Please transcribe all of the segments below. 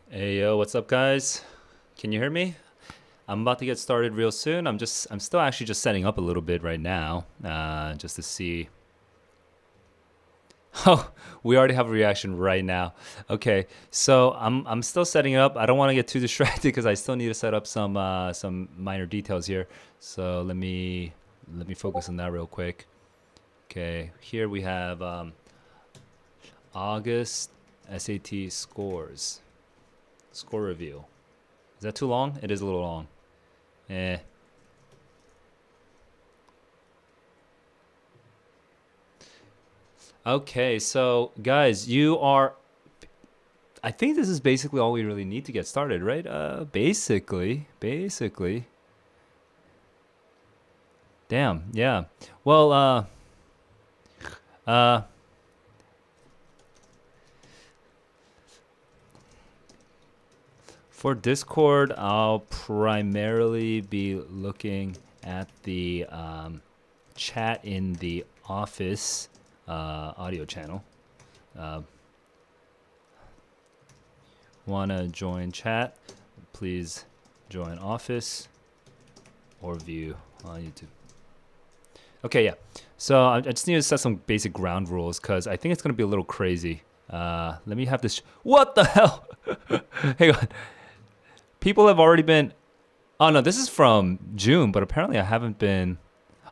Hey yo, what's up guys? Can you hear me? I'm about to get started real soon. I'm still actually just setting up a little bit right now, just to see. Oh, we already have a reaction right now. Okay, so I'm still setting it up. I don't want to get too distracted because I still need to set up some minor details here. So let me focus on that real quick. Okay, here we have August SAT scores, score review. Is that too long? It is a little long. Eh. Okay, so guys, I think this is basically all we really need to get started, right? Basically. Damn, yeah. Well, uh, for Discord, I'll primarily be looking at the chat in the office audio channel. Want to join chat? Please join office or view on YouTube. Okay, yeah. So I just need to set some basic ground rules because I think it's going to be a little crazy. Let me have this. What the hell? Hang on. People have already been. Oh no, this is from June, but apparently I haven't been.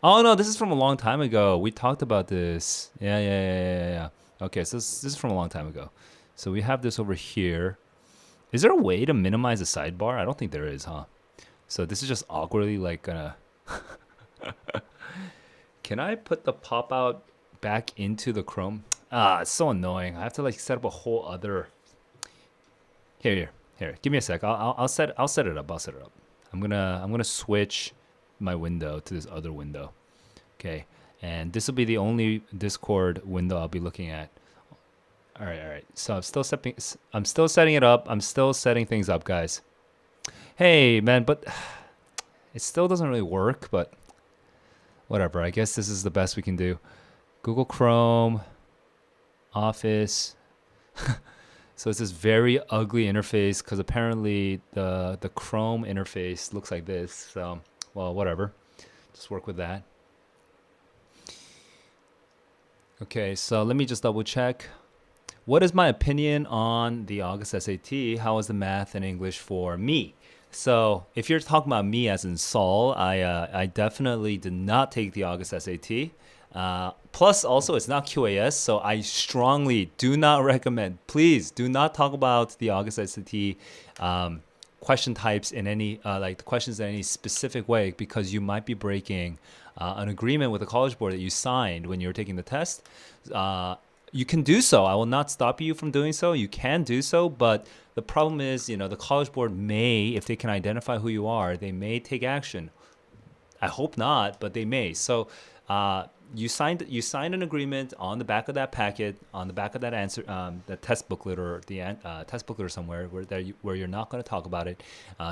Oh no, this is from a long time ago. We talked about this. Yeah. Okay, so this is from a long time ago. So we have this over here. Is there a way to minimize the sidebar? I don't think there is, huh? So this is just awkwardly like gonna. Can I put the pop out back into the Chrome? Ah, it's so annoying. I have to like set up a whole other. Here. Give me a sec. I'll set it up. I'll set it up. I'm gonna switch my window to this other window. Okay, and this will be the only Discord window I'll be looking at. All right. So I'm still setting it up. I'm still setting things up, guys. Hey, man, but it still doesn't really work. But whatever. I guess this is the best we can do. Google Chrome, Office. So it's this very ugly interface because apparently the Chrome interface looks like this. So, well, whatever. Just work with that. Okay, so let me just double check. What is my opinion on the August SAT? How was the math and English for me? So if you're talking about me as in Saul, I definitely did not take the August SAT. Plus, also, it's not QAS, so I strongly do not recommend. Please do not talk about the August SAT question types in any like the questions in any specific way because you might be breaking an agreement with the College Board that you signed when you were taking the test. You can do so. I will not stop you from doing so. You can do so, but the problem is, the College Board may, if they can identify who you are, they may take action. I hope not, but they may. So you signed an agreement on the back of that packet, on the back of that answer, the test booklet or the test booklet or somewhere where you're not going to talk about it.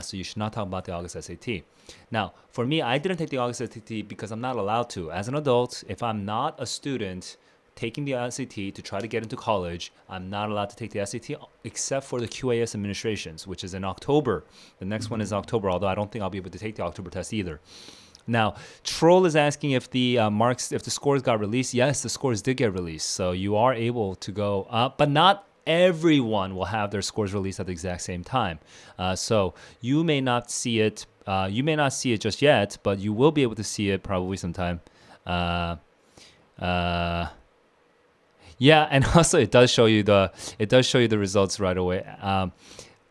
So you should not talk about the August SAT. Now, for me, I didn't take the August SAT because I'm not allowed to. As an adult, if I'm not a student taking the SAT to try to get into college, I'm not allowed to take the SAT except for the QAS administrations, which is in October. The next one is October, although I don't think I'll be able to take the October test either. Now, Troll is asking if the if the scores got released. Yes, the scores did get released. So you are able to go up, but not everyone will have their scores released at the exact same time. So you may not see it. You may not see it just yet, but you will be able to see it probably sometime. Yeah, and also it does show you the results right away.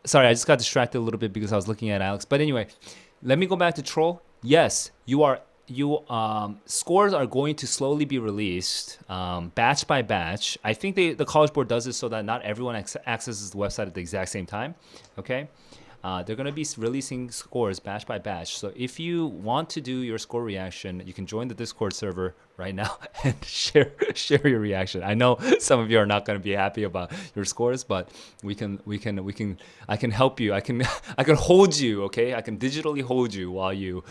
Sorry, I just got distracted a little bit because I was looking at Alex. But anyway, let me go back to Troll. Yes, scores are going to slowly be released, batch by batch. I think the College Board does this so that not everyone accesses the website at the exact same time. Okay. They're going to be releasing scores batch by batch. So if you want to do your score reaction, you can join the Discord server right now and share your reaction. I know some of you are not going to be happy about your scores, but I can help you. I can hold you, okay? I can digitally hold you while your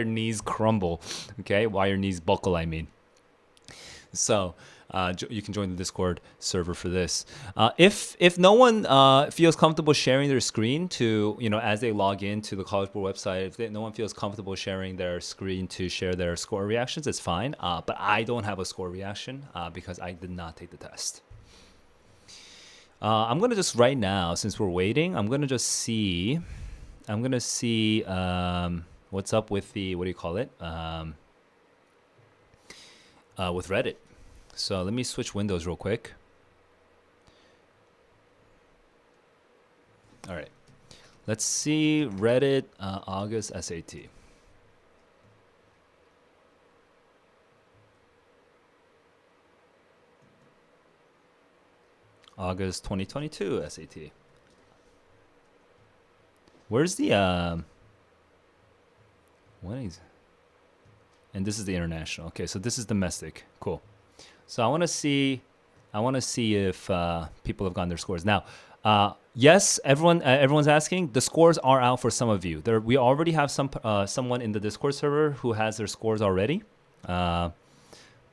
knees crumble, okay? While your knees buckle, I mean. So You can join the Discord server for this. If no one feels comfortable sharing their screen to, as they log in to the College Board website, no one feels comfortable sharing their screen to share their score reactions, it's fine. But I don't have a score reaction because I did not take the test. I'm gonna just right now, since we're waiting, I'm gonna see what's up with the, what do you call it? With Reddit. So let me switch windows real quick. All right. Let's see Reddit August SAT. August 2022 SAT. Where's the what is? And this is the international. Okay, so this is domestic. Cool. So I want to see if people have gotten their scores. Now, yes, everyone's asking. The scores are out for some of you. We already have someone in the Discord server who has their scores already.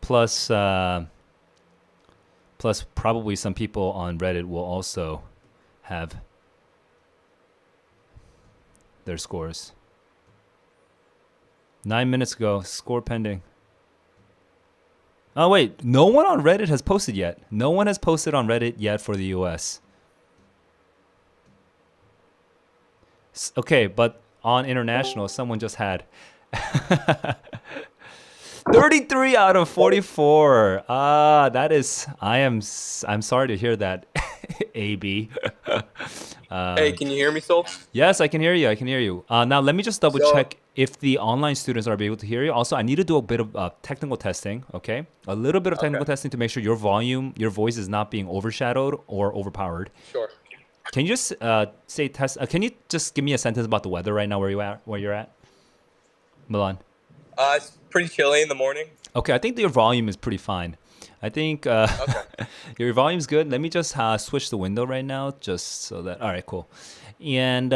Plus probably some people on Reddit will also have their scores. 9 minutes ago, score pending. Oh, wait. No one on Reddit has posted yet. No one has posted on Reddit yet for the US. Okay, but on international, someone just had 33 out of 44. I'm sorry to hear that, AB. Hey, can you hear me, Soul? Yes, I can hear you. Now, let me just double check if the online students are able to hear you. Also, I need to do a bit of technical testing, okay? A little bit of technical testing to make sure your voice is not being overshadowed or overpowered. Sure. Can you just can you just give me a sentence about the weather right now where you're at? Milan. It's pretty chilly in the morning. Okay, I think your volume is pretty fine. I think your volume's good. Let me just switch the window right now, just so that. All right, cool. And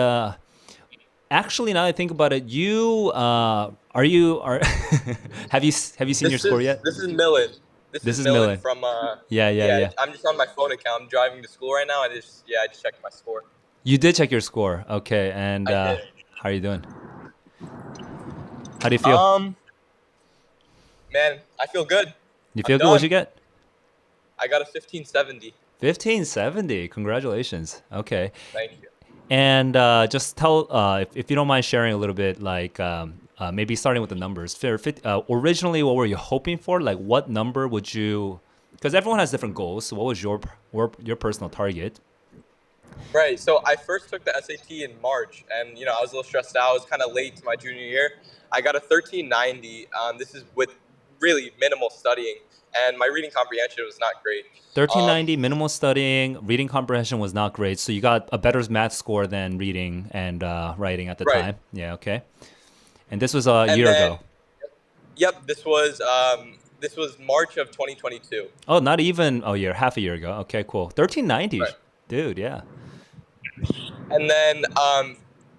actually, now that I think about it, have you seen your score yet? This is Milan. This is Milan from. Yeah. I'm just on my phone account. I'm driving to school right now. I just checked my score. You did check your score, okay? And how are you doing? How do you feel? Man, I feel good. You feel good? What'd you get? I got a 1570. 1570. Congratulations. Okay. Thank you. And just tell, if you don't mind sharing a little bit, like maybe starting with the numbers. Originally, what were you hoping for? Like, what number would you? Because everyone has different goals. So, what was your personal target? Right. So I first took the SAT in March, and I was a little stressed out. I was kind of late to my junior year. I got a 1390. This is with really minimal studying, and my reading comprehension was not great. 1390, minimal studying, reading comprehension was not great. So you got a better math score than reading and writing at the time. Yeah, okay. And this was a year ago. Yep, this was March of 2022. Oh, not even half a year ago. Okay, cool. 1390, dude, yeah. And then I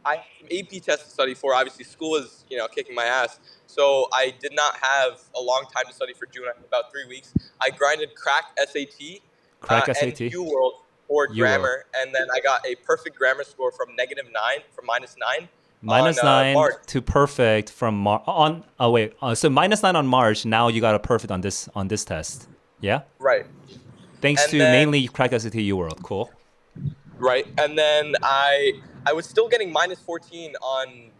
have some AP tests to study for. Obviously, school was kicking my ass. So I did not have a long time to study for June, about 3 weeks. I grinded crack SAT, and U-World for grammar, and then I got a perfect grammar score from -9 -9 to perfect from so -9 on March. Now you got a perfect on this test. Yeah. Right. Thanks to mainly crack SAT U-World. Cool. Right, and then I was still getting -14 on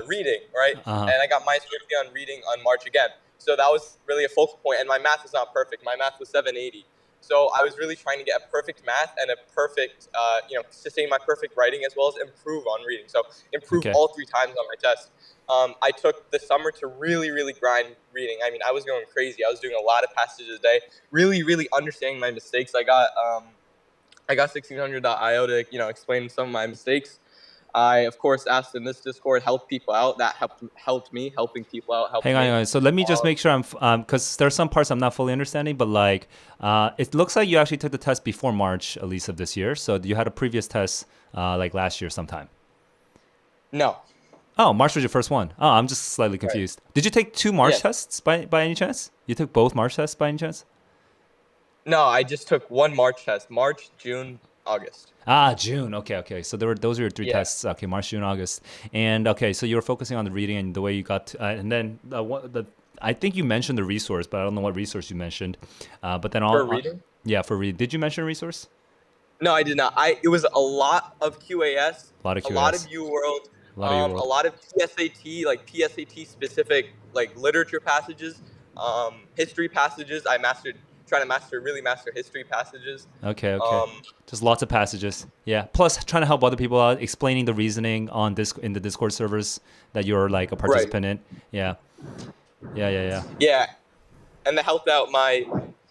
reading, right? And I got -50 on reading on March again. So that was really a focal point, and my math was not perfect. My math was 780. So I was really trying to get a perfect math and a perfect, sustain my perfect writing as well as improve on reading. So improve all 3 times on my test. I took the summer to really, really grind reading. I mean, I was going crazy. I was doing a lot of passages a day, really, really understanding my mistakes. I got 1600.io to, explain some of my mistakes. I, of course, asked in this Discord, help people out. That helped me, helping people out. Hang on. So let me just make sure because there's some parts I'm not fully understanding, but like, it looks like you actually took the test before March, at least of this year. So you had a previous test like last year sometime. No. Oh, March was your first one. Oh, I'm just slightly confused. Did you take 2 March tests by any chance? You took both March tests by any chance? No, I just took one March test. March, June, August. Ah, June. Okay. So those are your three Yeah. tests. Okay, March, June, August. And okay, so you were focusing on the reading and the way you got to, and then I think you mentioned the resource, but I don't know what resource you mentioned. But then For reading? yeah, for read. Did you mention a resource? No, I did not. It was a lot of QAS, A lot of a lot of QS, UWorld, a lot of your a world. lot of PSAT, like PSAT specific like literature passages, history passages. Trying to really master history passages. Okay. Um, Just lots of passages. Yeah. Plus, trying to help other people out, explaining the reasoning on in the Discord servers that you're like a right. participant in. Yeah. Yeah. Yeah, and that helped out my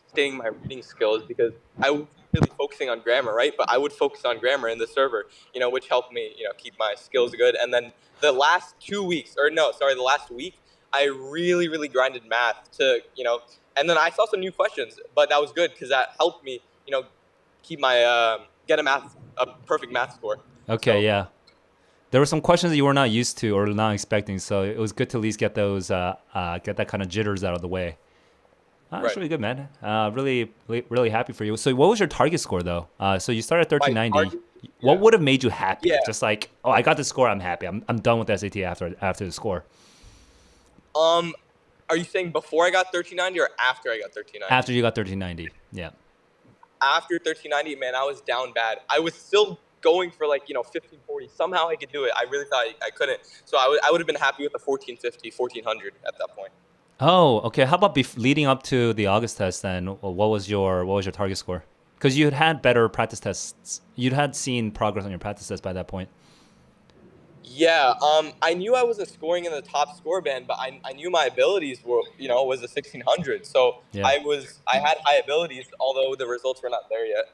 staying my reading skills because I was really focusing on grammar, right? But I would focus on grammar in the server, which helped me, keep my skills good. And then the last 2 weeks, or no, sorry, the last week, I really, really grinded math and then I saw some new questions, but that was good because that helped me, keep my get a perfect math score. Okay. So Yeah. There were some questions that you were not used to or not expecting, so it was good to at least get those, get that kind of jitters out of the way. That's right, really good, man. Really happy for you. So, what was your target score though? So you started at my 1390. target, What yeah, would have made you happy? yeah. Just like, oh, I got the score, I'm happy. I'm done with the SAT after the score. Are you saying before I got 1390 or after I got 1390? After you got 1390, yeah. After 1390, man, I was down bad. I was still going for 1540. Somehow I could do it. I really thought I couldn't. So I would have been happy with the 1450, 1400 at that point. Oh, okay. How about leading up to the August test then? What was your target score? Because you had better practice tests. You'd had seen progress on your practice test by that point. Yeah, I knew I wasn't scoring in the top score band, but I knew my abilities was a 1600. So Yeah. I had high abilities, although the results were not there yet.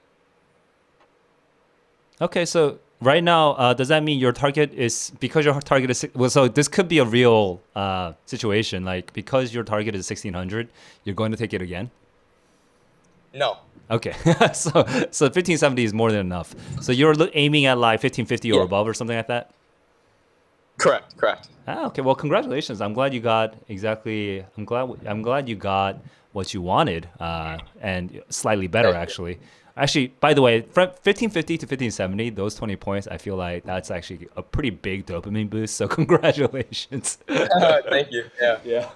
Okay, so right now, does that mean your target is because your target is well? So this could be a real situation. Like because your target is 1600, you're going to take it again. No. Okay, so 1570 is more than enough. So you're aiming at like 1550 or above or something like that. Correct. Okay. Well, congratulations. I'm glad you got exactly. I'm glad you got what you wanted, and slightly better actually. Actually, by the way, from 1550 to 1570, those 20 points, I feel like that's actually a pretty big dopamine boost. So congratulations. Thank you. Yeah. Yeah.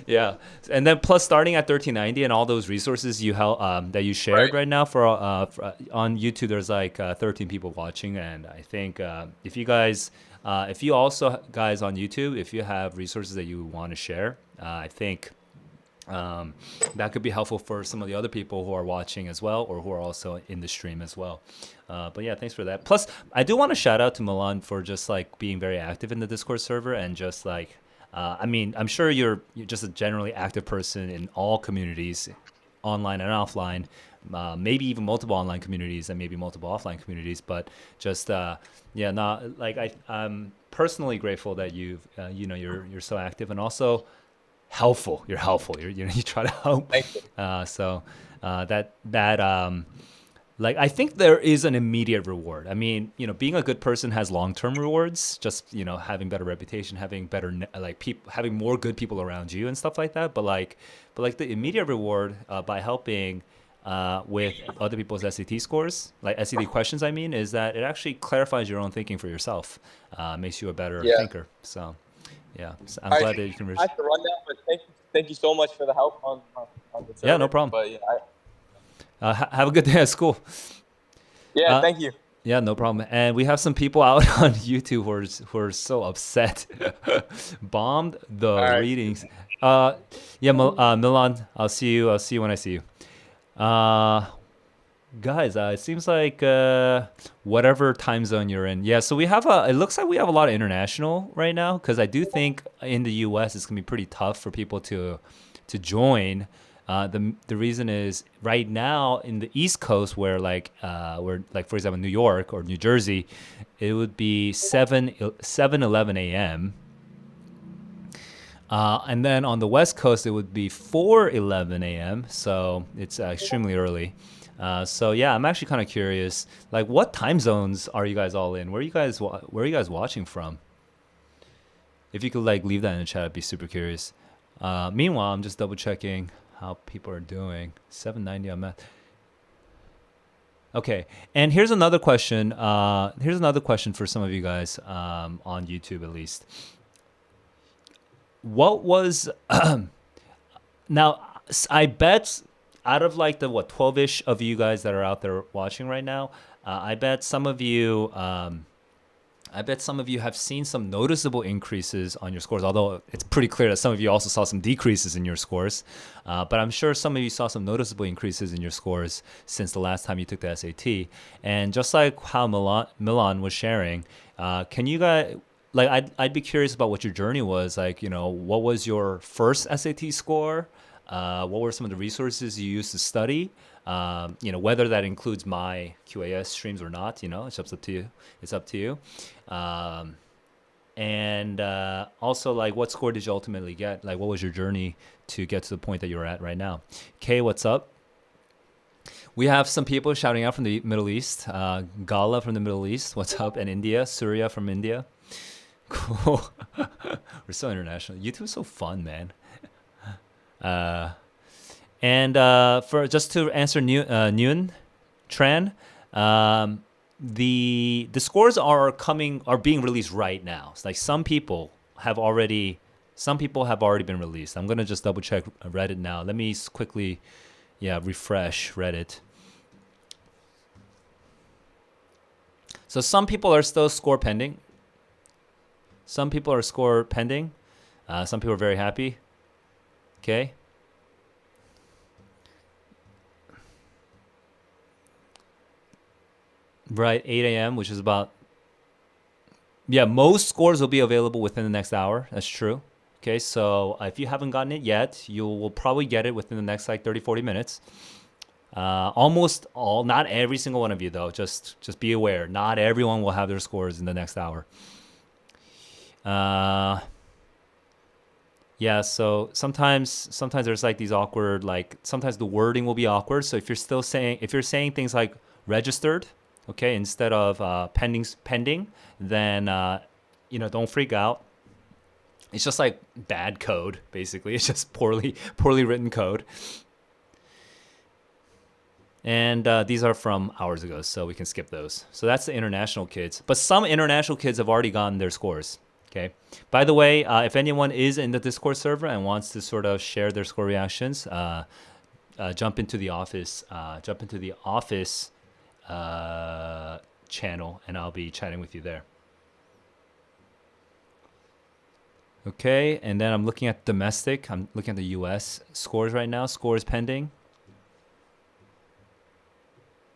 Yeah. And then plus starting at 1390 and all those resources you that you shared right now for on YouTube, there's like 13 people watching, and I think if you guys. If you also guys on YouTube, if you have resources that you want to share, I think that could be helpful for some of the other people who are watching as well, or who are also in the stream as well. But yeah, thanks for that. Plus, I do want to shout out to Milan for just like being very active in the Discord server and just like, I mean, I'm sure you're just a generally active person in all communities, online and offline. Maybe even multiple online communities and maybe multiple offline communities, but just not like I'm personally grateful that you're so active and also helpful. You're helpful. You try to help. Thank you. Like I think there is an immediate reward. I mean, being a good person has long-term rewards. Just having better reputation, having better having more good people around you and stuff like that. But the immediate reward by helping. With other people's SAT scores, like SAT questions, I mean, is that it actually clarifies your own thinking for yourself, makes you a better thinker. So, yeah, so I'm glad that you can. I have to run now, but thank you so much for the help on the server. Yeah, no problem. But yeah, have a good day at school. Yeah, thank you. Yeah, no problem. And we have some people out on YouTube who are so upset, bombed the readings. Milan, I'll see you when I see you. Guys, it seems like whatever time zone you're in. Yeah, so it looks like we have a lot of international right now, because I do think in the US it's gonna be pretty tough for people to join. The reason is right now in the East Coast where for example New York or New Jersey, it would be 7:11 a.m. And then on the West Coast, it would be 4:11 a.m. So it's extremely early. So yeah, I'm actually kind of curious. Like, what time zones are you guys all in? Where are you guys watching from? If you could like leave that in the chat, I'd be super curious. Meanwhile, I'm just double checking. how people are doing. 790 on math. Okay, and here's another question. Here's another question for some of you guys on YouTube, at least. What was now? I bet out of like the 12ish of you guys that are out there watching right now, I bet some of you. I bet some of you have seen some noticeable increases on your scores, although it's pretty clear that some of you also saw some decreases in your scores. But I'm sure some of you saw some noticeable increases in your scores since the last time you took the SAT. And just like how Milan was sharing, can you guys, like, I'd be curious about what your journey was. Like, you know, what was your first SAT score? What were some of the resources you used to study? You know, whether that includes my QAS streams or not, you know, it's up to you. It's up to you. And also, like, what score did you ultimately get? Like, what was your journey to get to the point that you're at right now? Kay, what's up? We have some people shouting out from the Middle East. Gala from the Middle East, what's up? And India, Surya from India. Cool. We're so international. YouTube's so fun, man. And for just to answer Nguyen Tran, the scores are being released right now. It's like some people have already been released. I'm gonna just double check Reddit now. Let me quickly, refresh Reddit. So some people are still score pending. Some people are score pending. Some people are very happy. Okay. Right, 8 a.m., which is about... Yeah, most scores will be available within the next hour. That's true. Okay, so if you haven't gotten it yet, you will probably get it within the next, like, 30, 40 minutes. Almost all, not every single one of you, though. Just be aware. Not everyone will have their scores in the next hour. Yeah, so sometimes there's, like, these awkward, like, sometimes the wording will be awkward. So if you're saying things like registered... Okay, instead of pending, then don't freak out. It's just like bad code, basically. It's just poorly written code. And these are from hours ago, so we can skip those. So that's the international kids. But some international kids have already gotten their scores. Okay. By the way, if anyone is in the Discord server and wants to sort of share their score reactions, jump into the office. Channel, and I'll be chatting with you there. Okay, and then I'm looking at domestic. I'm looking at the US scores right now. Scores pending.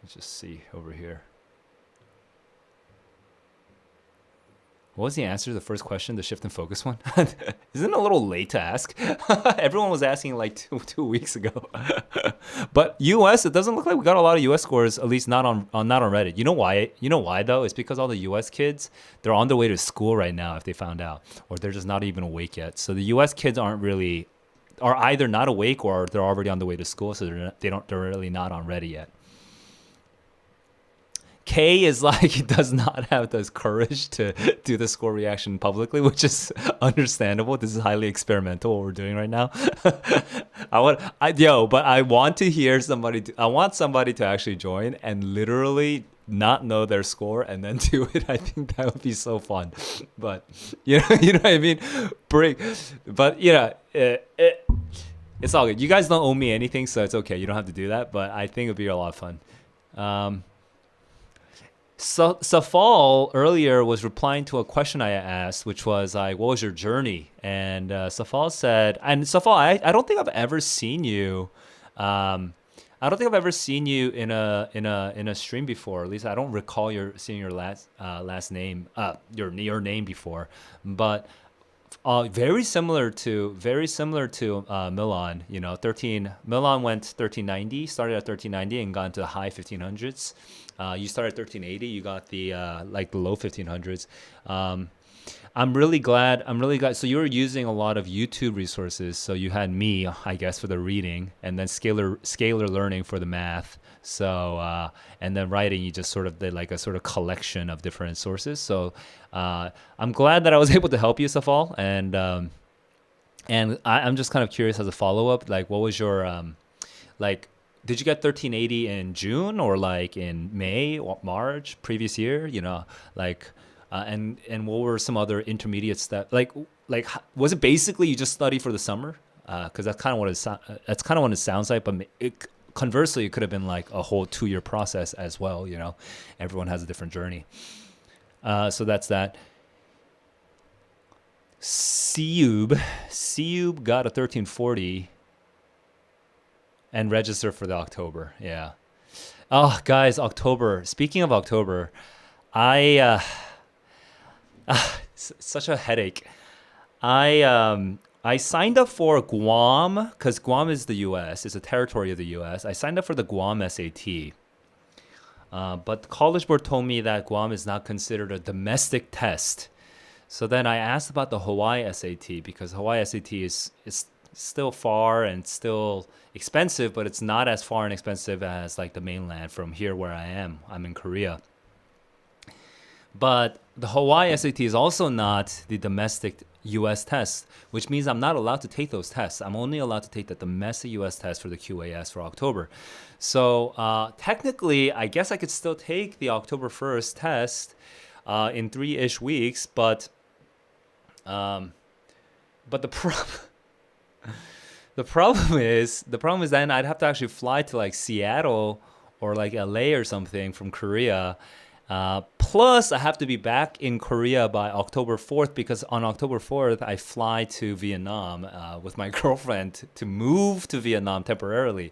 Let's just see over here. What was the answer to the first question, the shift and focus one? Isn't it a little late to ask? Everyone was asking like two weeks ago. But US, it doesn't look like we got a lot of US scores, at least not on Reddit. You know why? You know why though? It's because all the US kids, they're on their way to school right now if they found out, or they're just not even awake yet. So the US kids are either not awake or they're already on the way to school, so they're really not on Reddit yet. K is like, he does not have the courage to do the score reaction publicly, which is understandable. This is highly experimental, what we're doing right now. But I want to hear somebody, I want somebody to actually join and literally not know their score and then do it. I think that would be so fun. But, you know what I mean? But, it's all good. You guys don't owe me anything, so it's okay. You don't have to do that, but I think it would be a lot of fun. So Safal earlier was replying to a question I asked, which was like, what was your journey? And Safal said, and Safal, I don't think I've ever seen you. I don't think I've ever seen you in a stream before. At least I don't recall seeing your last name, your name before. But very similar to Milan. You know, Milan went 1390, started at 1390 and got into the high 1500s. You started 1380. You got the the low 1500s. I'm really glad. So you were using a lot of YouTube resources. So you had me, I guess, for the reading, and then scalar learning for the math. So and then writing, you just sort of did like a sort of collection of different sources. So I'm glad that I was able to help you, Safal, and And I'm just kind of curious as a follow up, like what was your like? Did you get 1380 in June or like in May or March previous year? Like, and what were some other intermediate steps? Was it basically you just study for the summer? Because that's kind of that's kind of what it sounds like. But conversely, it could have been like a whole 2-year process as well. Everyone has a different journey. So that's that. Seub got a 1340 and registered for the October. Yeah. Oh, guys, October. Speaking of October, I such a headache. I signed up for Guam because Guam is the U.S. It's a territory of the U.S. I signed up for the Guam SAT. But the College Board told me that Guam is not considered a domestic test. So then I asked about the Hawaii SAT because Hawaii SAT is still far and still expensive, but it's not as far and expensive as like the mainland from here where I am. I'm in Korea. But the Hawaii SAT is also not the domestic U.S. test, which means I'm not allowed to take those tests. I'm only allowed to take the domestic U.S. test for the QAS for October. So technically, I guess I could still take the October 1st test in 3-ish weeks, but the problem is then I'd have to actually fly to like Seattle or like LA or something from Korea. Plus, I have to be back in Korea by October 4th because on October 4th, I fly to Vietnam with my girlfriend to move to Vietnam temporarily.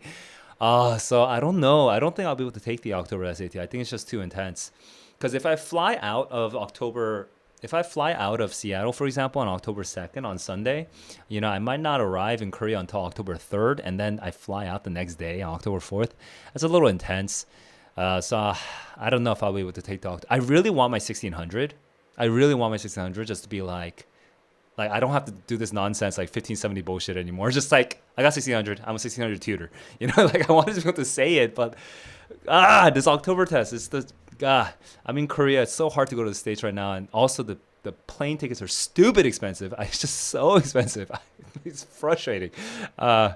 So I don't know. I don't think I'll be able to take the October SAT. I think it's just too intense. Because if I fly out of Seattle, for example, on October 2nd on Sunday, I might not arrive in Korea until October 3rd, and then I fly out the next day on October 4th. That's a little intense. So I don't know if I'll be able to take the October. I really want my 1600. I really want my 1600 just to be like I don't have to do this nonsense like 1570 bullshit anymore. Just like I got 1600. I'm a 1600 tutor. Like I wanted to be able to say it, but this October test is I'm in Korea. It's so hard to go to the States right now, and also the plane tickets are stupid expensive. It's just so expensive. It's frustrating. I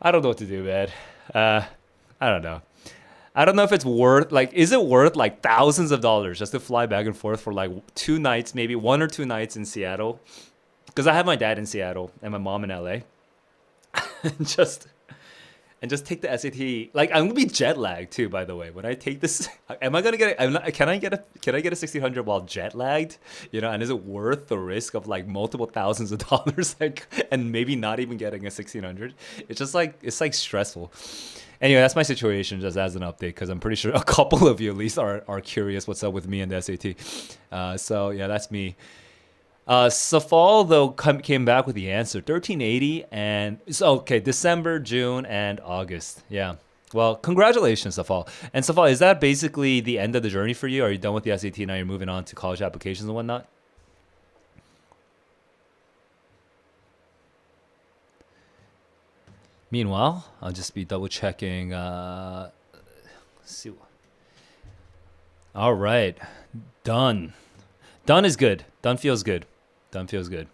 don't know what to do, man. I don't know. I don't know if it's worth is it worth like thousands of dollars just to fly back and forth for like 2 nights, maybe 1 or 2 nights in Seattle? Because I have my dad in Seattle and my mom in LA. and just take the SAT. Like I'm gonna be jet lagged too, by the way. When I take this, am I gonna get? Can I get a 1600 while jet lagged? And is it worth the risk of like multiple thousands of dollars, and maybe not even getting a 1600? It's just it's stressful. Anyway, that's my situation just as an update because I'm pretty sure a couple of you at least are curious what's up with me and the SAT. So yeah, that's me. Safal though came back with the answer 1380 and so okay, December, June, and August. Yeah. Well, congratulations, Safal. And Safal, is that basically the end of the journey for you? Are you done with the SAT now? You're moving on to college applications and whatnot? Meanwhile, I'll just be double checking. Let's see. All right, done. Done is good. Done feels good. Done feels good.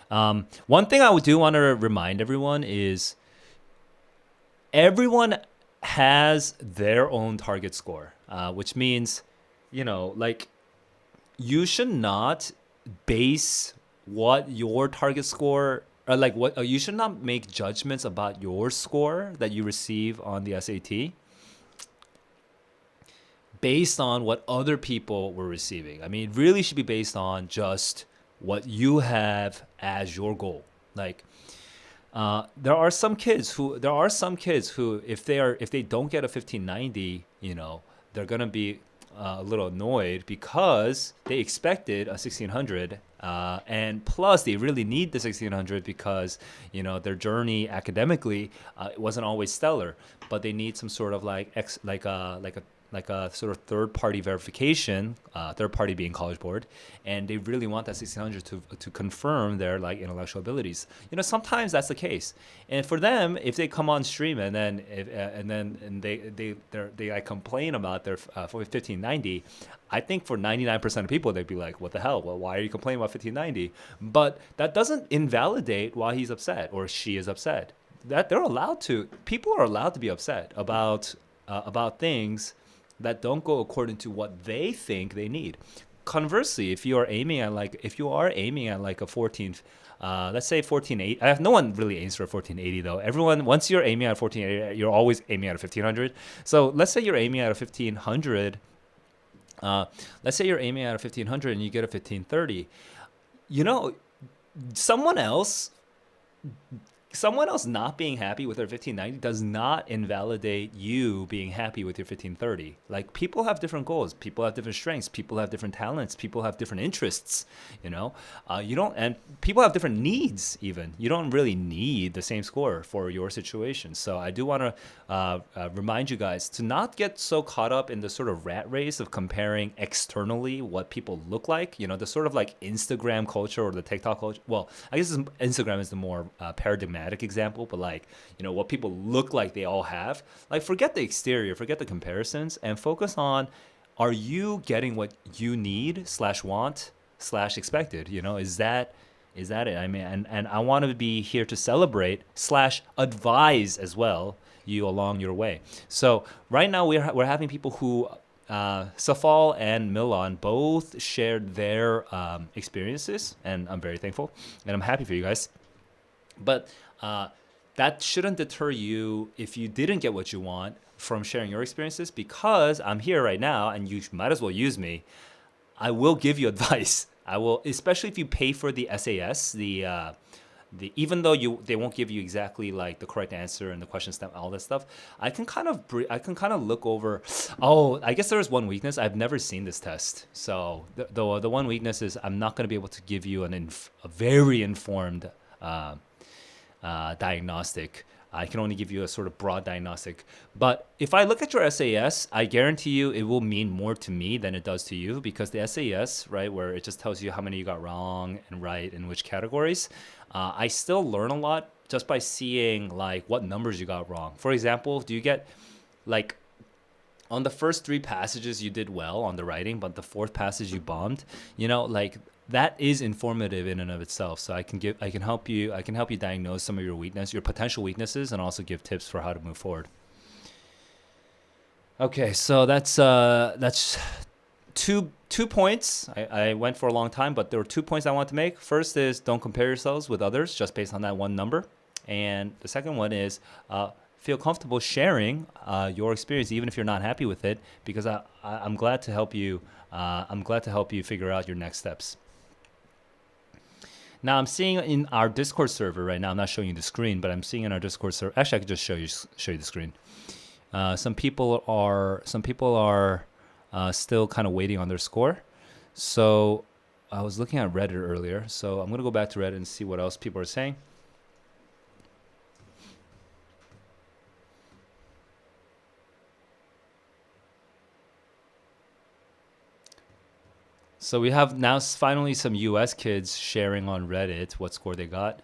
One thing I do want to remind everyone is everyone has their own target score, which means, you should not base what your target score you should not make judgments about your score that you receive on the SAT based on what other people were receiving. I mean, it really should be based on just what you have as your goal. There are some kids who if they don't get a 1590, they're gonna be a little annoyed because they expected a 1600, and plus they really need the 1600 because their journey academically it wasn't always stellar, but they need some sort of like a sort of third-party verification, third party being College Board, and they really want that 1600 to confirm their like intellectual abilities. Sometimes that's the case, and for them, if they come on stream and then they like complain about their 1590, I think for 99% of people they'd be like, what the hell? Well, why are you complaining about 1590? But that doesn't invalidate why he's upset or she is upset. That people are allowed to be upset about things that don't go according to what they think they need. Conversely, if you are aiming at like a 14, let's say 1480, no one really aims for a 1480 though. Everyone, once you're aiming at 1480, you're always aiming at a 1500. So let's say you're aiming at a 1500. Let's say you're aiming at a 1500 and you get a 1530. Someone else not being happy with their 1590 does not invalidate you being happy with your 1530. Like, people have different goals, people have different strengths, people have different talents, people have different interests. And people have different needs. Even you don't really need the same score for your situation. So I do want to remind you guys to not get so caught up in the sort of rat race of comparing externally what people look like. The sort of like Instagram culture or the TikTok culture. Well, I guess Instagram is the more paradigmatic example, but like, what people look like they all have. Like, forget the exterior, forget the comparisons, and focus on, are you getting what you need / want / expected? Is that it? I mean, and I want to be here to celebrate / advise as well you along your way. So right now we're having people who Safal and Milan both shared their experiences, and I'm very thankful and I'm happy for you guys. But that shouldn't deter you if you didn't get what you want from sharing your experiences, because I'm here right now and you might as well use me. I will give you advice. I will, especially if you pay for the SAS, even though they won't give you exactly like the correct answer and the question stamp, all that stuff. I can kind of look over. Oh, I guess there's one weakness. I've never seen this test, so the one weakness is I'm not going to be able to give you a very informed diagnostic. I can only give you a sort of broad diagnostic. But if I look at your SAS, I guarantee you it will mean more to me than it does to you, because the SAS, right, where it just tells you how many you got wrong and right in which categories, I still learn a lot just by seeing like what numbers you got wrong. For example, do you get like on the first 3 passages you did well on the writing, but the 4th passage you bombed? Like, that is informative in and of itself. So I can help you diagnose some of your potential weaknesses, and also give tips for how to move forward. Okay, so that's two points. I went for a long time, but there were 2 points I want to make. First is, don't compare yourselves with others just based on that one number, and the second one is feel comfortable sharing your experience, even if you're not happy with it, because I'm glad to help you. I'm glad to help you figure out your next steps. Now I'm seeing in our Discord server right now. I'm not showing you the screen, but I'm seeing in our Discord server. Actually, I could just show you the screen. Some people are still kind of waiting on their score. So I was looking at Reddit earlier. So I'm gonna go back to Reddit and see what else people are saying. So we have now finally some US kids sharing on Reddit what score they got.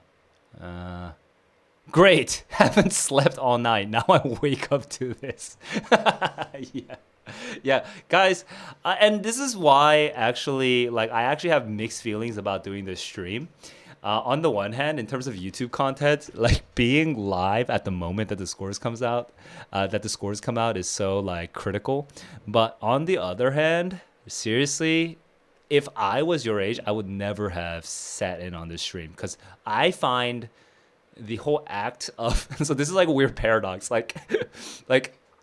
Great. Haven't slept all night. Now I wake up to this. Yeah, guys. And this is why actually, like, I actually have mixed feelings about doing this stream. On the one hand, in terms of YouTube content, like being live at the moment that the scores come out is so like critical. But on the other hand, seriously, if I was your age, I would never have sat in on this stream, because I find the whole act of so this is like a weird paradox. Like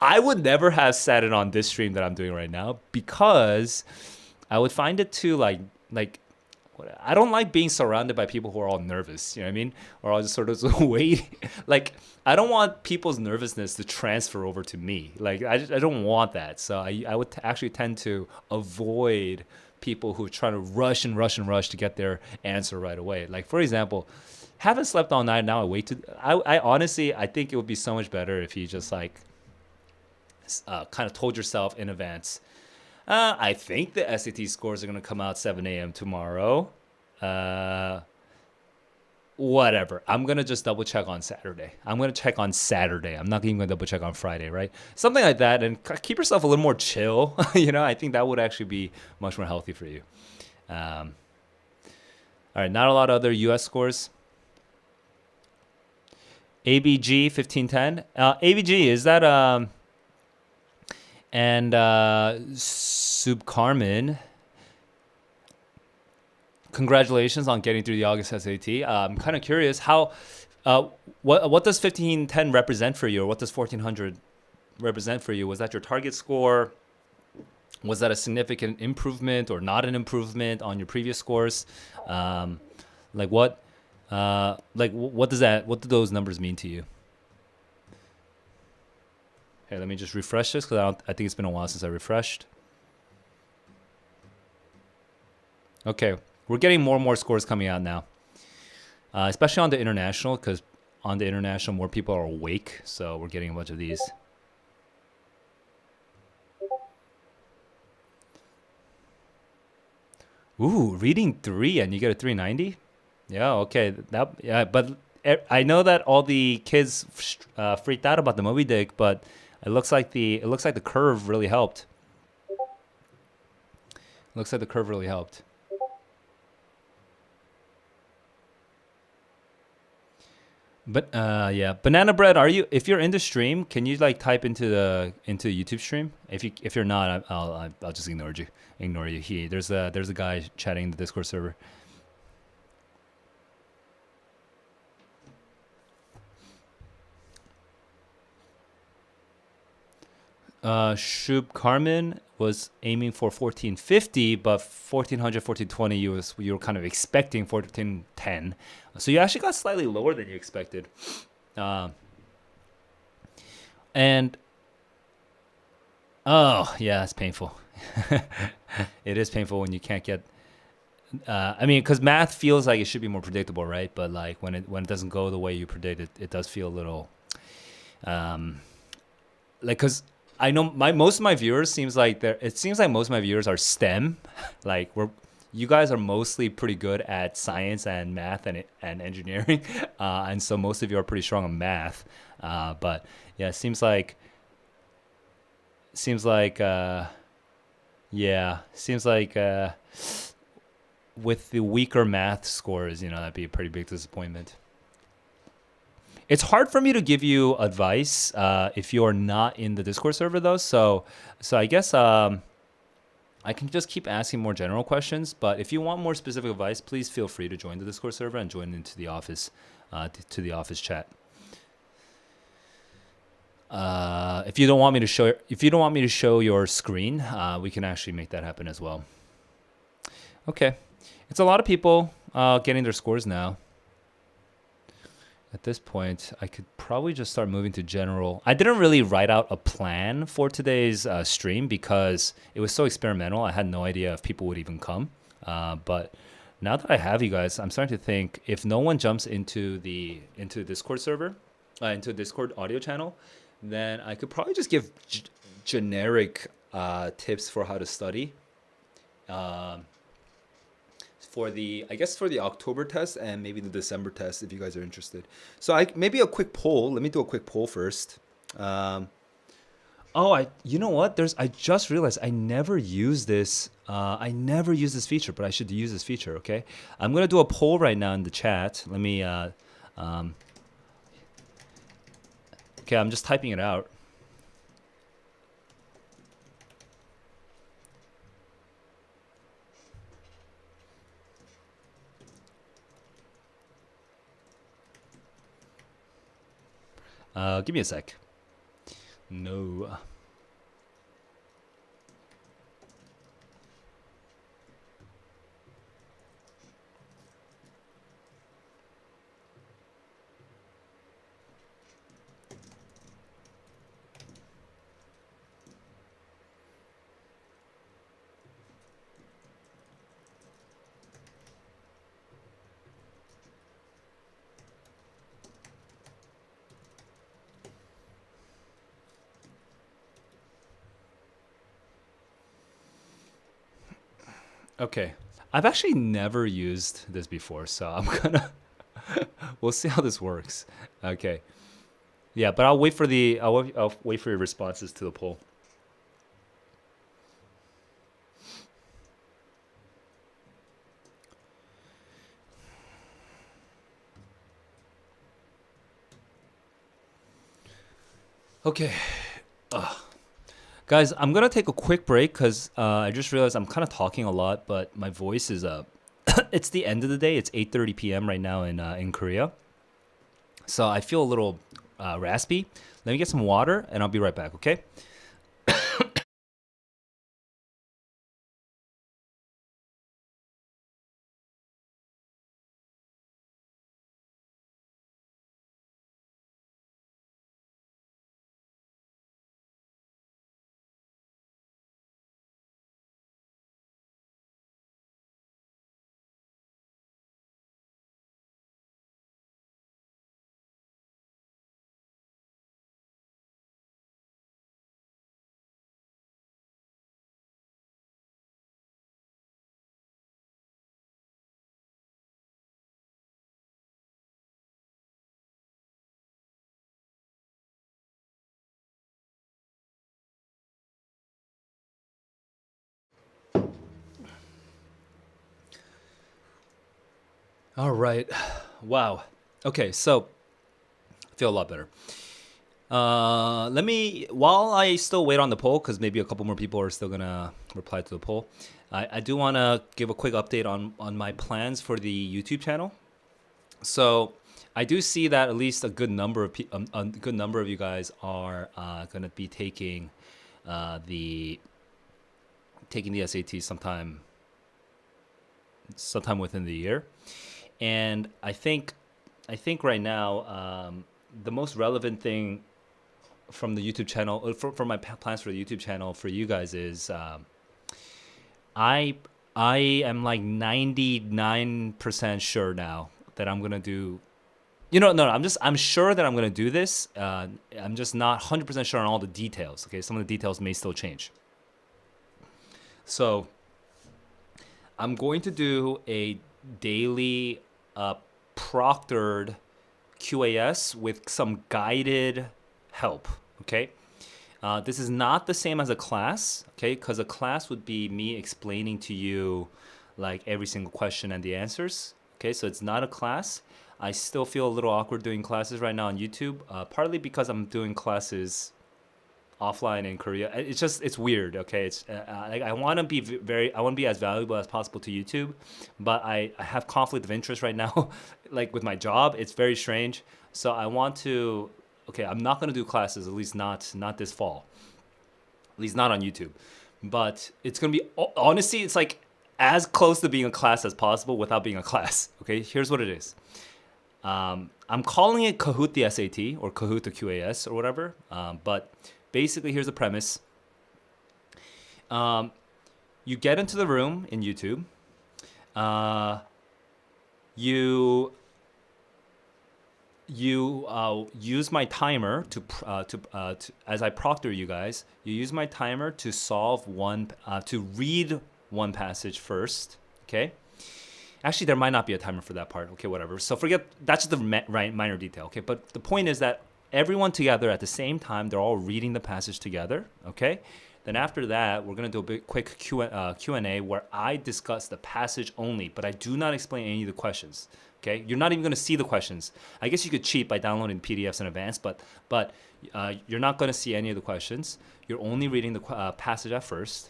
I would never have sat in on this stream that I'm doing right now, because I would find it too like I don't like being surrounded by people who are all nervous, you know what I mean? Or all just sort of waiting. Like, I don't want people's nervousness to transfer over to me. Like, I don't want that. So I would actually tend to avoid people who try to rush to get their answer right away. Like, for example, haven't slept all night, now I wait to... I honestly, I think it would be so much better if you just, like, kind of told yourself in advance, I think the SAT scores are going to come out 7 a.m. tomorrow. Whatever. I'm going to just double check on Saturday. I'm going to check on Saturday. I'm not even going to double check on Friday, right? Something like that. And keep yourself a little more chill. I think that would actually be much more healthy for you. All right. Not a lot of other U.S. scores. ABG 1510. ABG, is that and Subcarmen, congratulations on getting through the August SAT. I'm kind of curious how what does 1510 represent for you, or what does 1400 represent for you? Was that your target score? Was that a significant improvement or not an improvement on your previous scores? What do those numbers mean to you? Here, let me just refresh this, because I think it's been a while since I refreshed. Okay, we're getting more and more scores coming out now, especially on the international, because on the international more people are awake, so we're getting a bunch of these. Ooh, reading 3 and you get a 390? Yeah, okay. But I know that all the kids freaked out about the Moby Dick, but it looks like the curve really helped. Looks like the curve really helped. But yeah, Banana Bread, if you're in the stream, can you type into the YouTube stream? If you're not, I'll just ignore you. There's a guy chatting in the Discord server. Shub Carmen was aiming for 1450, but 1400, 1420 you were kind of expecting 1410. So you actually got slightly lower than you expected. And oh yeah, it's painful. It is painful when you can't get. Because math feels like it should be more predictable, right? But when it doesn't go the way you predicted, it does feel a little. Because I know most of my viewers seems like most of my viewers are STEM, you guys are mostly pretty good at science and math and engineering, and so most of you are pretty strong on math. But yeah, it seems like with the weaker math scores, that'd be a pretty big disappointment. It's hard for me to give you advice if you're not in the Discord server, though. So I guess I can just keep asking more general questions. But if you want more specific advice, please feel free to join the Discord server and join into the office, to the office chat. If you don't want me to show your screen, we can actually make that happen as well. Okay, it's a lot of people getting their scores now. At this point, I could probably just start moving to general. I didn't really write out a plan for today's stream because it was so experimental. I had no idea if people would even come. But now that I have you guys, I'm starting to think if no one jumps into the Discord server, into Discord audio channel, then I could probably just give generic tips for how to study. For the October test and maybe the December test, if you guys are interested. So maybe a quick poll. Let me do a quick poll first. You know what? I just realized I never use this. I never use this feature, but I should use this feature. Okay, I'm gonna do a poll right now in the chat. Let me. Okay, I'm just typing it out. Give me a sec. No. Okay. I've actually never used this before, so I'm gonna we'll see how this works. Okay. Yeah, but I'll wait for your responses to the poll. Okay. Guys, I'm gonna take a quick break because I just realized I'm kind of talking a lot, but my voice is it's the end of the day. It's 8:30 p.m. right now in Korea, so I feel a little raspy. Let me get some water, and I'll be right back. Okay. All right. Wow. Okay, so I feel a lot better. Let me, while I still wait on the poll, because maybe a couple more people are still gonna reply to the poll. I do want to give a quick update on my plans for the YouTube channel. So I do see that at least a good number of you guys are gonna be taking the SAT sometime within the year, and I think right now the most relevant thing from the YouTube channel, for my plans for the YouTube channel for you guys is I I am like 99% sure now that I'm gonna do. No, I'm sure that I'm gonna do this. I'm just not 100% sure on all the details. Okay, some of the details may still change. So I'm going to do a daily proctored QAS with some guided help. Okay. This is not the same as a class, okay? Because a class would be me explaining to you like every single question and the answers, okay? So it's not a class. I still feel a little awkward doing classes right now on YouTube, partly because I'm doing classes offline in Korea. It's weird, okay? I want to be I want to be as valuable as possible to YouTube, but I have conflict of interest right now, like with my job. It's very strange. So I want to. Okay, I'm not gonna do classes, at least not this fall, at least not on YouTube. But it's gonna be honestly, it's like as close to being a class as possible without being a class. Okay, here's what it is. I'm calling it Kahoot the SAT or Kahoot the QAS or whatever. But basically, here's the premise. You get into the room in YouTube. You use my timer to as I proctor you guys. You use my timer to solve to read one passage first. Okay. Actually, there might not be a timer for that part. Okay, whatever. So forget that's just the minor detail. Okay, but the point is that everyone together at the same time, they're all reading the passage together. Okay. Then after that, we're gonna do a big quick Q&A where I discuss the passage only, but I do not explain any of the questions. Okay, you're not even gonna see the questions. I guess you could cheat by downloading PDFs in advance, but you're not gonna see any of the questions. You're only reading the passage at first.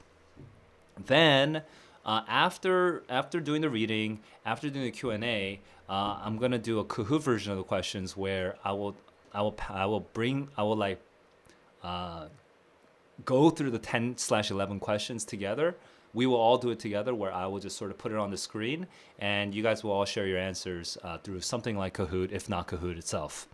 Then after doing the reading, after doing the Q&A, I'm gonna do a Kahoot version of the questions where I will go through the 10/11 questions together. We will all do it together where I will just sort of put it on the screen and you guys will all share your answers through something like Kahoot, if not Kahoot itself.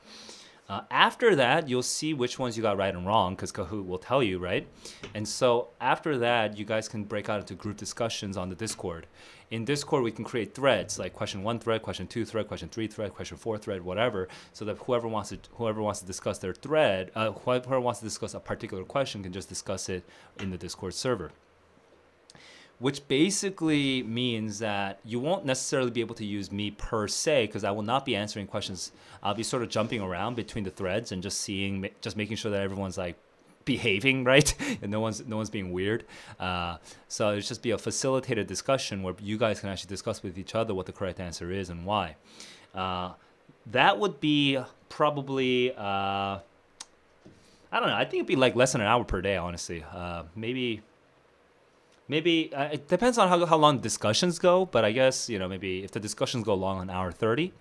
After that, you'll see which ones you got right and wrong because Kahoot will tell you, right? And so after that, you guys can break out into group discussions on the Discord. In Discord, we can create threads like question 1 thread, question 2 thread, question 3 thread, question 4 thread, whatever, so that whoever wants to discuss their thread, whoever wants to discuss a particular question can just discuss it in the Discord server. which basically means that you won't necessarily be able to use me per se because I will not be answering questions. I'll be sort of jumping around between the threads and just making sure that everyone's like behaving right and no one's being weird. So it'll just be a facilitated discussion where you guys can actually discuss with each other what the correct answer is and why. That would be probably I don't know. I think it'd be like less than an hour per day, honestly. Maybe it depends on how long discussions go, but I guess, maybe if the discussions go long, an hour 30,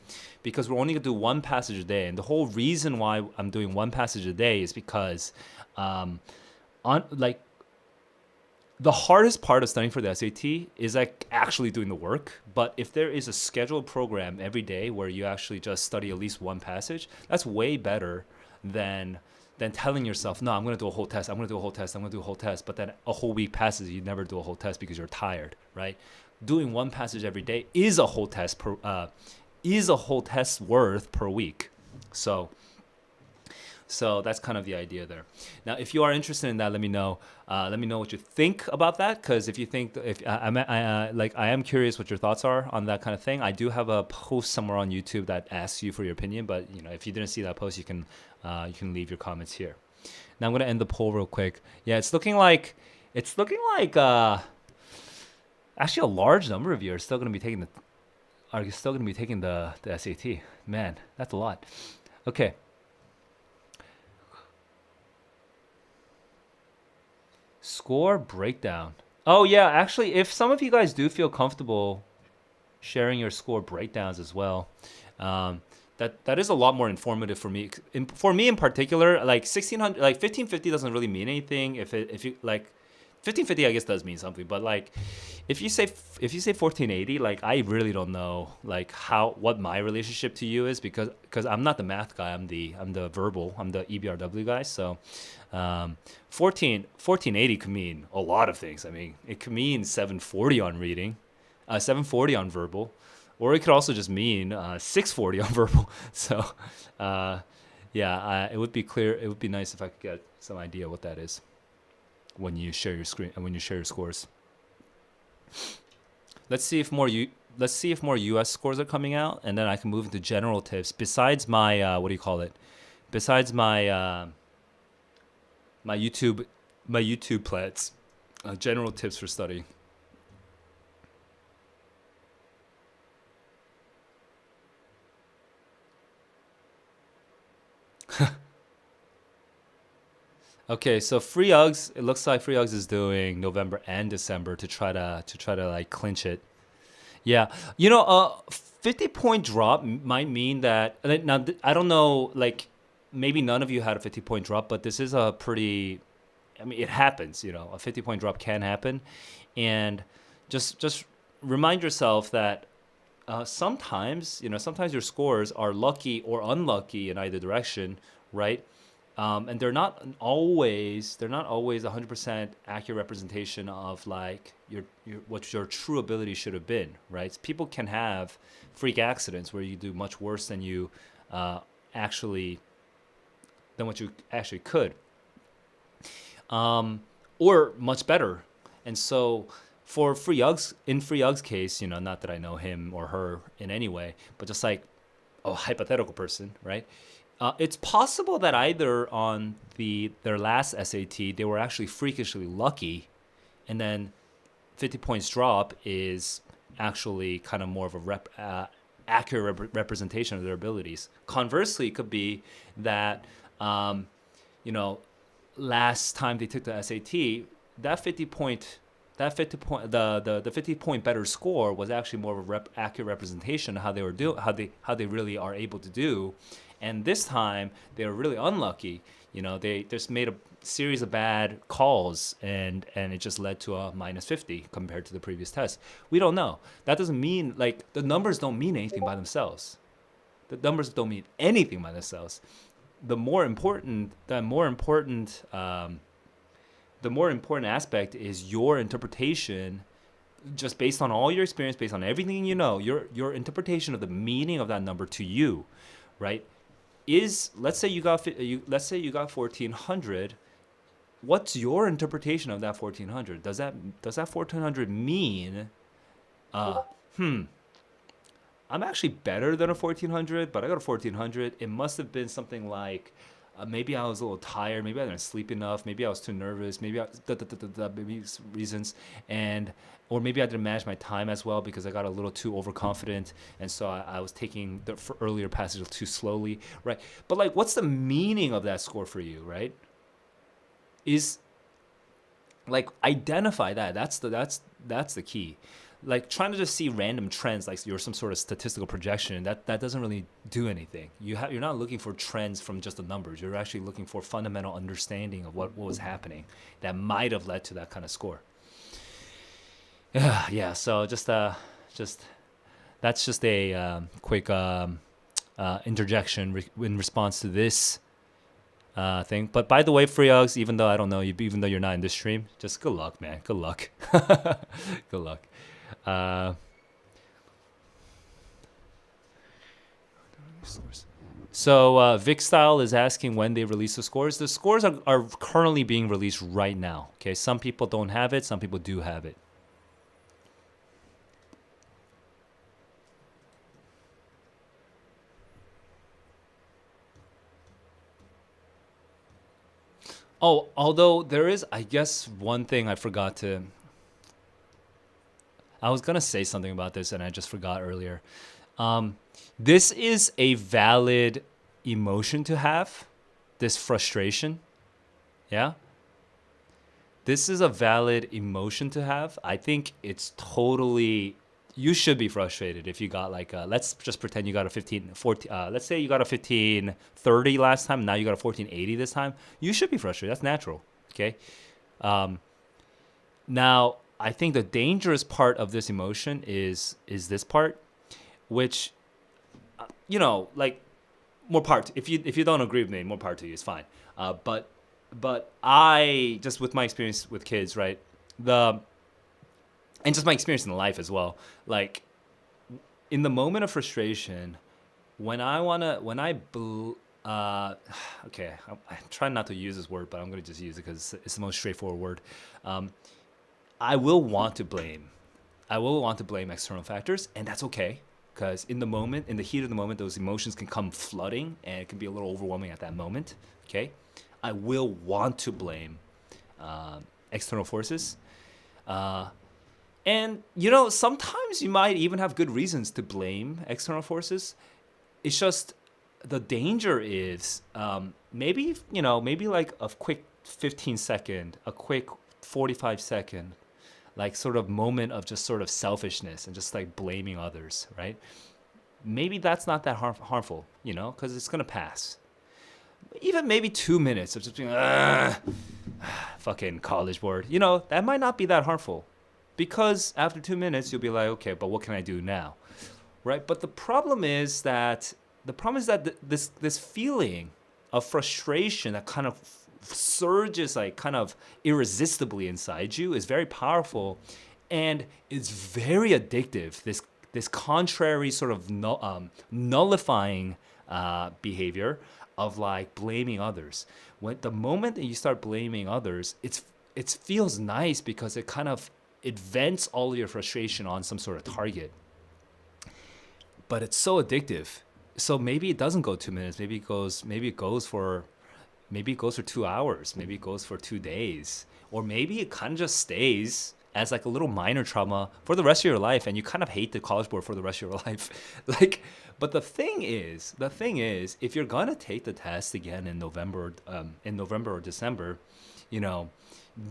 because we're only going to do one passage a day. And the whole reason why I'm doing one passage a day is because the hardest part of studying for the SAT is like actually doing the work. But if there is a scheduled program every day where you actually just study at least one passage, that's way better than telling yourself, no, I'm going to do a whole test. I'm going to do a whole test. I'm going to do a whole test. But then a whole week passes, you never do a whole test because you're tired, right? Doing one passage every day is a whole test worth per week. So that's kind of the idea there. Now, if you are interested in that, let me know. Let me know what you think about that, because if you think, I am curious what your thoughts are on that kind of thing. I do have a post somewhere on YouTube that asks you for your opinion, but if you didn't see that post, you can leave your comments here. Now I'm gonna end the poll real quick. Yeah, it's looking like actually a large number of you are still gonna be taking the SAT. Man, that's a lot. Okay. Score breakdown. Oh yeah, actually, if some of you guys do feel comfortable sharing your score breakdowns as well, that is a lot more informative for me. For me in particular, like 1600, like 1550 doesn't really mean anything. If you like 1550, I guess does mean something. But like, if you say 1480, like I really don't know like what my relationship to you is, because I'm not the math guy. I'm the verbal. I'm the EBRW guy. So 1480 could mean a lot of things. I mean, it could mean 740 on reading, 740 on verbal, or it could also just mean 640 on verbal. So it would be clear. It would be nice if I could get some idea what that is when you share your screen and when you share your scores. Let's see if more US scores are coming out, and then I can move into general tips besides my besides my my YouTube plats, general tips for studying. Okay, so Free Uggs, it looks like Free Uggs is doing November and December to try to like clinch it. Yeah, 50-point drop might mean that now I don't know, like maybe none of you had a 50-point drop, but this is a pretty, I mean, it happens, a 50-point drop can happen, and just remind yourself that sometimes your scores are lucky or unlucky in either direction, right? And they're not always 100% accurate representation of like what your true ability should have been, right? People can have freak accidents where you do much worse than you actually could, or much better. And so for Free Uggs case, not that I know him or her in any way, but just like a hypothetical person, right? It's possible that either on their last SAT they were actually freakishly lucky, and then 50 points drop is actually kind of more of a accurate representation of their abilities. Conversely, it could be that last time they took the SAT, the 50 point better score was actually more of a accurate representation of how they really are able to do. And this time they were really unlucky. They just made a series of bad calls, and it just led to a minus 50 compared to the previous test. We don't know. That doesn't mean, like, the numbers don't mean anything by themselves. The numbers don't mean anything by themselves. The more important aspect is your interpretation, just based on all your experience, based on everything your interpretation of the meaning of that number to you, right? Let's say you got 1400. what's your interpretation of that 1400? Does that 1400 mean, I'm actually better than a 1400, but I got a 1400. It must have been something like, maybe I was a little tired, maybe I didn't sleep enough, maybe I was too nervous, maybe maybe reasons, or maybe I didn't manage my time as well because I got a little too overconfident, and so I was taking the earlier passage too slowly, right? But like, what's the meaning of that score for you, right? Is like, identify that. That's the key. Like, trying to just see random trends like you're some sort of statistical projection, that doesn't really do anything. You're not looking for trends from just the numbers. You're actually looking for fundamental understanding of what was happening that might have led to that kind of score. Yeah. So just that's just a quick interjection in response to this thing. But by the way, Freogs, even though I don't know you, even though you're not in this stream, just good luck, man. Good luck. Good luck. So Vic Style is asking when they release the scores. The scores are currently being released right now. Okay, some people don't have it, some people do have it. Oh, although there is, I guess, one thing I forgot to. I was gonna say something about this and I just forgot earlier. This is a valid emotion to have, this frustration. Yeah? This is a valid emotion to have. I think it's totally, you should be frustrated if you got like let's just pretend you got a 14, let's say you got a 1530 last time, now you got a 1480 this time. You should be frustrated. That's natural. Okay? Now, I think the dangerous part of this emotion is this part, which, like, more part. If you don't agree with me, more part to you. It's fine. But I, just with my experience with kids, right, and just my experience in life as well, like, in the moment of frustration, okay, I'm trying not to use this word, but I'm gonna just use it because it's the most straightforward word. I will want to blame external factors, and that's okay, because in the heat of the moment, those emotions can come flooding, and it can be a little overwhelming at that moment. Okay, I will want to blame external forces, and sometimes you might even have good reasons to blame external forces. It's just the danger is maybe like a quick 15-second, a quick 45-second, like, sort of moment of just sort of selfishness and just like blaming others, right? Maybe that's not that harmful, because it's gonna pass. Even maybe 2 minutes of just being fucking College Board, that might not be that harmful, because after 2 minutes you'll be like, okay, but what can I do now, right? But the problem is that this feeling of frustration that kind of surges like kind of irresistibly inside you is very powerful, and it's very addictive. This contrary sort of nullifying behavior of like blaming others. When the moment that you start blaming others, it feels nice because it vents all of your frustration on some sort of target. But it's so addictive. So maybe it doesn't go 2 minutes. Maybe it goes for 2 hours. Maybe it goes for 2 days. Or maybe it kind of just stays as like a little minor trauma for the rest of your life, and you kind of hate the College Board for the rest of your life. But the thing is, if you're gonna take the test again in November or December,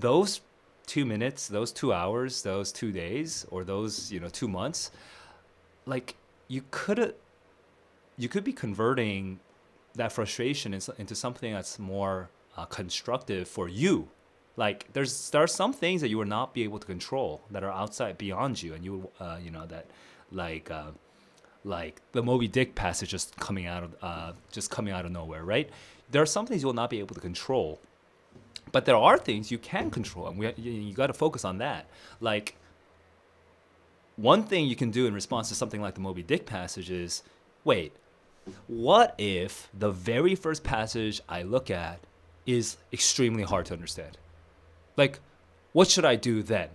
those 2 minutes, those 2 hours, those 2 days, or those 2 months, like, you could be converting that frustration into something that's more constructive for you. Like, there are some things that you will not be able to control that are outside, beyond you, and that, like the Moby Dick passage just coming out of nowhere, right? There are some things you will not be able to control, but there are things you can control, and you got to focus on that. Like, one thing you can do in response to something like the Moby Dick passage is, wait, what if the very first passage I look at is extremely hard to understand? Like, what should I do then?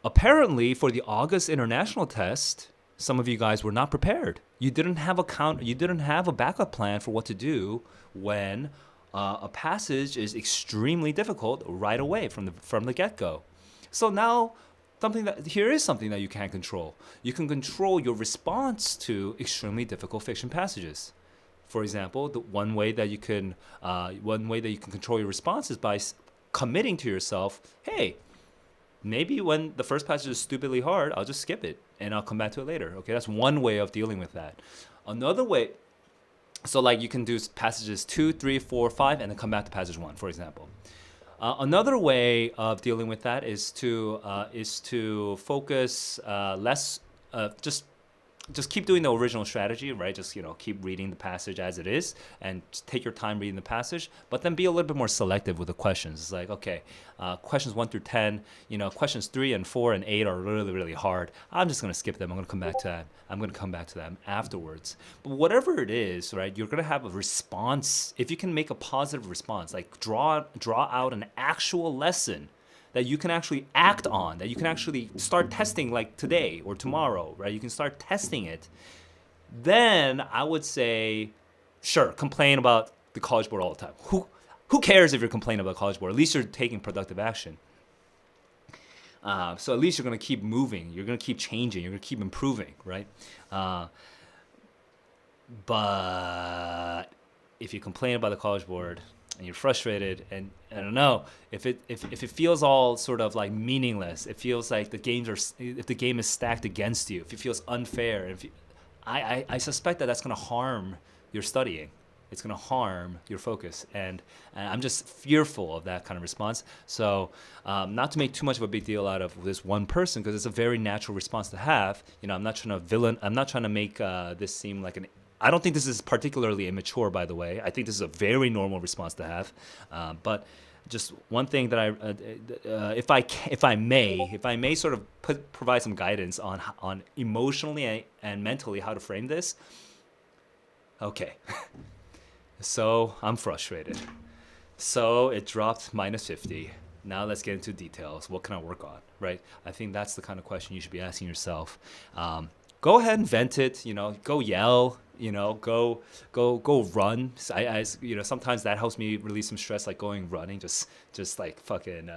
Apparently, for the August international test, some of you guys were not prepared. You didn't have you didn't have a backup plan for what to do when a passage is extremely difficult right away from the get-go. So now here is something that you can control. You can control your response to extremely difficult fiction passages. For example, the one way that you can control your response is by committing to yourself, hey, maybe when the first passage is stupidly hard, I'll just skip it and I'll come back to it later. Okay, that's one way of dealing with that. Another way, so like you can do passages 2, 3, 4, 5, and then come back to passage 1, for example. Another way of dealing with that is to focus less, just keep doing the original strategy, right? Just keep reading the passage as it is, and take your time reading the passage. But then be a little bit more selective with the questions. It's like, okay, questions 1 through 10. Questions 3 and 4 and 8 are really, really hard. I'm just gonna skip them. I'm gonna come back to that. I'm gonna come back to them afterwards. But whatever it is, right? You're gonna have a response. If you can make a positive response, like draw out an actual lesson that you can actually act on, that you can actually start testing like today or tomorrow, right? You can start testing it. Then I would say, sure, complain about the College Board all the time. Who cares if you're complaining about the College Board? At least you're taking productive action. So at least you're gonna keep moving. You're gonna keep changing. You're gonna keep improving, right? But if you complain about the College Board, and you're frustrated, and I don't know if it feels all sort of like meaningless. It feels like if the game is stacked against you. If it feels unfair. I suspect that's going to harm your studying. It's going to harm your focus, and I'm just fearful of that kind of response. So, not to make too much of a big deal out of this one person, because it's a very natural response to have. I'm not trying to make this seem like I don't think this is particularly immature, by the way. I think this is a very normal response to have. But just one thing that if I may sort of provide some guidance on emotionally and mentally how to frame this. Okay. So I'm frustrated. So it dropped -50. Now let's get into details. What can I work on, right? I think that's the kind of question you should be asking yourself. Go ahead and vent it. Go yell. Go run. I sometimes that helps me release some stress, like going running, just like fucking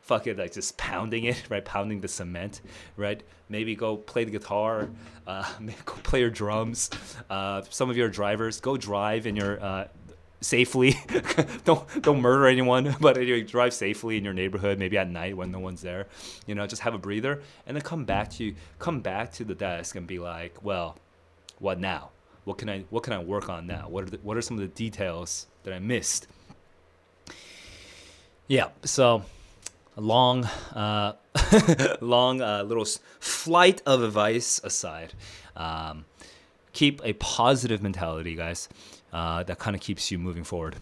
like just pounding it, right? Pounding the cement, right? Maybe go play the guitar, maybe go play your drums. Some of your drivers, go drive in your safely. don't murder anyone, but drive safely in your neighborhood, maybe at night when no one's there. Just have a breather, and then come back to the desk and be like, well, what now? What can I work on now? What are some of the details that I missed? Yeah, so a long little flight of advice aside, keep a positive mentality, guys. That kind of keeps you moving forward.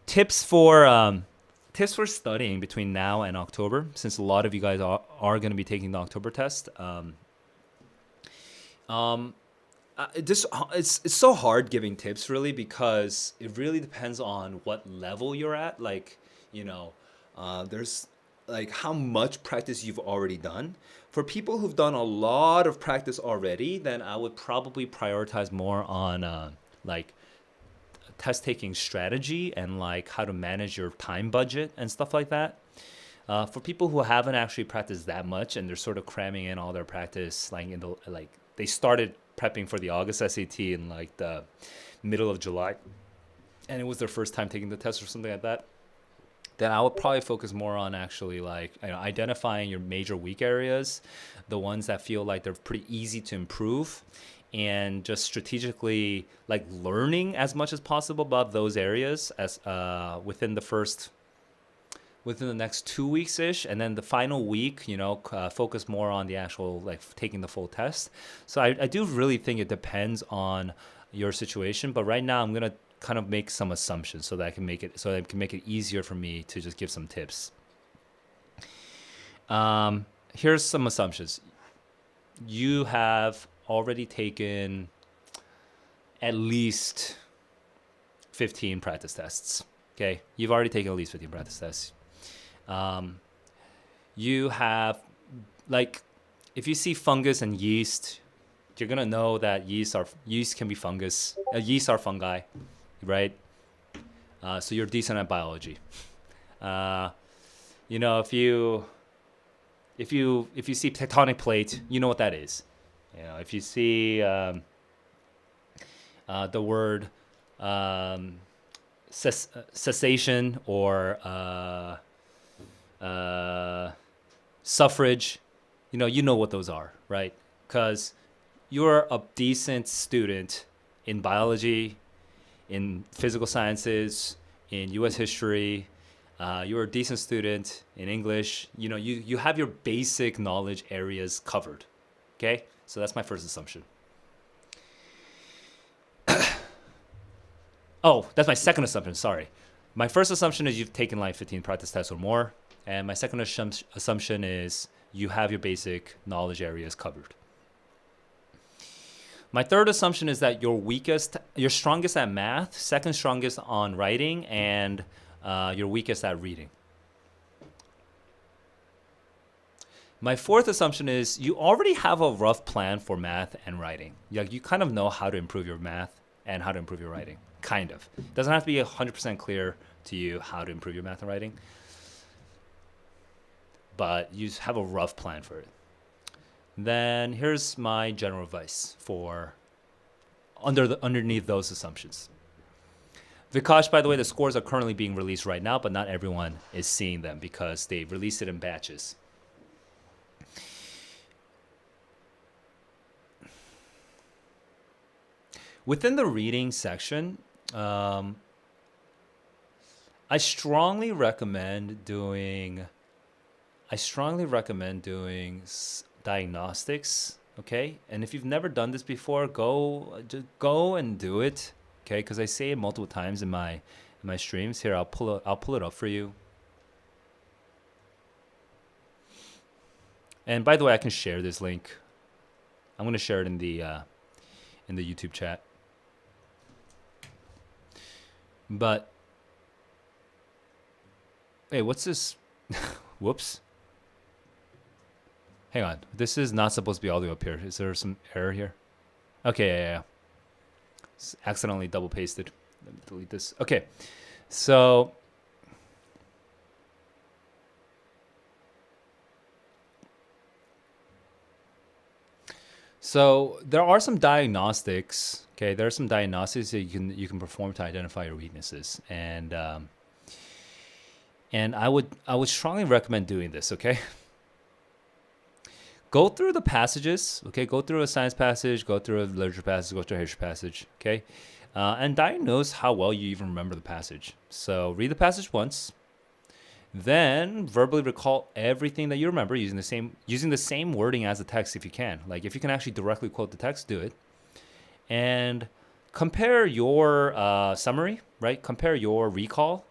Tips for studying between now and October, since a lot of you guys are going to be taking the October test. It's so hard giving tips, really, because it really depends on what level you're at. Like, there's like how much practice you've already done. For people who've done a lot of practice already, then I would probably prioritize more on like test taking strategy and like how to manage your time budget and stuff like that. For people who haven't actually practiced that much and they're sort of cramming in all their practice, like they started prepping for the August SAT in like the middle of July, and it was their first time taking the test or something like that, then I would probably focus more on actually like identifying your major weak areas, the ones that feel like they're pretty easy to improve, and just strategically like learning as much as possible about those areas as within the next 2 weeks ish, and then the final week, focus more on the actual like taking the full test. So I do really think it depends on your situation, but right now I'm gonna kind of make some assumptions so that I can make it easier for me to just give some tips. Here's some assumptions. You have already taken at least 15 practice tests. Okay, you've already taken at least 15 practice tests. You have, like, if you see fungus and yeast, you're gonna know that yeast can be fungus. Yeast are fungi, right? So you're decent at biology. You know, if you see tectonic plate, you know what that is. You know, if you see the word cessation or suffrage, you know what those are, right? Because you're a decent student in biology, in physical sciences, in U.S. history. You're a decent student in English. You know, you have your basic knowledge areas covered. Okay, so that's my first assumption. Oh, that's my second assumption. Sorry. My first assumption is you've taken like 15 practice tests or more. And my second assumption is you have your basic knowledge areas covered. My third assumption is that you're strongest at math, second strongest on writing, and you're weakest at reading. My fourth assumption is you already have a rough plan for math and writing. You kind of know how to improve your math and how to improve your writing. Kind of. It doesn't have to be 100% clear to you how to improve your math and writing, but you have a rough plan for it. Then here's my general advice for underneath those assumptions. Vikash, by the way, the scores are currently being released right now, but not everyone is seeing them because they released it in batches. Within the reading section, I strongly recommend doing diagnostics. Okay, and if you've never done this before, just go and do it. Okay, because I say it multiple times in my streams. Here, I'll pull it up for you. And by the way, I can share this link. I'm gonna share it in the YouTube chat. But hey, what's this? Whoops. Hang on. This is not supposed to be all the way up here. Is there some error here? Okay, yeah. Accidentally double pasted. Let me delete this. Okay. So there are some diagnostics. Okay, there are some diagnostics that you can perform to identify your weaknesses, and I would strongly recommend doing this. Okay, go through the passages. Okay, go through a science passage, go through a literature passage, go through a history passage. Okay, and diagnose how well you even remember the passage. So read the passage once. Then verbally recall everything that you remember using the same wording as the text if you can. Like if you can actually directly quote the text, do it. And compare your summary, right? Compare your recall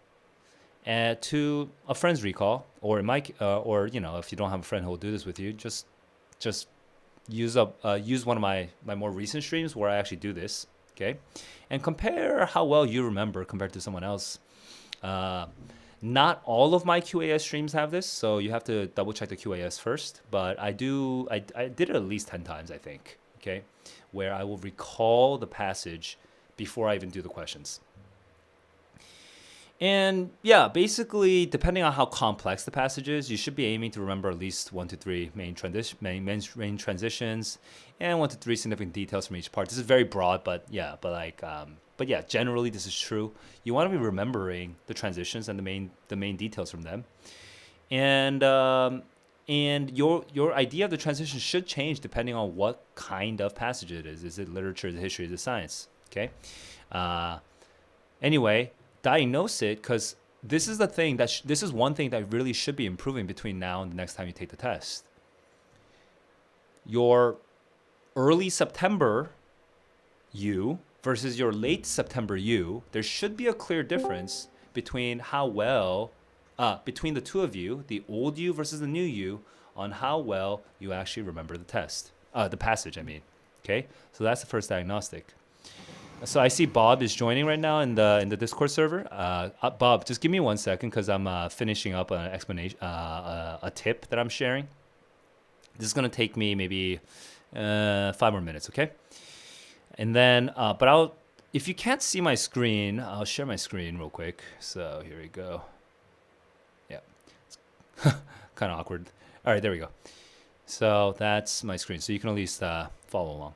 to a friend's recall, or if you don't have a friend who will do this with you, just use one of my more recent streams where I actually do this, okay? And compare how well you remember compared to someone else. Not all of my QAS streams have this, so you have to double check the QAS first. But I did it at least 10 times, I think, okay, where I will recall the passage before I even do the questions. And yeah, basically, depending on how complex the passage is, you should be aiming to remember at least 1 to 3 main transitions and 1 to 3 significant details from each part. This is very broad, but yeah, generally this is true. You want to be remembering the transitions and the main details from them, and your idea of the transition should change depending on what kind of passage it is. Is it literature? Is it history? Is it science? Okay. Anyway. Diagnose it, because this is one thing that really should be improving between now and the next time you take the test. Your early September you versus your late September you, there should be a clear difference between between the two of you, the old you versus the new you, on how well you actually remember the passage, I mean. Okay, so that's the first diagnostic. So I see Bob is joining right now in the Discord server. Bob, just give me 1 second because I'm finishing up an explanation, a tip that I'm sharing. This is gonna take me maybe 5 more minutes, okay? And then, but if you can't see my screen, I'll share my screen real quick. So here we go. Yeah, kind of awkward. All right, there we go. So that's my screen. So you can at least follow along.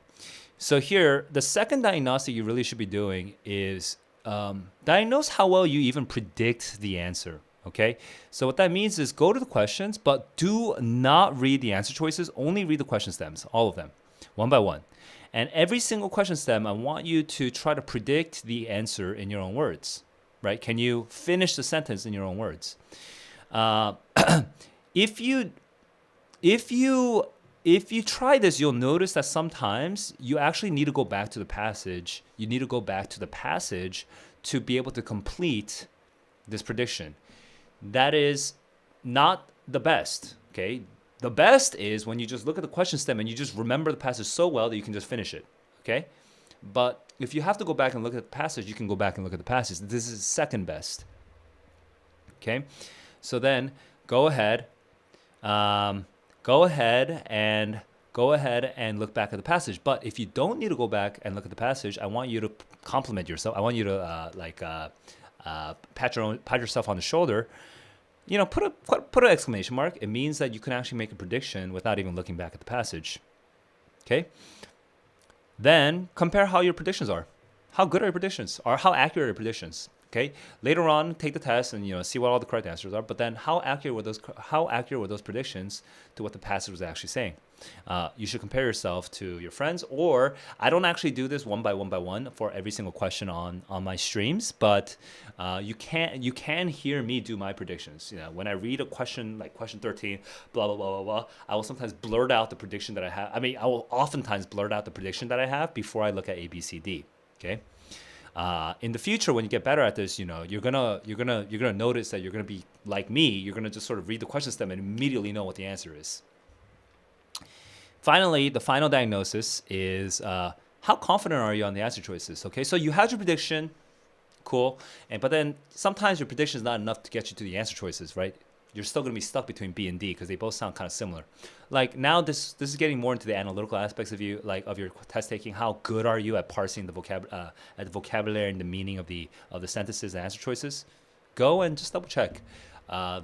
So here, the second diagnostic you really should be doing is diagnose how well you even predict the answer. Okay, so what that means is go to the questions, but do not read the answer choices. Only read the question stems, all of them, one by one. And every single question stem, I want you to try to predict the answer in your own words, right? Can you finish the sentence in your own words? If you try this, you'll notice that sometimes you actually need to go back to the passage. You need to go back to the passage to be able to complete this prediction. That is not the best, okay? The best is when you just look at the question stem and you just remember the passage so well that you can just finish it, okay? But if you have to go back and look at the passage, you can go back and look at the passage. This is second best, okay? So then go ahead and look back at the passage. But if you don't need to go back and look at the passage, I want you to compliment yourself. I want you to pat yourself on the shoulder. You know, put an exclamation mark. It means that you can actually make a prediction without even looking back at the passage. Okay. Then compare how your predictions are. How good are your predictions? Or how accurate are your predictions? Okay. Later on, take the test and see what all the correct answers are. But then, how accurate were those predictions to what the passage was actually saying? You should compare yourself to your friends. Or I don't actually do this one by one for every single question on my streams, but you can hear me do my predictions. When I read a question like question 13, blah blah blah blah blah, I will sometimes blurt out the prediction that I have. I mean, I will oftentimes blurt out the prediction that I have before I look at A, B, C, D. Okay. In the future, when you get better at this, you're gonna notice that you're gonna be like me. You're gonna just sort of read the question stem and immediately know what the answer is. Finally, the final diagnosis is how confident are you on the answer choices? Okay, so you had your prediction, cool, but then sometimes your prediction is not enough to get you to the answer choices, right? You're still going to be stuck between B and D because they both sound kind of similar. Like now, this is getting more into the analytical aspects of you, like of your test taking. How good are you at parsing the vocabulary and the meaning of the sentences and answer choices? Go and just double check. How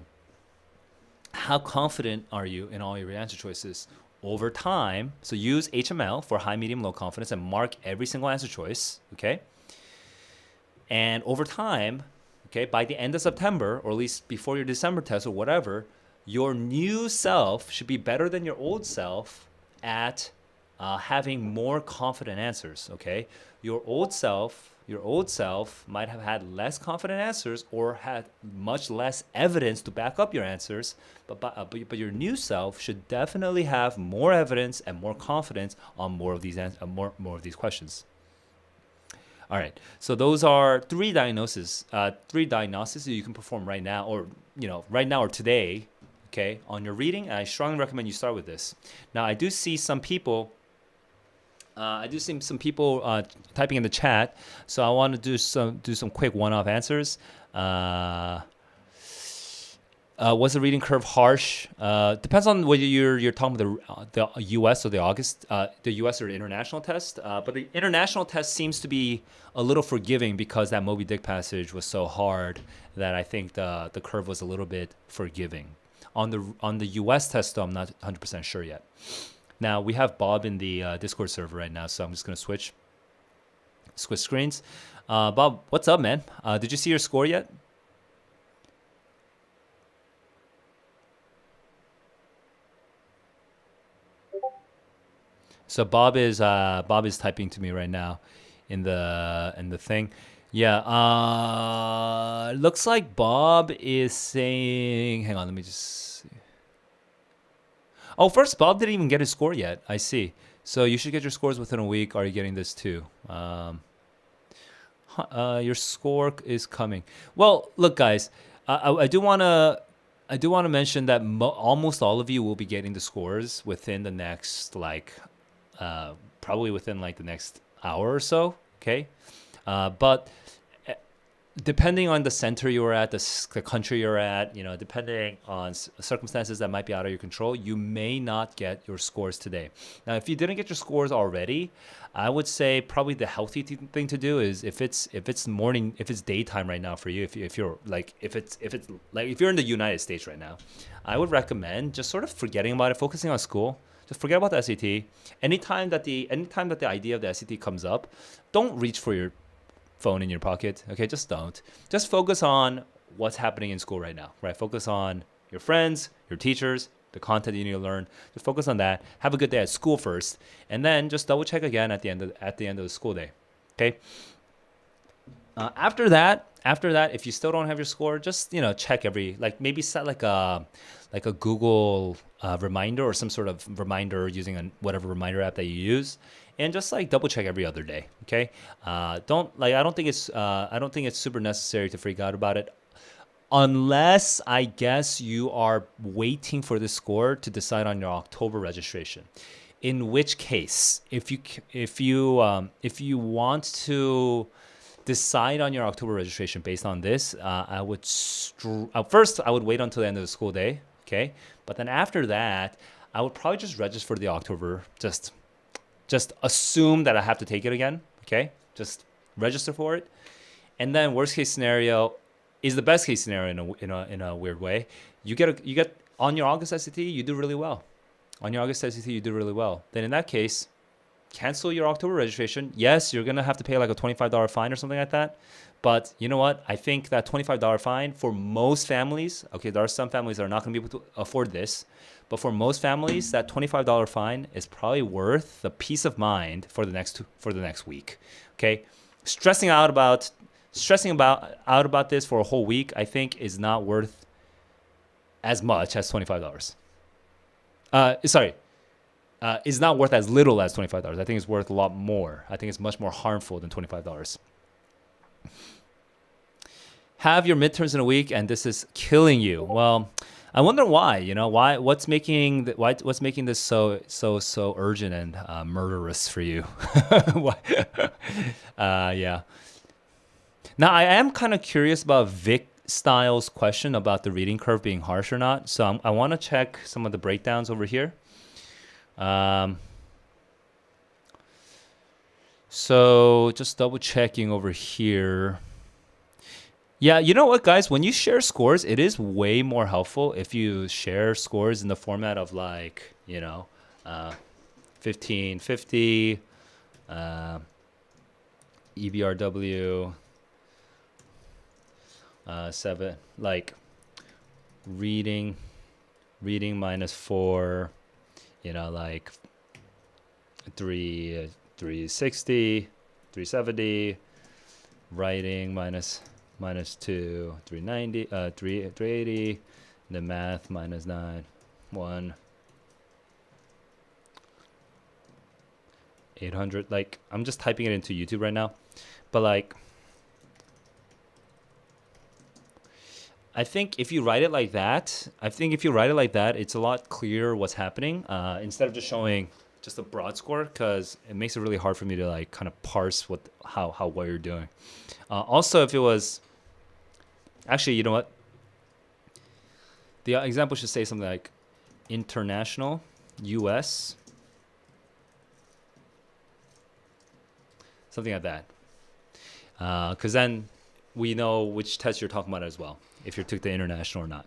confident are you in all your answer choices over time? So use HML for high, medium, low confidence and mark every single answer choice. Okay. And over time, okay, by the end of September, or at least before your December test or whatever, your new self should be better than your old self at having more confident answers, okay? Your old self might have had less confident answers or had much less evidence to back up your answers, but your new self should definitely have more evidence and more confidence on more of these questions. All right, so those are three diagnoses that you can perform right now, or today, okay, on your reading. And I strongly recommend you start with this. Now, I do see some people. Typing in the chat, so I want to do some quick one-off answers. Was the reading curve harsh? Depends on whether you're talking about the U.S. or the U.S. or the international test. But the international test seems to be a little forgiving because that Moby Dick passage was so hard that I think the curve was a little bit forgiving. On the U.S. test, though, I'm not 100% sure yet. Now we have Bob in the Discord server right now, so I'm just gonna switch screens. Bob, what's up, man? Did you see your score yet? So Bob is typing to me right now in the thing. Yeah. Looks like Bob is saying. Hang on, let me just see. Oh, first, Bob didn't even get his score yet. I see. So you should get your scores within a week. Are you getting this too? Your score is coming. Well, look, guys. I do want to mention that almost all of you will be getting the scores within the next probably within the next hour or so. Okay, but depending on the center you're at, the country you're at, depending on circumstances that might be out of your control, you may not get your scores today. Now, if you didn't get your scores already, I would say probably the healthy thing to do is if it's daytime right now for you, if you're if you're in the United States right now, I would recommend just sort of forgetting about it, focusing on school. Just forget about the SAT. Anytime that the idea of the SAT comes up, don't reach for your phone in your pocket. Okay, just don't. Just focus on what's happening in school right now. Right, focus on your friends, your teachers, the content you need to learn. Just focus on that. Have a good day at school first, and then just double check again at the end of the school day. Okay. After that, if you still don't have your score, just check maybe set like a Google reminder or some sort of reminder using whatever reminder app that you use, and just double check every other day. Okay, I don't think it's super necessary to freak out about it, unless I guess you are waiting for the score to decide on your October registration. In which case, if you want to decide on your October registration based on this, I would first I would wait until the end of the school day. Okay, but then after that, I would probably just register for the October. Just assume that I have to take it again. Okay, just register for it, and then worst case scenario is the best case scenario in a weird way. You get on your August SAT, you do really well. On your August SAT, you do really well. Then in that case, cancel your October registration. Yes, you're gonna have to pay like a $25 fine or something like that. But you know what? I think that $25 fine for most families, okay, there are some families that are not gonna be able to afford this, but for most families, that $25 fine is probably worth the peace of mind for the next week. Okay, stressing out about this for a whole week, I think, is not worth as much as $25. Is not worth as little as $25. I think it's worth a lot more. I think it's much more harmful than $25. Have your midterms in a week and this is killing you. Well, I wonder why. What's making this so urgent and murderous for you? Yeah. Now I am kind of curious about Vic Styles' question about the reading curve being harsh or not. So I want to check some of the breakdowns over here. So just double checking over here. Yeah, you know what, guys? When you share scores, it is way more helpful if you share scores in the format of 1550, EBRW, 7, reading -4, 360, 370, writing -2, 390, 380, the math -9, 1, 800. I'm just typing it into YouTube right now, but I think if you write it like that, it's a lot clearer what's happening, instead of just showing just a broad score, because it makes it really hard for me to kind of parse what you're doing. Also, if it was, actually, you know what? The example should say something like international, US, something like that. Because then we know which test you're talking about as well, if you took the international or not.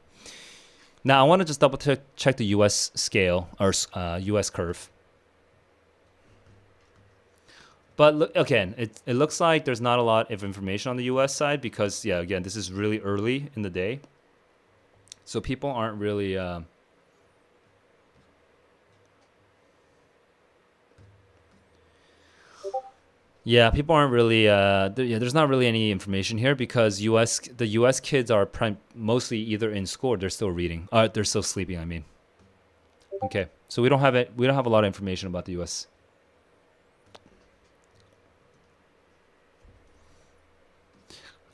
Now, I want to just double check the US scale or US curve. But look, again, it looks like there's not a lot of information on the US side because, yeah, again, this is really early in the day. So people aren't really... people aren't really... there's not really any information here because the US kids are mostly either in school or they're still reading. They're still sleeping, I mean. Okay, so we don't have a lot of information about the US.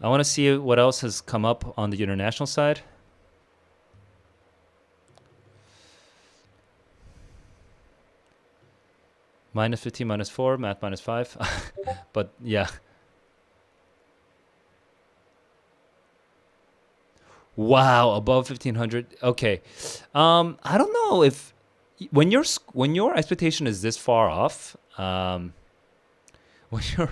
I want to see what else has come up on the international side. Minus 15, minus 4, math minus 5. But yeah. Wow, above 1500. Okay. I don't know if when your expectation is this far off, when your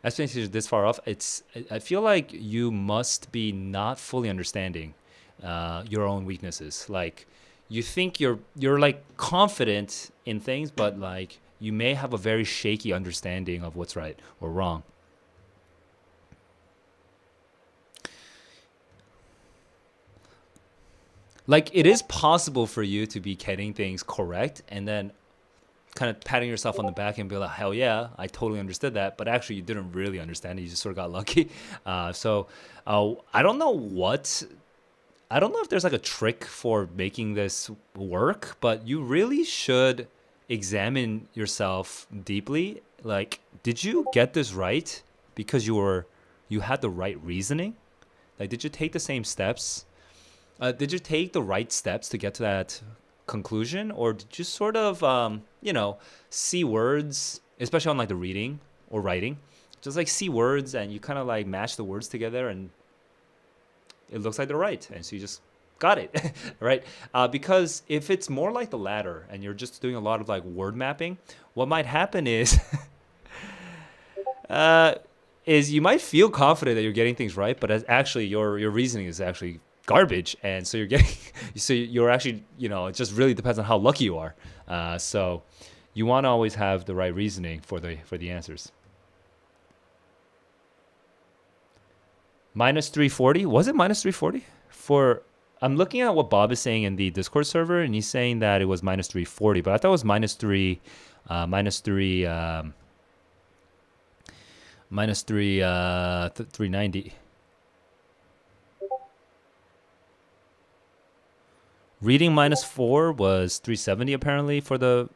expectation is this far off, I feel like you must be not fully understanding your own weaknesses. Like you think you're like confident in things, but like you may have a very shaky understanding of what's right or wrong. Like it is possible for you to be getting things correct and then kind of patting yourself on the back and be like, hell yeah, I totally understood that. But actually you didn't really understand it. You just sort of got lucky. I don't know I don't know if there's like a trick for making this work, but you really should examine yourself deeply. Like, did you get this right because you had the right reasoning? Like, did you take the same steps? Did you take the right steps to get to that conclusion, or did you sort of, see words, especially on like the reading or writing, just like see words and you kind of like match the words together and it looks like they're right, and so you just got it, right? Because if it's more like the latter and you're just doing a lot of like word mapping, what might happen is, is you might feel confident that you're getting things right, but actually your reasoning is actually garbage, and so you're actually, it just really depends on how lucky you are. So you want to always have the right reasoning for the answers. Minus 340, was it minus 340 for? I'm looking at what Bob is saying in the Discord server, and he's saying that it was minus 340, but I thought it was minus 390. Reading minus 4 was 370 apparently for the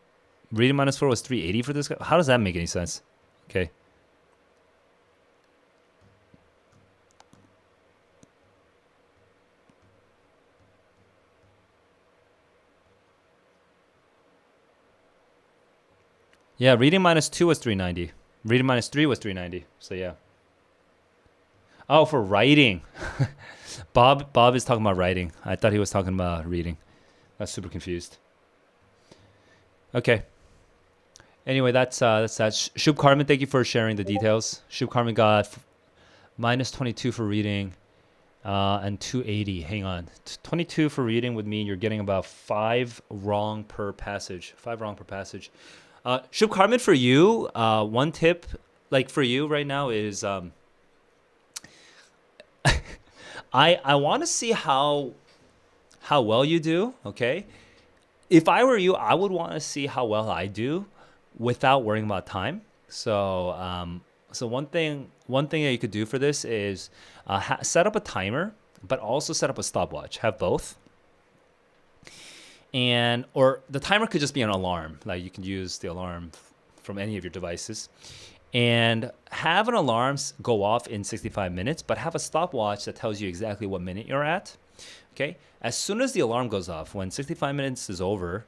reading minus 4 was 380 for this guy. How does that make any sense? Okay. Yeah, reading minus 2 was 390. Reading minus 3 was 390. So yeah. Oh, for writing. Bob is talking about writing. I thought he was talking about reading. I was super confused. Okay. Anyway, that's that. Shub Carmen, thank you for sharing the details. Shub Carmen got minus 22 for reading and 280. Hang on. 22 for reading would mean you're getting about 5 wrong per passage. 5 wrong per passage. Shub Carmen, for you, one tip, like for you right now is I want to see how well you do, okay? If I were you, I would want to see how well I do without worrying about time. So one thing that you could do for this is set up a timer, but also set up a stopwatch. Have both. Or the timer could just be an alarm. Like you can use the alarm from any of your devices. And have an alarm go off in 65 minutes, but have a stopwatch that tells you exactly what minute you're at. Okay? As soon as the alarm goes off, when 65 minutes is over,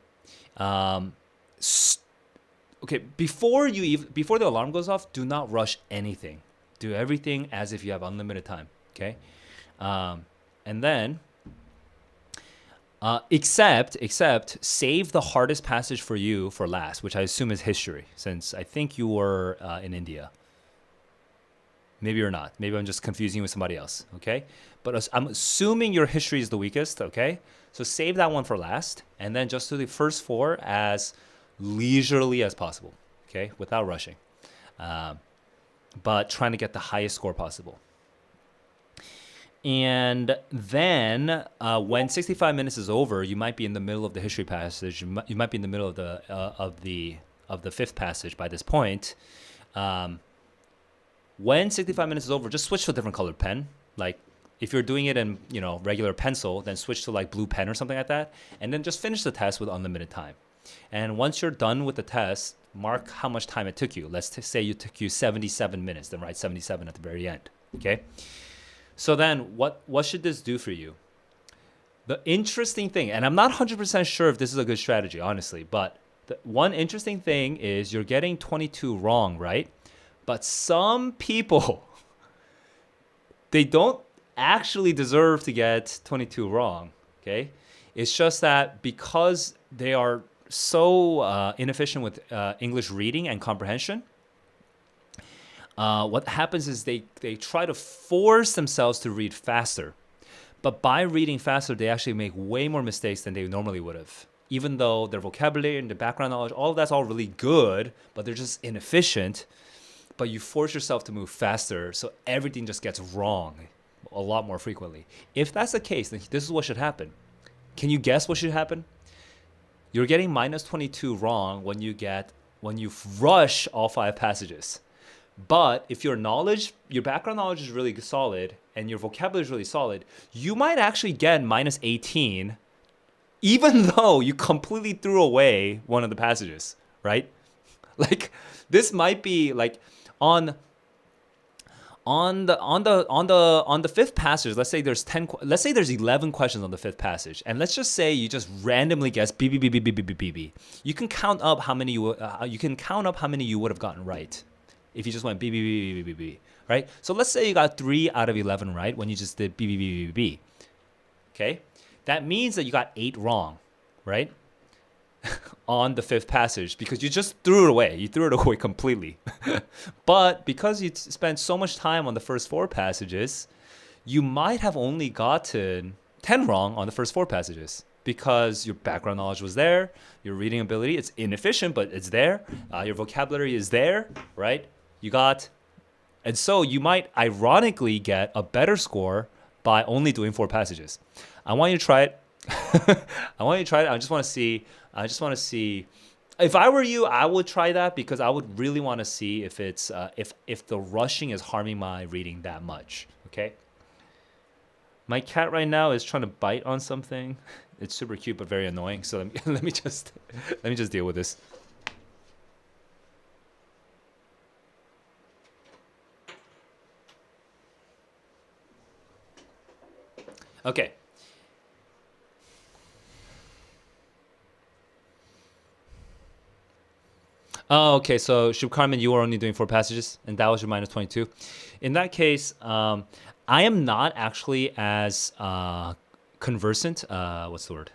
before the alarm goes off, do not rush anything. Do everything as if you have unlimited time. Okay? And then except save the hardest passage for you for last, which I assume is history, since I think you were in India. Maybe you're not. Maybe I'm just confusing you with somebody else, okay? But I'm assuming your history is the weakest, okay? So save that one for last, and then just do the first 4 as leisurely as possible, okay? Without rushing. But trying to get the highest score possible. And then when 65 minutes is over, you might be in the middle of the history passage. You might be in the middle of the 5th passage by this point. When 65 minutes is over, just switch to a different colored pen. Like if you're doing it in regular pencil, then switch to like blue pen or something like that, and then just finish the test with unlimited time. And once you're done with the test, mark how much time it took you. Let's say it took you 77 minutes, then write 77 at the very end. Okay. So then what should this do for you? The interesting thing, and I'm not 100% sure if this is a good strategy, honestly, but The one interesting thing is you're getting 22 wrong, right? But some people, they don't actually deserve to get 22 wrong, okay? It's just that because they are so inefficient with English reading and comprehension, what happens is they try to force themselves to read faster. But by reading faster, they actually make way more mistakes than they normally would have. Even though their vocabulary and their background knowledge, all of that's all really good, but they're just inefficient. But you force yourself to move faster, so everything just gets wrong a lot more frequently. If that's the case, then this is what should happen. Can you guess what should happen? You're getting minus 22 wrong when you rush all 5 passages. But if your background knowledge is really solid and your vocabulary is really solid, you might actually get minus 18, even though you completely threw away one of the passages, right? Like this might be like on the fifth passage. Let's say there's 11 questions on the fifth passage, and let's just say you just randomly guess B B B B B B B B B. You can count up how many you would have gotten right if you just went B B B B B B B, right? So let's say you got 3 out of 11 right when you just did B B B B B B. Okay, that means that you got 8 wrong, right? On the fifth passage, because you just threw it away. You threw it away completely. But because you spent so much time on the first 4 passages, you might have only gotten 10 wrong on the first 4 passages because your background knowledge was there, your reading ability, it's inefficient, but it's there. Your vocabulary is there, right? And so you might ironically get a better score by only doing 4 passages. I want you to try it. I just want to see. If I were you, I would try that because I would really want to see if it's if the rushing is harming my reading that much. Okay. My cat right now is trying to bite on something. It's super cute but very annoying. So let me just deal with this. Okay. Oh, okay. So, Shub Carmen, you were only doing 4 passages, and that was your minus 22. In that case, I am not actually as conversant. What's the word?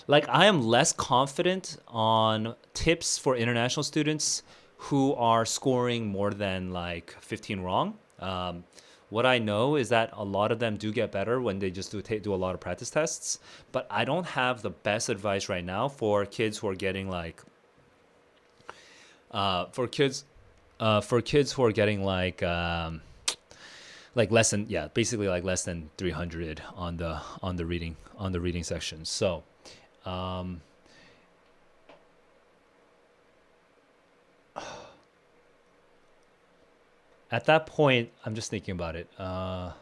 Like, I am less confident on tips for international students who are scoring more than like 15 wrong. What I know is that a lot of them do get better when they just do a lot of practice tests. But I don't have the best advice right now for kids who are getting like. For kids who are getting like less than basically like less than 300 on the reading section. So at that point, I'm just thinking about it. I'm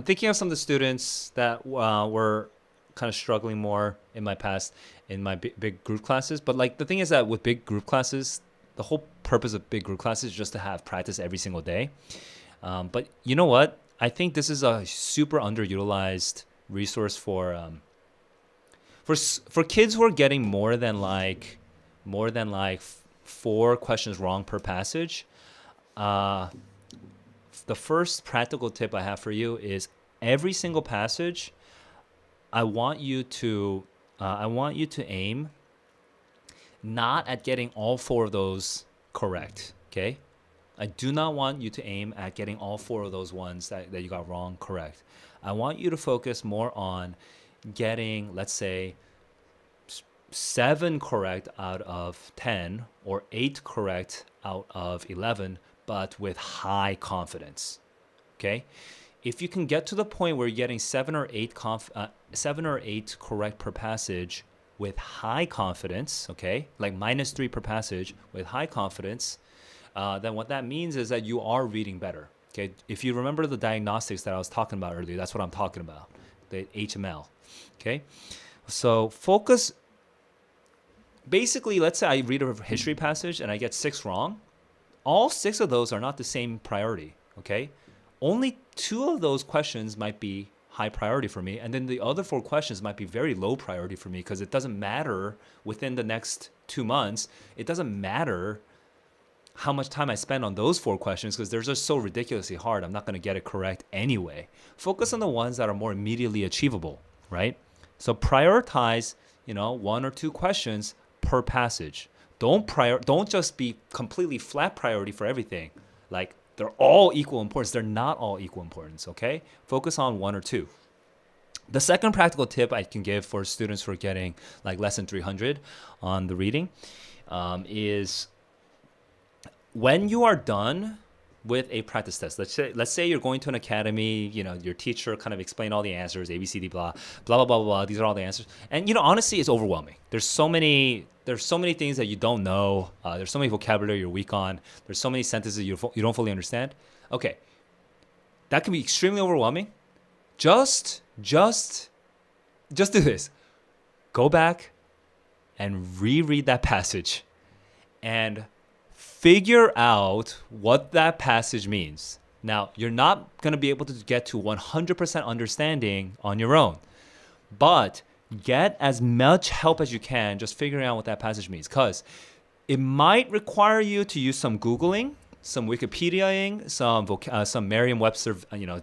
thinking of some of the students that were kind of struggling more in my past in my big group classes. But like the thing is that with big group classes, the whole purpose of big group classes is just to have practice every single day. But you know what? I think this is a super underutilized resource for kids who are getting more than like 4 questions wrong per passage. The first practical tip I have for you is every single passage. I want you to aim not at getting all 4 of those correct, okay? I do not want you to aim at getting all 4 of those ones that you got wrong correct. I want you to focus more on getting, let's say, 7 correct out of 10 or 8 correct out of 11, but with high confidence, okay? If you can get to the point where you're getting 7 or 8 correct per passage with high confidence, okay, like minus 3 per passage with high confidence, then what that means is that you are reading better. Okay, if you remember the diagnostics that I was talking about earlier, that's what I'm talking about, the HML. Okay, so focus. Basically, let's say I read a history passage and I get 6 wrong. All 6 of those are not the same priority. Okay, only 2 of those questions might be high priority for me. And then the other 4 questions might be very low priority for me because it doesn't matter within the next 2 months. It doesn't matter how much time I spend on those 4 questions because they're just so ridiculously hard. I'm not going to get it correct anyway. Focus on the ones that are more immediately achievable, right? So prioritize, 1 or 2 questions per passage. Don't just be completely flat priority for everything. Like they're all equal importance. They're not all equal importance, okay? Focus on 1 or 2. The second practical tip I can give for students who are getting like less than 300 on the reading is when you are done with a practice test, let's say you're going to an academy, your teacher kind of explained all the answers, A, B, C, D, blah, blah, blah, blah, blah. These are all the answers. And, honestly, it's overwhelming. There's so many things that you don't know. There's so many vocabulary you're weak on. There's so many sentences you don't fully understand. Okay. That can be extremely overwhelming. Just do this. Go back and reread that passage and figure out what that passage means. Now, you're not going to be able to get to 100% understanding on your own, but get as much help as you can just figuring out what that passage means, because it might require you to use some Googling, some Wikipediaing, some Merriam-Webster,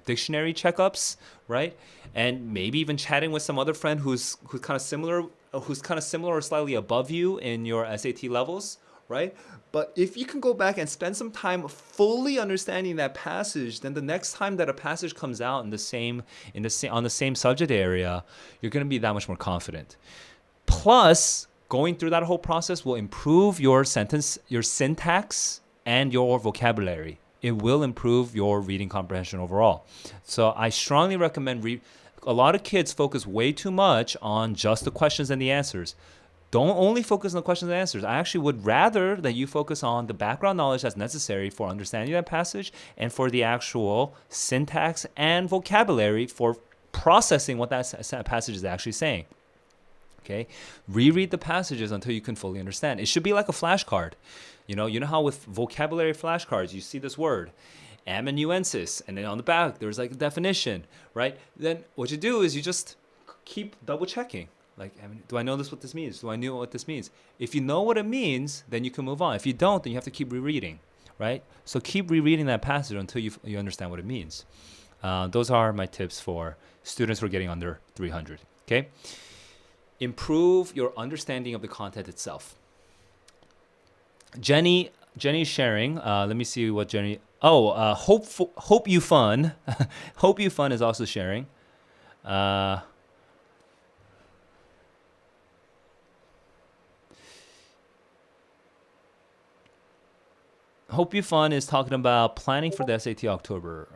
dictionary checkups, right? And maybe even chatting with some other friend who's kind of similar or slightly above you in your SAT levels, right? But if you can go back and spend some time fully understanding that passage, then the next time that a passage comes out on the same subject area, you're going to be that much more confident. Plus, going through that whole process will improve your syntax, and your vocabulary. It will improve your reading comprehension overall. So I strongly recommend a lot of kids focus way too much on just the questions and the answers. Don't only focus on the questions and answers. I actually would rather that you focus on the background knowledge that's necessary for understanding that passage and for the actual syntax and vocabulary for processing what that passage is actually saying. Okay? Reread the passages until you can fully understand. It should be like a flashcard. You know how with vocabulary flashcards, you see this word, amanuensis, and then on the back, there's like a definition, right? Then what you do is you just keep double checking. Like, do I know what this means? Do I know what this means? If you know what it means, then you can move on. If you don't, then you have to keep rereading, right? So keep rereading that passage until you understand what it means. Those are my tips for students who are getting under 300, okay? Improve your understanding of the content itself. Jenny's sharing. Let me see what Jenny. Hope you fun. Hope you fun is also sharing. Hope you fun is talking about planning for the SAT October.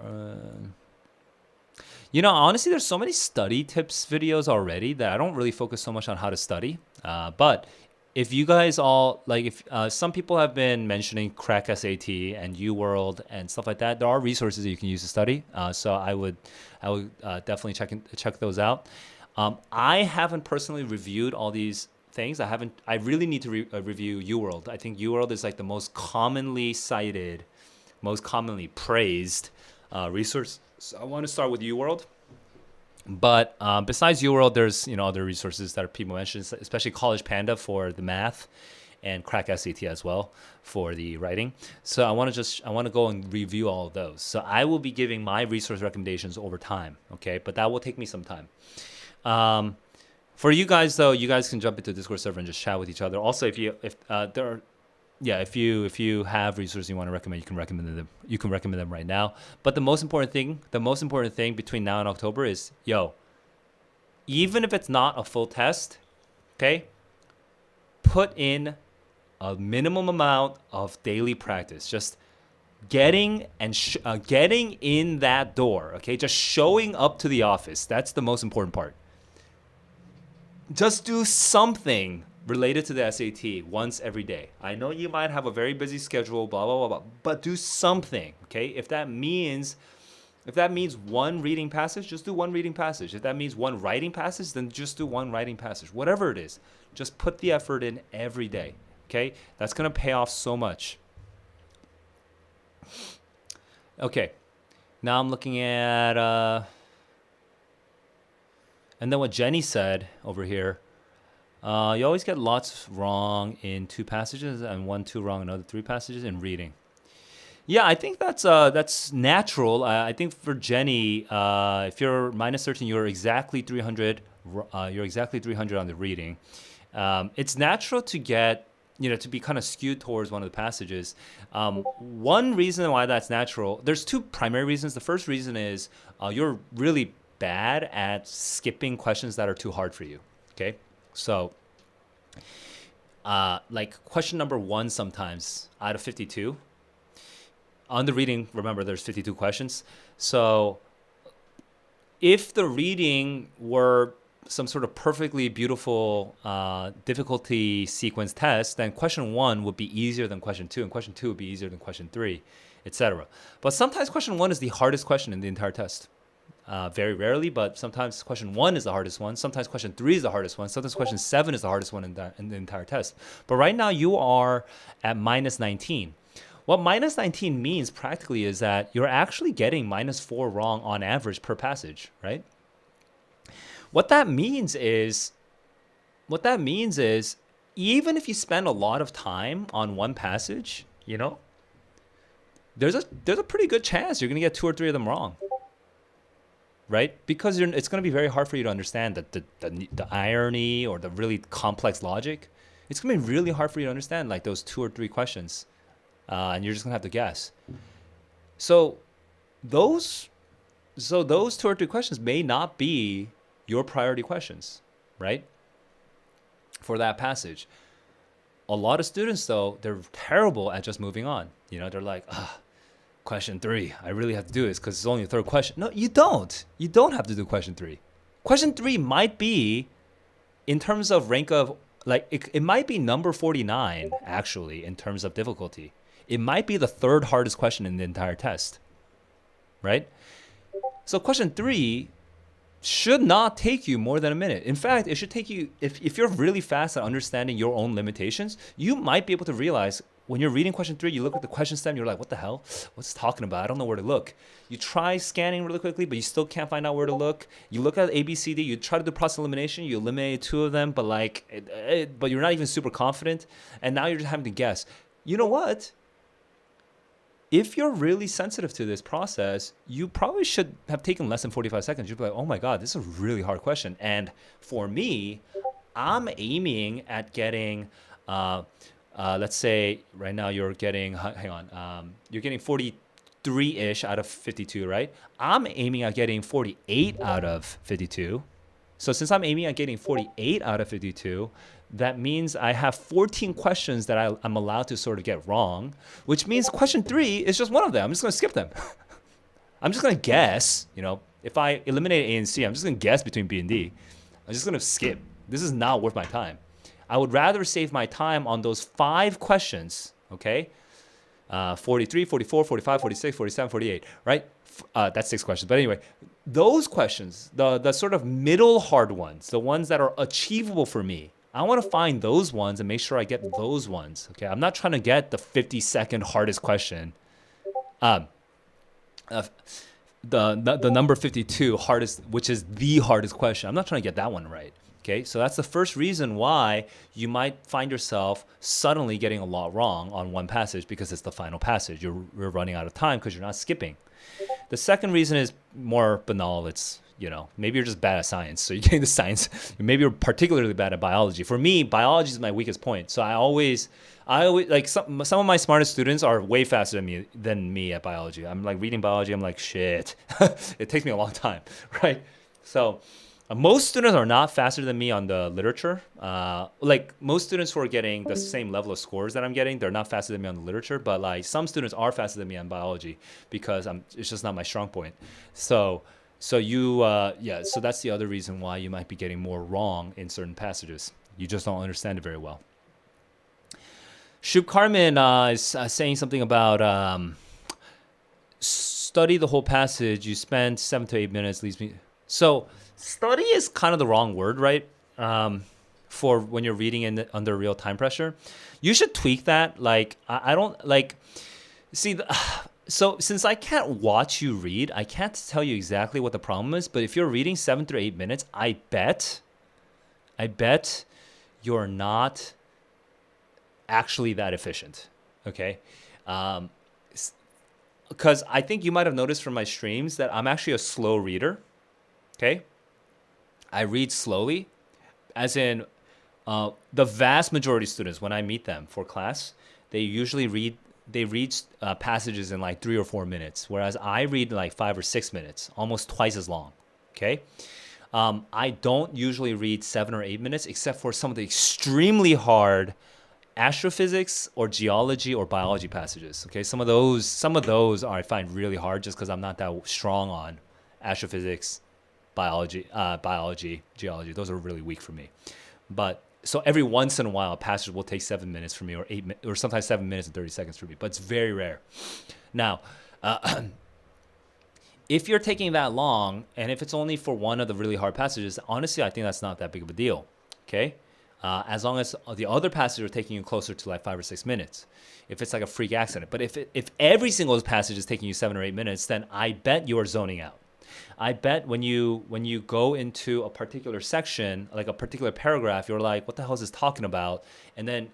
Honestly, there's so many study tips videos already that I don't really focus so much on how to study. But if you guys all if some people have been mentioning Crack SAT and UWorld and stuff like that, there are resources that you can use to study. So I would definitely check those out. I haven't personally reviewed all these things. I really need to review UWorld. I think UWorld is like the most commonly cited, most commonly praised resource. So I want to start with UWorld. But besides UWorld, there's other resources that people mention, especially College Panda for the math, and Crack SAT as well for the writing. So I want to go and review all of those. So I will be giving my resource recommendations over time. Okay, but that will take me some time. For you guys though, you guys can jump into Discord server and just chat with each other. Also, if you have resources you want to recommend, you can recommend them. You can recommend them right now. But the most important thing between now and October is, even if it's not a full test, okay, put in a minimum amount of daily practice. Just getting in that door, okay, just showing up to the office. That's the most important part. Just do something related to the SAT once every day. I know you might have a very busy schedule, blah, blah, blah, blah, but do something, okay? If that means one reading passage, just do one reading passage. If that means one writing passage, then just do one writing passage. Whatever it is, just put the effort in every day, okay? That's going to pay off so much. Okay, now I'm looking at... And then what Jenny said over here, you always get lots wrong in 2 passages and 1, 2 wrong in other 3 passages in reading. Yeah, I think that's natural. I think for Jenny, if you're minus 13, you're exactly 300. You're exactly 300 on the reading. It's natural to get, to be kind of skewed towards one of the passages. One reason why that's natural, there's 2 primary reasons. The first reason is you're really bad at skipping questions that are too hard for you. Okay, so like question number 1 sometimes out of 52. On the reading, remember, there's 52 questions. So if the reading were some sort of perfectly beautiful difficulty sequence test, then question 1 would be easier than question 2, and question 2 would be easier than question 3, etc. But sometimes question 1 is the hardest question in the entire test. Very rarely, but sometimes question 1 is the hardest one. Sometimes question 3 is the hardest one. Sometimes question 7 is the hardest one in the entire test. But right now you are at minus 19. What minus 19 means practically is that you're actually getting minus 4 wrong on average per passage, right? What that means is even if you spend a lot of time on one passage, there's a pretty good chance you're going to get 2 or 3 of them wrong. Right? Because it's going to be very hard for you to understand the irony or the really complex logic. It's going to be really hard for you to understand like those 2 or 3 questions. And you're just gonna have to guess. So those 2 or 3 questions may not be your priority questions, right? For that passage. A lot of students though, they're terrible at just moving on. They're like, question 3, I really have to do this because it's only the 3rd question. No, you don't. You don't have to do question 3. Question 3 might be, in terms of rank of, like, it might be number 49 actually in terms of difficulty. It might be the 3rd hardest question in the entire test, right? So question 3 should not take you more than a minute. In fact, it should take you, if you're really fast at understanding your own limitations, you might be able to realize when you're reading question 3, you look at the question stem, you're like, what the hell? What's it talking about? I don't know where to look. You try scanning really quickly, but you still can't find out where to look. You look at A, B, C, D, you try to do process elimination, you eliminate 2 of them, but but you're not even super confident. And now you're just having to guess. You know what? If you're really sensitive to this process, you probably should have taken less than 45 seconds. You'd be like, oh my God, this is a really hard question. And for me, I'm aiming at getting, let's say right now you're getting, you're getting 43-ish out of 52, right? I'm aiming at getting 48 out of 52. So since I'm aiming at getting 48 out of 52, that means I have 14 questions that I'm allowed to sort of get wrong, which means question 3 is just one of them. I'm just going to skip them. I'm just going to guess, if I eliminate A and C, I'm just going to guess between B and D. I'm just going to skip. This is not worth my time. I would rather save my time on those 5 questions, okay? 43, 44, 45, 46, 47, 48, right? That's 6 questions. But anyway, those questions, the sort of middle hard ones, the ones that are achievable for me, I want to find those ones and make sure I get those ones. Okay, I'm not trying to get the 52nd hardest question. The number 52 hardest, which is the hardest question. I'm not trying to get that one right. Okay, so that's the first reason why you might find yourself suddenly getting a lot wrong on one passage because it's the final passage. You're running out of time because you're not skipping. The second reason is more banal. It's maybe you're just bad at science. So you're getting the science. Maybe you're particularly bad at biology. For me, biology is my weakest point. So I always like some of my smartest students are way faster than me at biology. I'm like reading biology. I'm like, shit. It takes me a long time, right? So most students are not faster than me on the literature. Like most students who are getting the same level of scores that I'm getting, they're not faster than me on the literature. But like some students are faster than me on biology because it's just not my strong point. So that's the other reason why you might be getting more wrong in certain passages. You just don't understand it very well. Shub Carmen is saying something about study the whole passage. You spend 7 to 8 minutes. Leaves me. So study is kind of the wrong word, right? For when you're reading under real time pressure. You should tweak that. Like I don't like. See, So since I can't watch you read, I can't tell you exactly what the problem is. But if you're reading 7 through 8 minutes, I bet you're not actually that efficient. Okay. Because I think you might have noticed from my streams that I'm actually a slow reader. Okay. I read slowly, as in the vast majority of students, when I meet them for class, they usually read passages in like 3 or 4 minutes, whereas I read like 5 or 6 minutes, almost twice as long. Okay. I don't usually read 7 or 8 minutes, except for some of the extremely hard astrophysics or geology or biology passages. Okay, some of those I find really hard just because I'm not that strong on astrophysics, biology, geology. Those are really weak for me. But so every once in a while, a passage will take 7 minutes for me, or or sometimes 7 minutes and 30 seconds for me. But it's very rare. Now, if you're taking that long, and if it's only for one of the really hard passages, honestly, I think that's not that big of a deal. Okay. As long as the other passages are taking you closer to like 5 or 6 minutes, if it's like a freak accident. But if every single passage is taking you 7 or 8 minutes, then I bet you are zoning out. I bet when you go into a particular section, like a particular paragraph, you're like, what the hell is this talking about? And then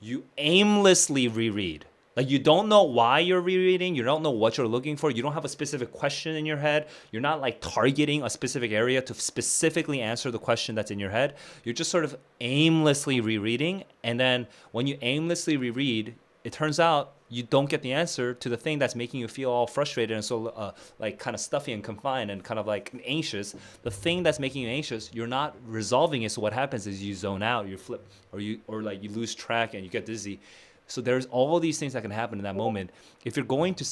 you aimlessly reread. Like you don't know why you're rereading. You don't know what you're looking for. You don't have a specific question in your head. You're not like targeting a specific area to specifically answer the question that's in your head. You're just sort of aimlessly rereading. And then when you aimlessly reread, it turns out you don't get the answer to the thing that's making you feel all frustrated and so like kind of stuffy and confined and kind of like anxious. The thing that's making you anxious, you're not resolving it. So what happens is you zone out, you flip, or like you lose track and you get dizzy. So there's all these things that can happen in that moment. If you're going to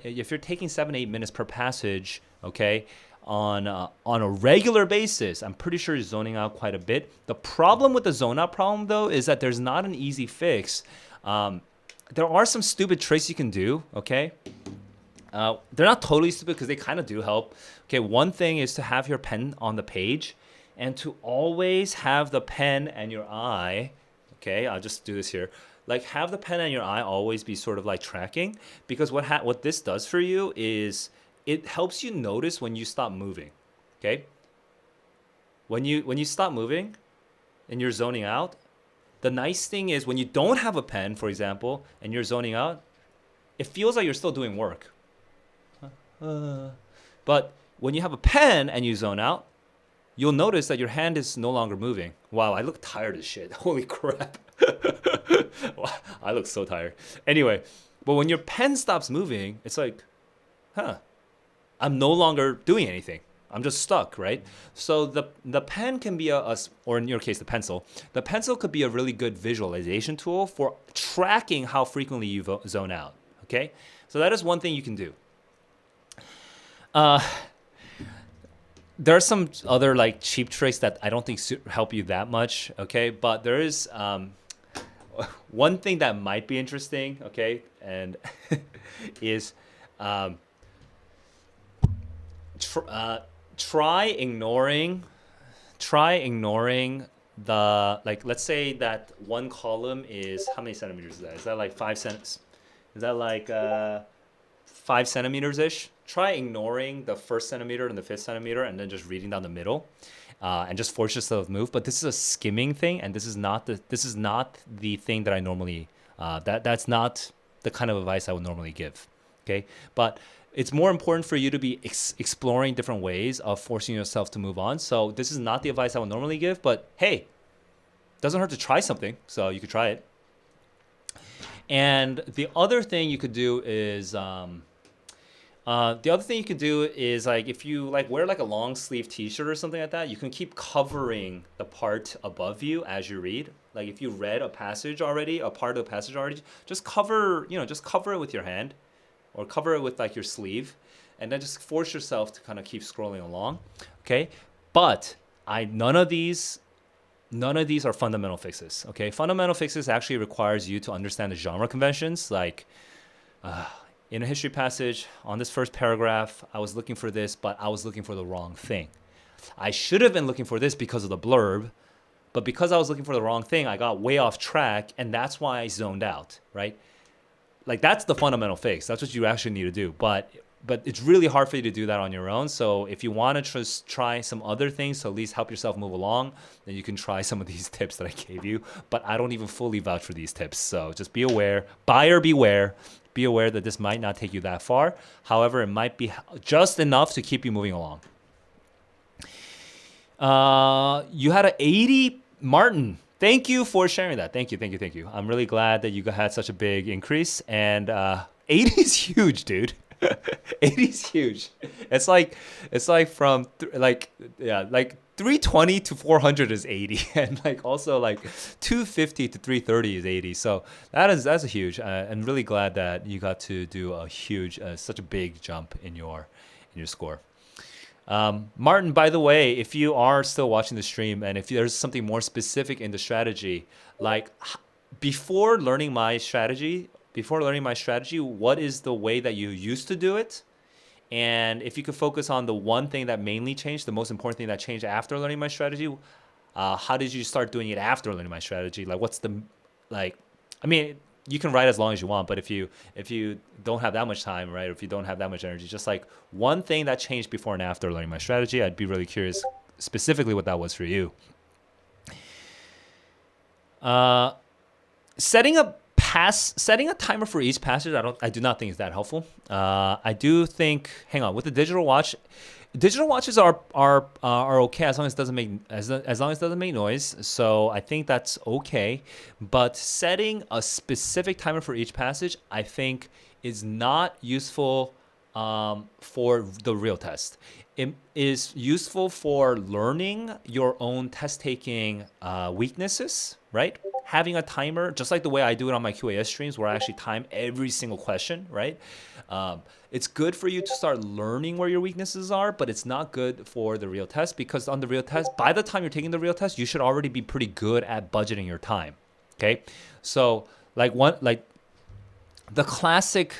if you're taking 7, 8 minutes per passage, okay, on a regular basis, I'm pretty sure you're zoning out quite a bit. The problem with the zone out problem though is that there's not an easy fix. There are some stupid tricks you can do, okay? They're not totally stupid because they kind of do help. Okay, one thing is to have your pen on the page and to always have the pen and your eye, okay, I'll just do this here. Like have the pen and your eye always be sort of like tracking, because what this does for you is it helps you notice when you stop moving, okay? When you stop moving and you're zoning out, the nice thing is when you don't have a pen, for example, and you're zoning out, it feels like you're still doing work. But when you have a pen and you zone out, you'll notice that your hand is no longer moving. Wow, I look tired as shit. Holy crap. I look so tired. Anyway, but when your pen stops moving, it's like, I'm no longer doing anything. I'm just stuck, right? So the pen can be or in your case, the pencil. The pencil could be a really good visualization tool for tracking how frequently you zone out, okay? So that is one thing you can do. There are some other like cheap tricks that I don't think help you that much, okay? But there is one thing that might be interesting, okay? And is try ignoring the, like, let's say that one column is, how many centimeters is that? Is that like 5 cents? Is that like 5 centimeters ish? Try ignoring the first centimeter and the 5th centimeter and then just reading down the middle, and just force yourself to move. But this is a skimming thing, and this is not the thing that I normally that's not the kind of advice I would normally give. Okay, but it's more important for you to be exploring different ways of forcing yourself to move on. So this is not the advice I would normally give, but hey, doesn't hurt to try something. So you could try it. And the other thing you could do is like if you like wear like a long sleeve t-shirt or something like that, you can keep covering the part above you as you read. Like if you read a passage already, a part of the passage already, just cover it with your hand or cover it with like your sleeve, and then just force yourself to kind of keep scrolling along. Okay? But none of these are fundamental fixes. Okay? Fundamental fixes actually requires you to understand the genre conventions. Like in a history passage, on this first paragraph, I was looking for this, but I was looking for the wrong thing. I should have been looking for this because of the blurb, but because I was looking for the wrong thing, I got way off track, and that's why I zoned out, right? like that's the fundamental fix. That's what you actually need to do. But it's really hard for you to do that on your own. So if you want to just try some other things to at least help yourself move along, then you can try some of these tips that I gave you. But I don't even fully vouch for these tips. So just be aware, buyer beware. Be aware that this might not take you that far. However, it might be just enough to keep you moving along. You had an 80, Martin. Thank you for sharing that. Thank you. I'm really glad that you had such a big increase. And 80 is huge, dude. 80 is huge. It's like from like 320 to 400 is 80, and like also like 250 to 330 is 80. So that's a huge. I'm really glad that you got to do a huge, such a big jump in your score. Martin, by the way, if you are still watching the stream and if there's something more specific in the strategy, like before learning my strategy, what is the way that you used to do it? And if you could focus on the one thing that mainly changed, the most important thing that changed after learning my strategy, how did you start doing it after learning my strategy? Like, what's the, like, I mean, you can write as long as you want, but if you don't have that much time, right? Or if you don't have that much energy, just like one thing that changed before and after learning my strategy, I'd be really curious specifically what that was for you. Setting a timer for each passage, I do not think is that helpful. I do think, hang on, with the digital watches are okay as long as it doesn't make noise. So I think that's okay. But setting a specific timer for each passage, I think, is not useful for the real test. It is useful for learning your own test taking weaknesses, right? Having a timer, just like the way I do it on my QAS streams, where I actually time every single question, right? It's good for you to start learning where your weaknesses are, but it's not good for the real test, because on the real test, by the time you're taking the real test, you should already be pretty good at budgeting your time. Okay, so like the classic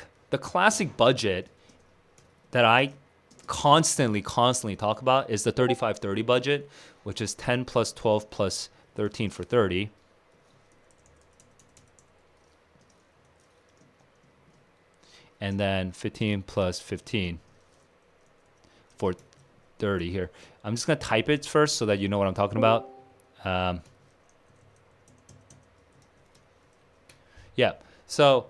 budget that I constantly talk about is the 35-30 budget, which is 10 plus 12 plus 13 for 30. And then 15 plus 15 for 30 here. I'm just going to type it first so that you know what I'm talking about. Yeah, so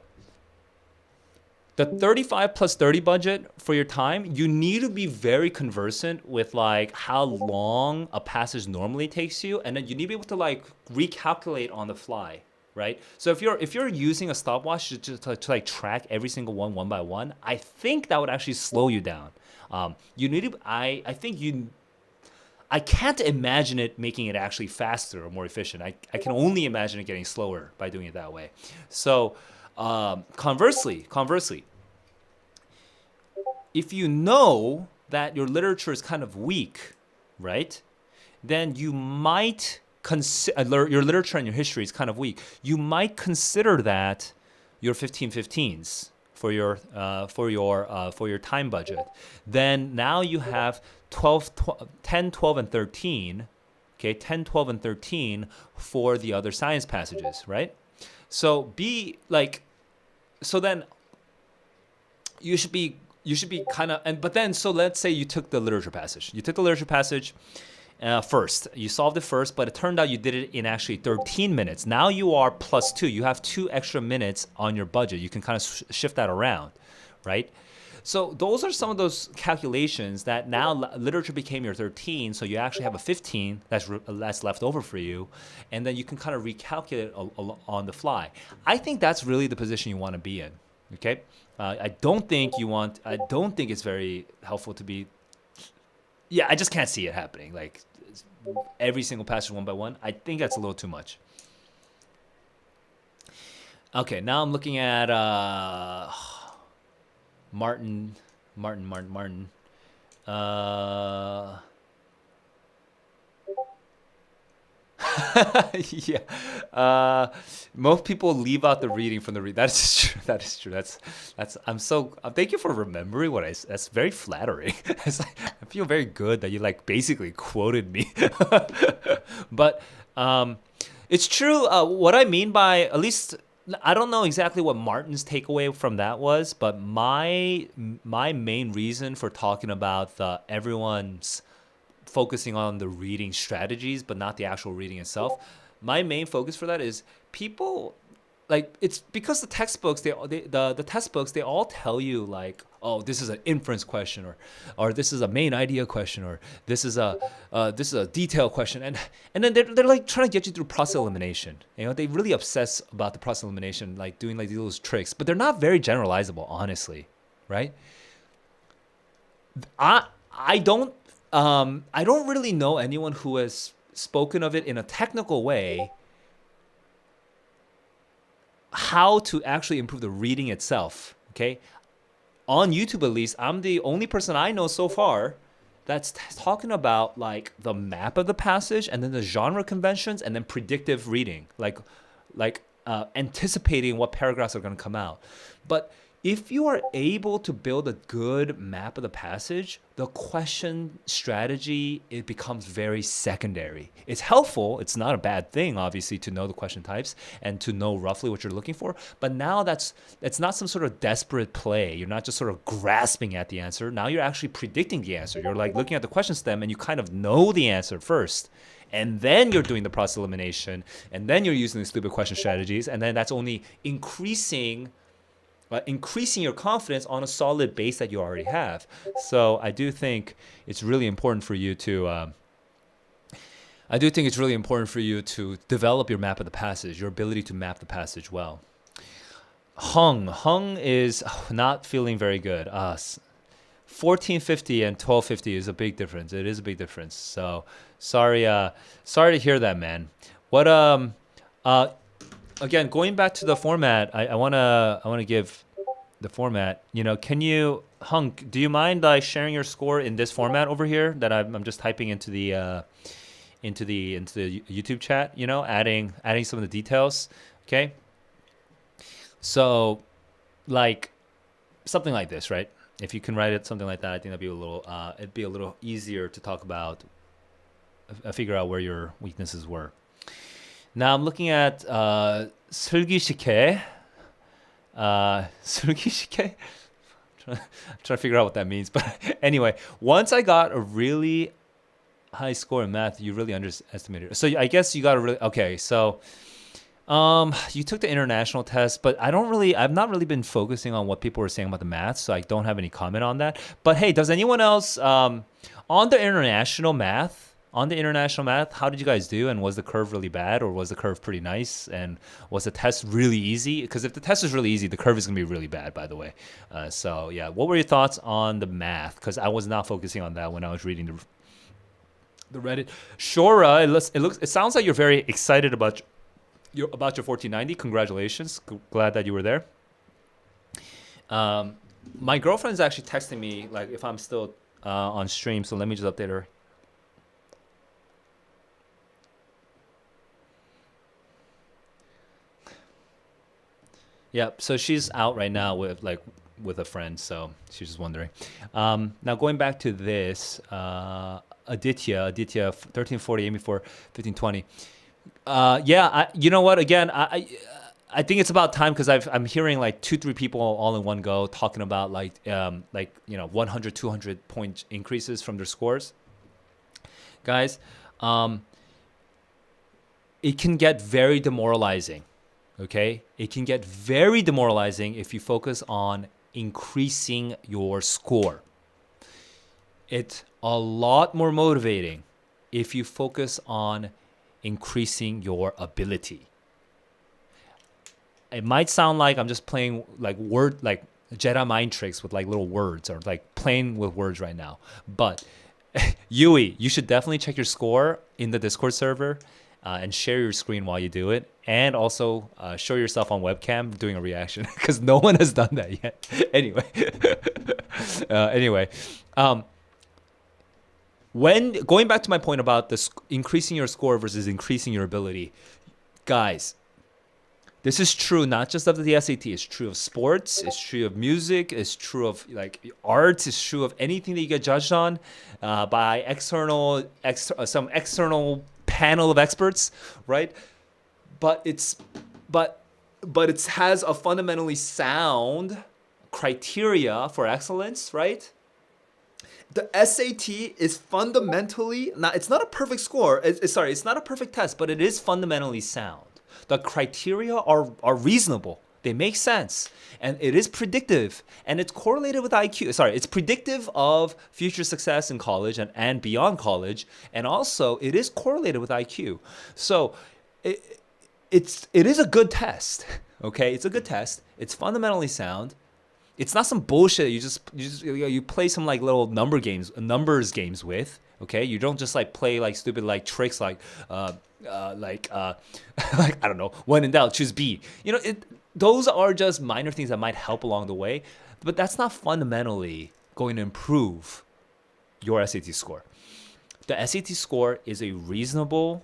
the 35 plus 30 budget for your time, you need to be very conversant with like how long a passage normally takes you, and then you need to be able to like recalculate on the fly. Right. So if you're using a stopwatch to like track every single one by one, I think that would actually slow you down. You need to. I can't imagine it making it actually faster or more efficient. I can only imagine it getting slower by doing it that way. So conversely, if you know that your literature is kind of weak, right, then you might your literature and your history is kind of weak. You might consider that your 15-15s for your time budget. Then now you have 10, 12, and 13. Okay, 10, 12, and 13 for the other science passages, right? So then you should be kind of, but then so let's say you took the literature passage. First, you solved it first, but it turned out you did it in actually 13 minutes. Now you are +2. You have 2 extra minutes on your budget. You can kind of shift that around, right? So those are some of those calculations that now literature became your 13, so you actually have a 15 that's left over for you, and then you can kind of recalculate on the fly. I think that's really the position you want to be in, okay? I don't think it's very helpful to be. Yeah, I just can't see it happening. Like every single passage one by one. I think that's a little too much. Okay, now I'm looking at Martin. Yeah. Most people leave out the reading from the read. That is true. That's. Thank you for remembering what that's very flattering. I feel very good that you like basically quoted me. But it's true. What I mean by, at least I don't know exactly what Martin's takeaway from that was, but my main reason for talking about the everyone's focusing on the reading strategies, but not the actual reading itself. My main focus for that is people like it's because the textbooks the textbooks they all tell you like, oh, this is an inference question, or this is a main idea question, or this is a detail question, and then they're like trying to get you through process elimination. They really obsess about the process elimination, like doing like these tricks, but they're not very generalizable, honestly, right? I don't I don't really know anyone who has spoken of it in a technical way, how to actually improve the reading itself. Okay, on YouTube at least, I'm the only person I know so far that's talking about like the map of the passage, and then the genre conventions, and then predictive reading, like anticipating what paragraphs are going to come out. But if you are able to build a good map of the passage, the question strategy, it becomes very secondary. It's helpful. It's not a bad thing, obviously, to know the question types and to know roughly what you're looking for. But now it's not some sort of desperate play. You're not just sort of grasping at the answer. Now you're actually predicting the answer. You're like looking at the question stem and you kind of know the answer first. And then you're doing the process elimination. And then you're using the stupid question strategies. And then that's only increasing your confidence on a solid base that you already have. So I do think it's really important for you to develop your map of the passage, your ability to map the passage well. Hung is not feeling very good. 1450 and 1250 is a big difference. It is a big difference. So sorry to hear that, man. What again, going back to the format, I wanna give the format. Can you, Hung? Do you mind sharing your score in this format over here that I'm just typing into the YouTube chat? Adding some of the details. Okay. So, like something like this, right? If you can write it something like that, I think it'd be a little easier to talk about, figure out where your weaknesses were. Now I'm looking at 슬기시켜. 슬기시켜? I'm trying to figure out what that means. But anyway, once I got a really high score in math, you really underestimated it. So I guess you got a really, okay, so you took the international test, but I've not really been focusing on what people were saying about the math, so I don't have any comment on that. But hey, does anyone else, on the international math, how did you guys do? And was the curve really bad, or was the curve pretty nice? And was the test really easy? Because if the test is really easy, the curve is going to be really bad, by the way. So yeah, what were your thoughts on the math? Because I was not focusing on that when I was reading the Reddit. Shora, it sounds like you're very excited about your 1490. Congratulations. Glad that you were there. My girlfriend's actually texting me like if I'm still on stream, so let me just update her. Yeah, so she's out right now with a friend, so she's just wondering. Now going back to this, Aditya 1340 aiming for 1520. Yeah, you know what? Again, I think it's about time, because I'm hearing like 2-3 people all in one go talking about 100 200 point increases from their scores. Guys, it can get very demoralizing. Okay, it can get very demoralizing if you focus on increasing your score. It's a lot more motivating if you focus on increasing your ability. It might sound like I'm just playing like Jedi mind tricks with like little words, or like playing with words right now. But Yui, you should definitely check your score in the Discord server. And share your screen while you do it, and also show yourself on webcam doing a reaction, because no one has done that yet. Anyway, when going back to my point about this increasing your score versus increasing your ability, guys, this is true not just of the SAT. It's true of sports. It's true of music. It's true of like arts. It's true of anything that you get judged on by some external panel of experts, right? But but it has a fundamentally sound criteria for excellence, right? The SAT is fundamentally not. It's not a perfect score. It's not a perfect test, but it is fundamentally sound. The criteria are reasonable. They make sense, and it is predictive, and it's correlated with IQ. Sorry, it's predictive of future success in college and beyond college, and also it is correlated with IQ. So it is a good test. Okay, it's a good test. It's fundamentally sound. It's not some bullshit you play some like little numbers games with. Okay, you don't just like play like stupid like tricks like like I don't know, when in doubt choose B. Those are just minor things that might help along the way, but that's not fundamentally going to improve your SAT score. The SAT score is a reasonable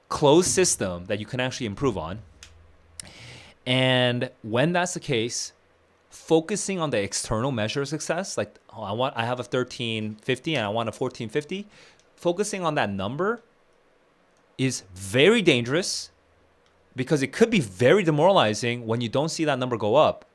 closed system that you can actually improve on. And when that's the case, focusing on the external measure of success, like I have a 1350 and I want a 1450, focusing on that number is very dangerous because it could be very demoralizing when you don't see that number go up.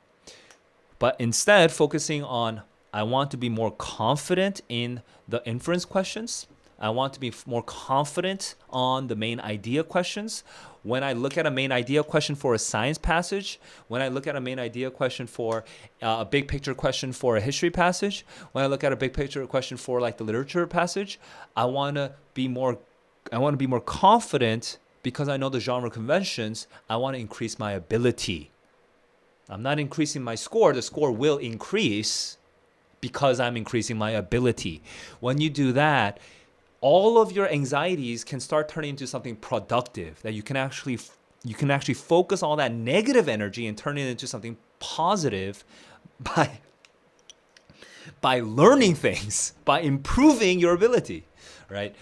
But instead, focusing on, I want to be more confident in the inference questions. I want to be more confident on the main idea questions. When I look at a main idea question for a science passage, when I look at a main idea question for a big picture question for a history passage, when I look at a big picture question for like the literature passage, I want to be more confident because I know the genre conventions. I want to increase my ability. I'm not increasing my score. The score will increase because I'm increasing my ability. When you do that, all of your anxieties can start turning into something productive that you can actually focus all that negative energy and turn it into something positive by learning things, by improving your ability, right?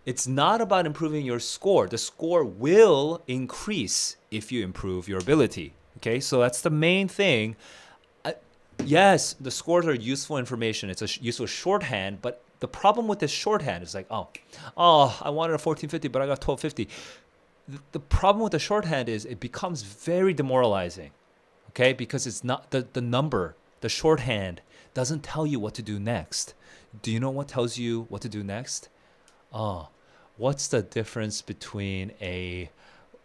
It's not about improving your score. The score will increase if you improve your ability. Okay, so that's the main thing. Yes, the scores are useful information. It's a useful shorthand, but the problem with this shorthand is like, oh, I wanted a 1450, but I got 1250. The problem with the shorthand is it becomes very demoralizing, okay? Because it's not the number, the shorthand doesn't tell you what to do next. Do you know what tells you what to do next? What's the difference between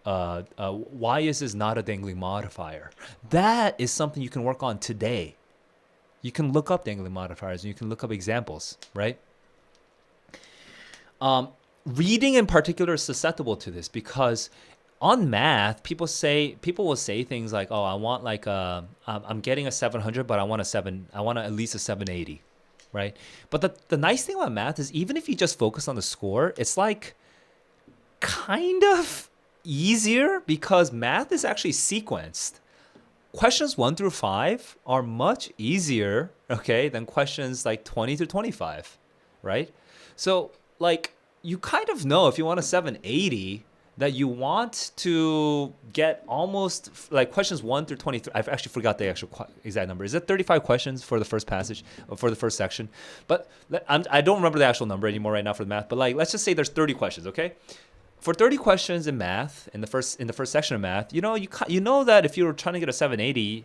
why is this not a dangling modifier? That is something you can work on today. You can look up dangling modifiers and you can look up examples, right? Reading in particular is susceptible to this because on math, people will say things like, "Oh, I want like I'm getting a 700, but I want at least a 780." Right? But the nice thing about math is even if you just focus on the score, it's like kind of easier because math is actually sequenced. Questions 1 through 5 are much easier, okay, than questions like 20 to 25, right? So like you kind of know if you want a 780 that you want to get almost like questions 1 through 23. I've actually forgot the actual exact number. Is it 35 questions for the first passage or for the first section? But I don't remember the actual number anymore right now for the math. But like, let's just say there's 30 questions, okay? For 30 questions in math, in the first section of math, you know that if you're trying to get a 780,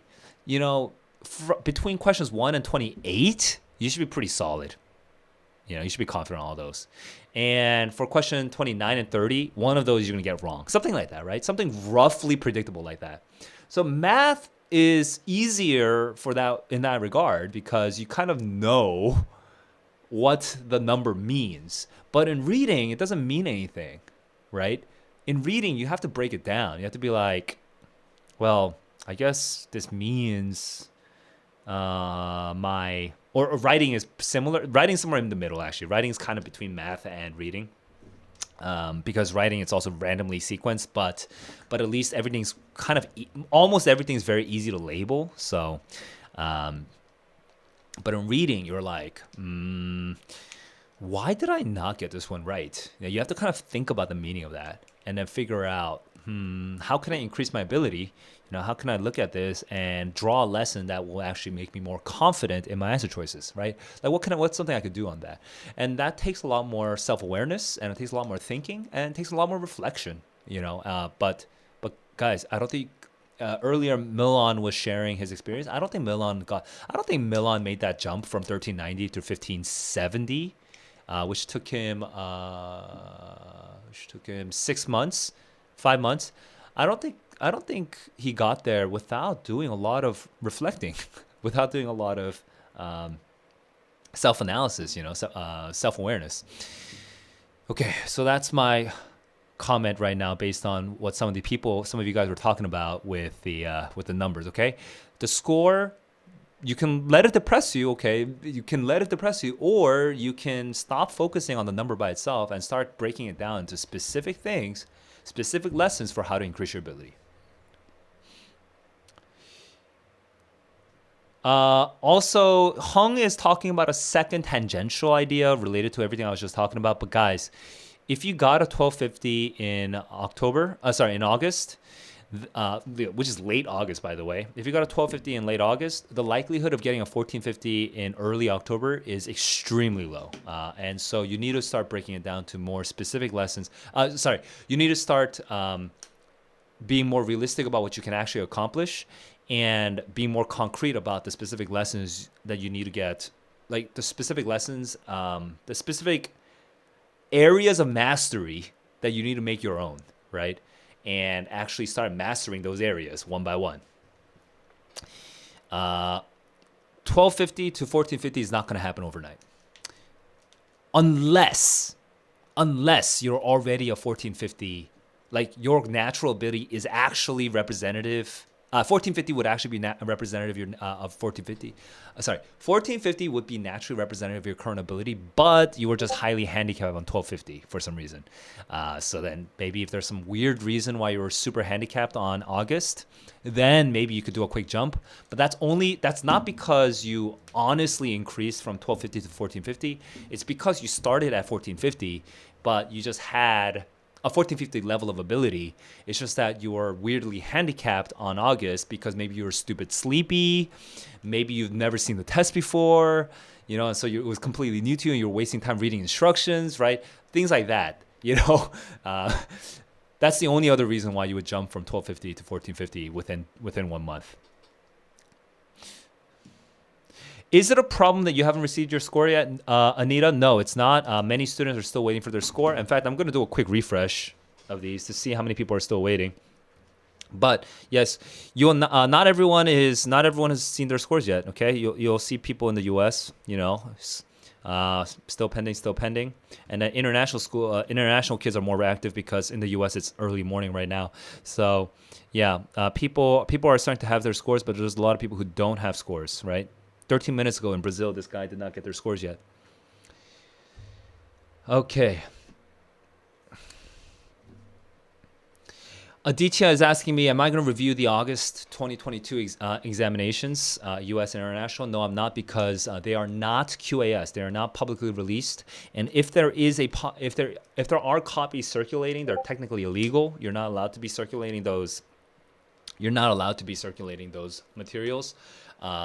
between questions 1 and 28, you should be pretty solid. You should be confident in all those. And for question 29 and 30, one of those you're going to get wrong. Something like that, right? Something roughly predictable like that. So math is easier for that in that regard because you kind of know what the number means. But in reading, it doesn't mean anything, right? In reading, you have to break it down. You have to be like, well, I guess this means or writing is similar. Writing is somewhere in the middle, actually. Writing is kind of between math and reading because writing it's also randomly sequenced, but at least everything's kind of almost everything's very easy to label. So, but in reading, you're like, why did I not get this one right? You have to kind of think about the meaning of that and then figure out, how can I increase my ability? How can I look at this and draw a lesson that will actually make me more confident in my answer choices, right? Like what's something I could do on that? And that takes a lot more self-awareness and it takes a lot more thinking and it takes a lot more reflection, but guys, I don't think earlier Milan was sharing his experience. I don't think Milan made that jump from 1390 to 1570, which took him 6 months, 5 months. I don't think he got there without doing a lot of reflecting, without doing a lot of self-analysis, self-awareness. Okay, so that's my comment right now based on what some of you guys were talking about with the numbers. Okay, the score, you can let it depress you. Okay, you can let it depress you, or you can stop focusing on the number by itself and start breaking it down into specific things, specific lessons for how to increase your ability. Also, Hung is talking about a second tangential idea related to everything I was just talking about. But guys, if you got a 1250 in August, which is late August, by the way, if you got a 1250 in late August, the likelihood of getting a 1450 in early October is extremely low. And so you need to start breaking it down to more specific lessons. You need to start being more realistic about what you can actually accomplish, and be more concrete about the specific lessons that you need to get, like the specific lessons, the specific areas of mastery that you need to make your own, right? And actually start mastering those areas one by one. 1250 to 1450 is not going to happen overnight. Unless you're already a 1450, like your natural ability is actually representative. 1450 would actually be representative of 1450. 1450 would be naturally representative of your current ability, but you were just highly handicapped on 1250 for some reason. So then maybe if there's some weird reason why you were super handicapped on August, then maybe you could do a quick jump. But that's not because you honestly increased from 1250 to 1450. It's because you started at 1450, but you just had a 1450 level of ability. It's just that you are weirdly handicapped on August because maybe you were stupid sleepy, maybe you've never seen the test before, and so it was completely new to you and you're wasting time reading instructions, right? Things like that, That's the only other reason why you would jump from 1250 to 1450 within 1 month. Is it a problem that you haven't received your score yet, Anita? No, it's not. Many students are still waiting for their score. In fact, I'm going to do a quick refresh of these to see how many people are still waiting. But yes, not everyone has seen their scores yet. Okay, you'll see people in the U.S. Still pending, and international kids are more reactive because in the U.S. it's early morning right now. So yeah, people are starting to have their scores, but there's a lot of people who don't have scores, right? 13 minutes ago in Brazil, this guy did not get their scores yet. Okay. Aditya is asking me, am I going to review the August 2022 examinations, U.S. and international? No, I'm not, because they are not QAS. They are not publicly released. And if there are copies circulating, they're technically illegal. You're not allowed to be circulating those. You're not allowed to be circulating those materials.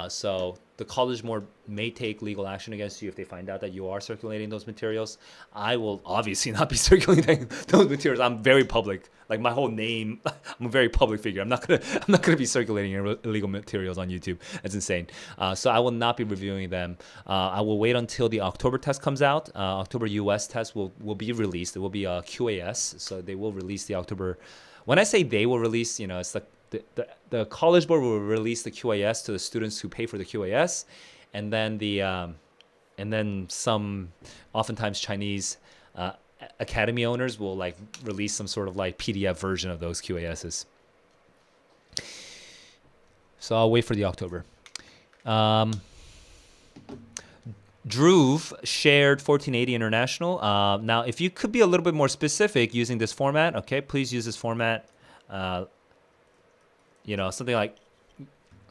So the College Board may take legal action against you if they find out that you are circulating those materials. I will obviously not be circulating those materials. I'm very public, like my whole name. I'm a very public figure. I'm not gonna be circulating illegal materials on YouTube. That's insane. So I will not be reviewing them. I will wait until the October test comes out. October US test will be released. It will be a QAS, so they will release the October. When I say they will release, it's like the College Board will release the QAS to the students who pay for the QAS, and then some, oftentimes Chinese academy owners will release some sort of PDF version of those QASs. So I'll wait for the October. Dhruv shared 1480 International. Now, if you could be a little bit more specific using this format, okay, please use this format.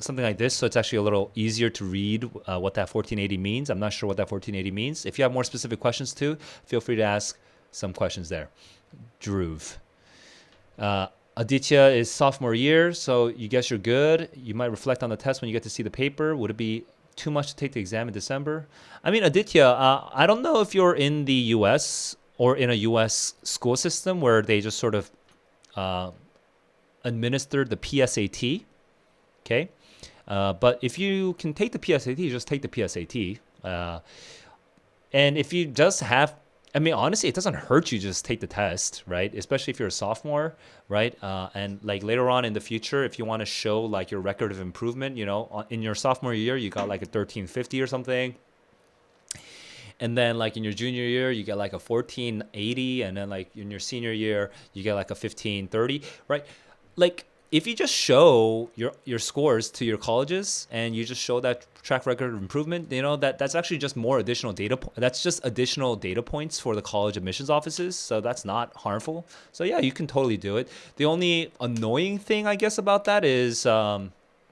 Something like this, so it's actually a little easier to read what that 1480 means. I'm not sure what that 1480 means. If you have more specific questions too, feel free to ask some questions there. Dhruv. Aditya is sophomore year, so you guess you're good. You might reflect on the test when you get to see the paper. Would it be too much to take the exam in December? I mean, Aditya, I don't know if you're in the U.S. or in a U.S. school system where they just sort of administer the PSAT. Okay. But if you can take the PSAT, just take the PSAT. And if you just have, I mean, honestly, it doesn't hurt you just take the test, right? Especially if you're a sophomore, right? And like later on in the future, if you want to show like your record of improvement, in your sophomore year, you got like a 1350 or something. And then like in your junior year, you get like a 1480. And then like in your senior year, you get like a 1530, right? Like if you just show your scores to your colleges and you just show that track record of improvement, that's actually just more additional data. That's just additional data points for the college admissions offices. So that's not harmful. So yeah, you can totally do it. The only annoying thing, I guess, about that is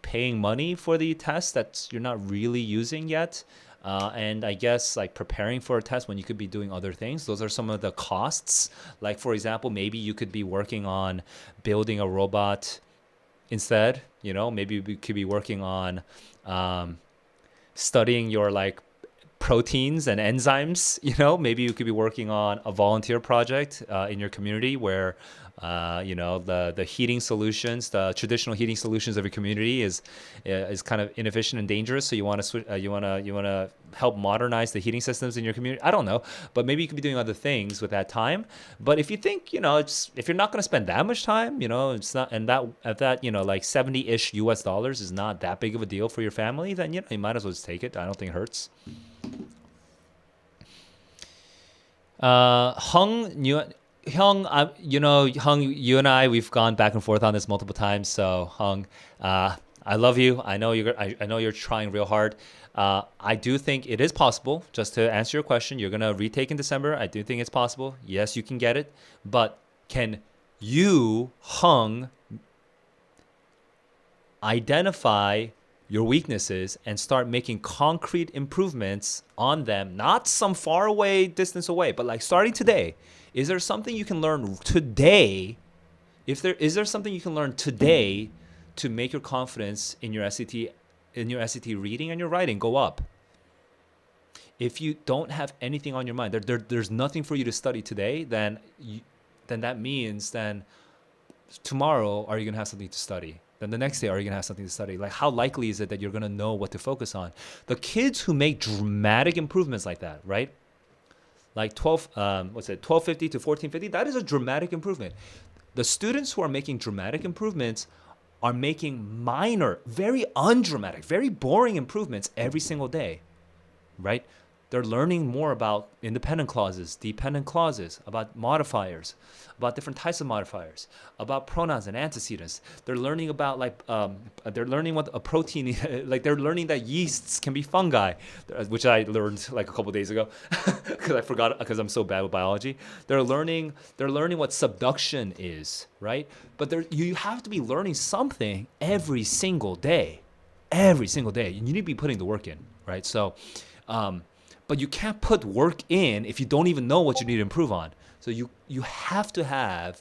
paying money for the test that you're not really using yet. And I guess like preparing for a test when you could be doing other things. Those are some of the costs. Like, for example, maybe you could be working on building a robot instead. Maybe we could be working on studying your like proteins and enzymes. Maybe you could be working on a volunteer project in your community where the heating solutions, the traditional heating solutions of your community is kind of inefficient and dangerous. So you want to you want to help modernize the heating systems in your community. I don't know, but maybe you could be doing other things with that time. But if you think if you're not going to spend that much time, it's not, and that at that like $70-ish US is not that big of a deal for your family, then you might as well just take it. I don't think it hurts. Hung, Hung, you and I, we've gone back and forth on this multiple times. So Hung, I love you. I know you're trying real hard. I do think it is possible. Just to answer your question, you're gonna retake in December. I do think it's possible. Yes, you can get it, but can you, Hung, identify your weaknesses and start making concrete improvements on them? Not some far away distance away, but like starting today. Is there something you can learn today? Is there something you can learn today to make your confidence in your SAT reading and your writing go up? If you don't have anything on your mind, there's nothing for you to study today, then that means tomorrow are you gonna have something to study? Then the next day are you gonna have something to study? Like, how likely is it that you're gonna know what to focus on? The kids who make dramatic improvements like that, right? Like 1250 to 1450, that is a dramatic improvement. The students who are making dramatic improvements are making minor, very undramatic, very boring improvements every single day, right? They're learning more about independent clauses, dependent clauses, about modifiers, about different types of modifiers, about pronouns and antecedents. They're learning about they're learning what a protein, like they're learning that yeasts can be fungi, which I learned like a couple days ago because I forgot because I'm so bad with biology. They're learning what subduction is, right? But you have to be learning something every single day. Every single day. You need to be putting the work in, right? So, but you can't put work in if you don't even know what you need to improve on. So you have to have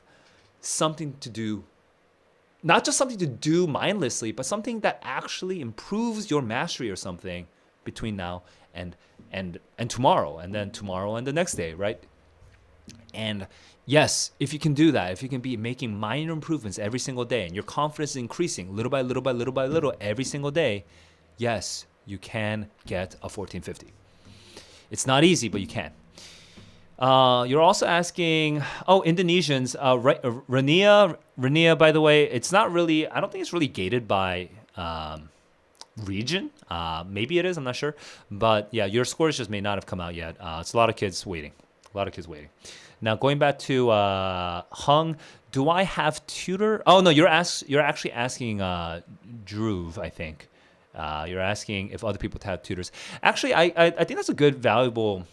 something to do, not just something to do mindlessly, but something that actually improves your mastery or something between now and tomorrow, and then tomorrow and the next day, right? And yes, if you can do that, if you can be making minor improvements every single day and your confidence is increasing little by little by little by little every single day, yes, you can get a 1450. It's not easy, but you can. You're also asking, Indonesians, Rania, by the way, it's not really, I don't think it's really gated by region. Maybe it is, I'm not sure. But yeah, your scores just may not have come out yet. It's a lot of kids waiting. Now, going back to Hung, do I have tutor? Oh, no, you're actually asking Dhruv, I think. You're asking if other people have tutors. Actually, I think that's a good, valuable.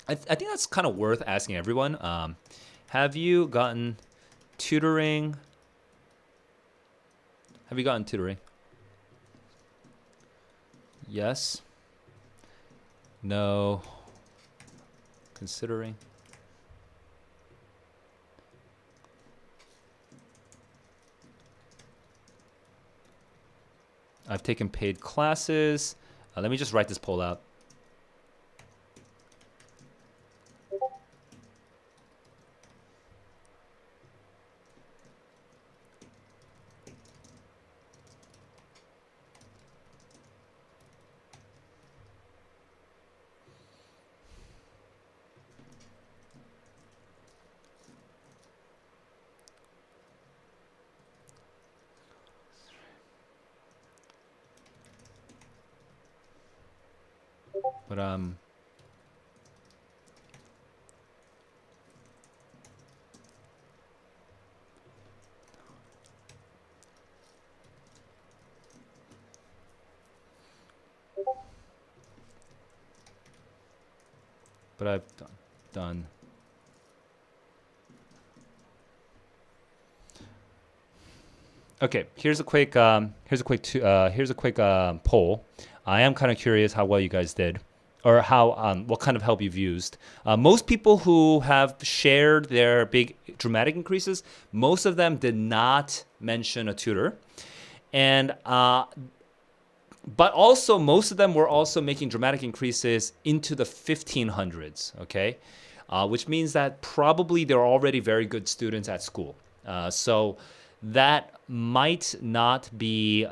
I think that's kind of worth asking everyone. Have you gotten tutoring? Yes. No. Considering. I've taken paid classes. Let me just write this poll out. But I've done. Okay, here's a quick poll. I am kind of curious how well you guys did, or how what kind of help you've used. Most people who have shared their big dramatic increases, most of them did not mention a tutor, and but also most of them were also making dramatic increases into the 1500s. Okay, which means that probably they're already very good students at school. So that might not be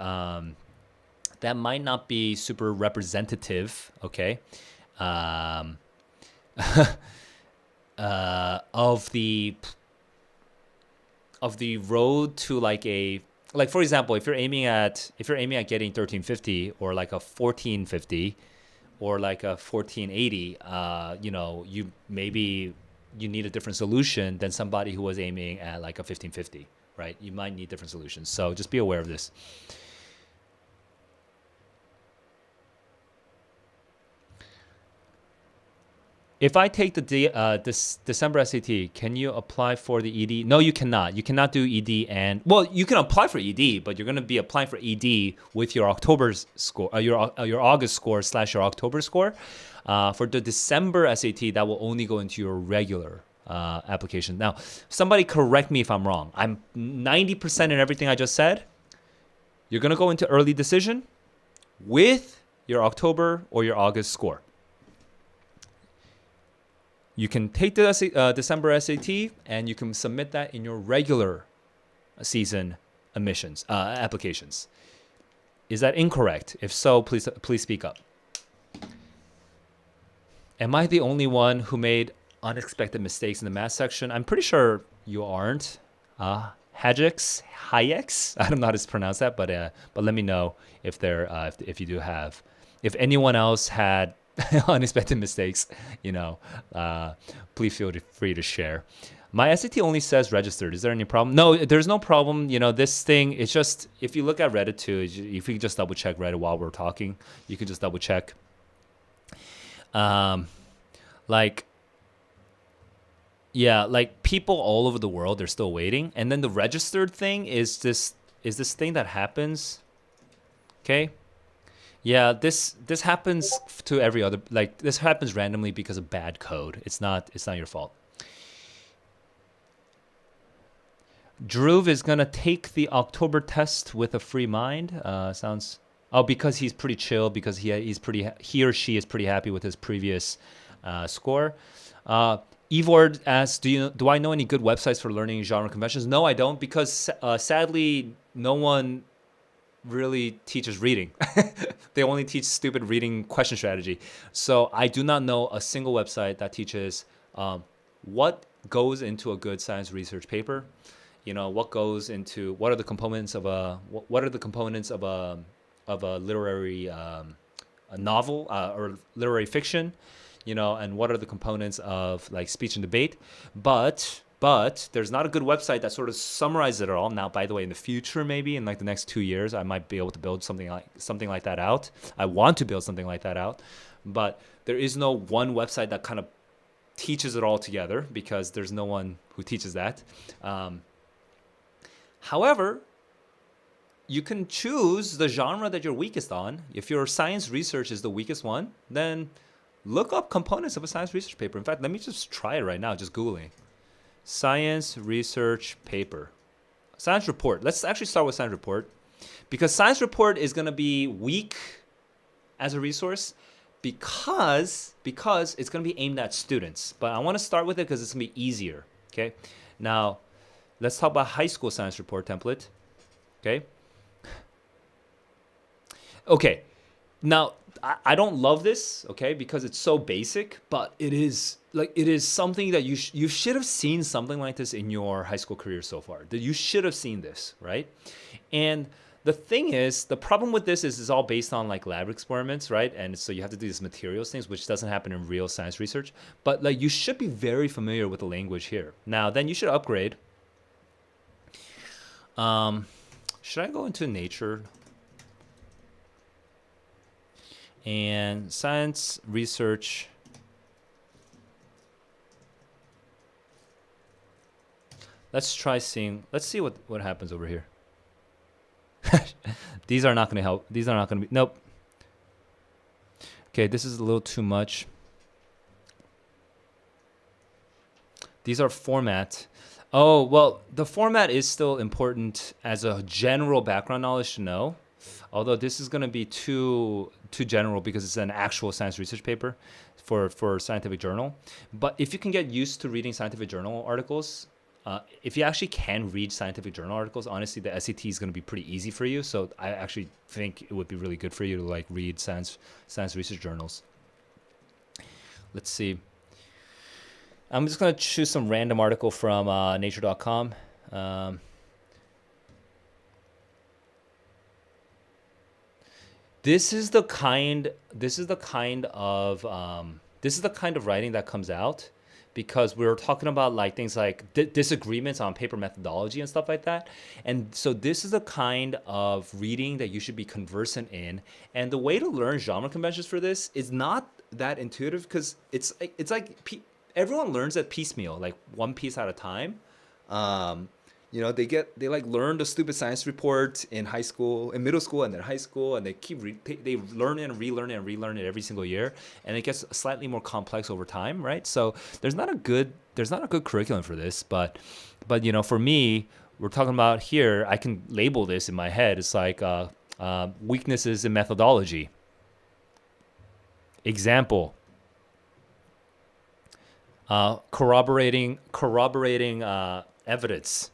super representative, okay, of the road to like for example, if you're aiming at getting 1350 or like a 1450 or like a 1480, you need a different solution than somebody who was aiming at like a 1550. Right? You might need different solutions. So just be aware of this. If I take this December SAT, can you apply for the ED? No, you cannot. You cannot do ED well, you can apply for ED, but you're going to be applying for ED with your October score, your August score / your October score. For the December SAT, that will only go into your regular application. Now, somebody correct me if I'm wrong. I'm 90% in everything I just said. You're going to go into early decision with your October or your August score. You can take the December SAT and you can submit that in your regular season admissions applications. Is that incorrect? If so, please speak up. Am I the only one who made unexpected mistakes in the math section? I'm pretty sure you aren't. Hayeks, I don't know how to pronounce that, but let me know if you do have. If anyone else had unexpected mistakes, please feel free to share. My SAT only says registered. Is there any problem? No, there's no problem. This thing, it's just, if you look at Reddit too, if you just double check Reddit while we're talking, you can just double check. Like people all over the world, they're still waiting. And then the registered thing is this thing that happens. Okay. Yeah, this happens to every other, like this happens randomly because of bad code. It's not your fault. Dhruv is gonna take the October test with a free mind. Because he's pretty chill, because he or she is pretty happy with his previous score. Evord asks, do I know any good websites for learning genre conventions? No, I don't, because sadly no one really teaches reading. They only teach stupid reading question strategy. So I do not know a single website that teaches what goes into a good science research paper. What are the components of a literary a novel or literary fiction, and what are the components of like speech and debate. But there's not a good website that sort of summarizes it all. Now, by the way, in the future, maybe in like the next 2 years, I might be able to build something like that out. I want to build something like that out, but there is no one website that kind of teaches it all together, because there's no one who teaches that. However, you can choose the genre that you're weakest on. If your science research is the weakest one, then look up components of a science research paper. In fact, let me just try it right now, just Googling. Science research paper. Science report. Let's actually start with science report, because science report is going to be weak as a resource because it's going to be aimed at students. But I want to start with it because it's going to be easier. Okay. Now, let's talk about high school science report template. Okay. Okay. Now, I don't love this, okay, because it's so basic, but it is something that you should have seen something like this in your high school career so far. That you should have seen this, right? And The thing is, the problem with this is it's all based on like lab experiments, right? And so you have to do these materials things, which doesn't happen in real science research. But like you should be very familiar with the language here. Now, then you should upgrade. Should I go into nature? And science research. Let's try seeing. Let's see what happens over here. These are not going to help. These are not going to be. Nope. Okay, this is a little too much. These are format. Oh, well, the format is still important as a general background knowledge to know. Although this is going to be too general because it's an actual science research paper for scientific journal. But if you can get used to reading scientific journal articles, if you actually can read scientific journal articles, honestly, the SAT is going to be pretty easy for you. So I actually think it would be really good for you to like read science research journals. Let's see. I'm just going to choose some random article from nature.com. This is the kind of writing that comes out because we were talking about like things like disagreements on paper methodology and stuff like that. And so this is the kind of reading that you should be conversant in. And the way to learn genre conventions for this is not that intuitive because it's like everyone learns at piecemeal, like one piece at a time. They like learn the stupid science report in high school, in middle school, and then high school, and they they learn it and relearn it and relearn it every single year, and it gets slightly more complex over time, right? So there's not a good curriculum for this, but for me, we're talking about here. I can label this in my head. It's like weaknesses in methodology. Example. Corroborating evidence.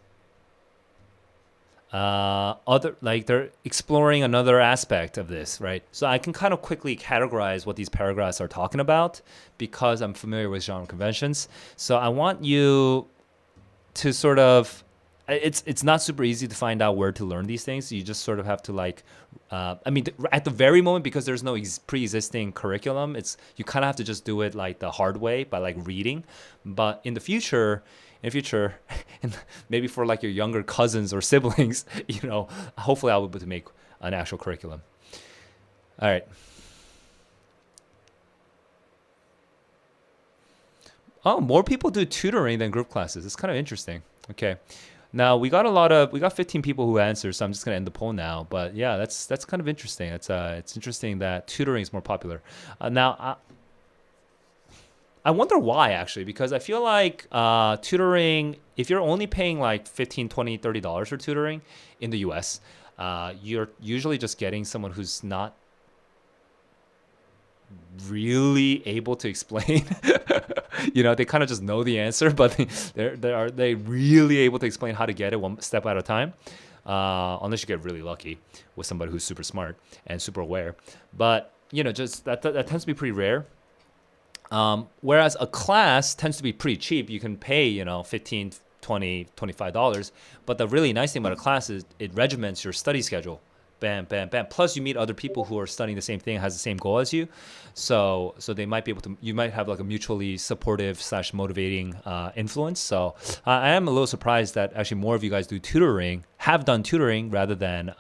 They're exploring another aspect of this, right? So I can kind of quickly categorize what these paragraphs are talking about because I'm familiar with genre conventions. So I want you to sort of, it's not super easy to find out where to learn these things. You just sort of have to at the very moment, because there's no pre-existing curriculum, you kind of have to just do it like the hard way by like reading. But in the future, and maybe for like your younger cousins or siblings, hopefully I'll be able to make an actual curriculum. All right. Oh, more people do tutoring than group classes. It's kind of interesting. Okay. Now we got 15 people who answered, so I'm just gonna end the poll now. But yeah, that's kind of interesting. It's interesting that tutoring is more popular. I wonder why, actually, because I feel like tutoring, if you're only paying like $15, $20, $30 for tutoring in the US, you're usually just getting someone who's not really able to explain. They kind of just know the answer, but are they really able to explain how to get it one step at a time? Unless you get really lucky with somebody who's super smart and super aware. But just that tends to be pretty rare. Whereas a class tends to be pretty cheap. You can pay, $15, $20, $25. But the really nice thing about a class is it regiments your study schedule. Bam, bam, bam. Plus, you meet other people who are studying the same thing, has the same goal as you. So they might be able to. You might have like a mutually supportive / motivating influence. So I am a little surprised that actually more of you guys have done tutoring rather than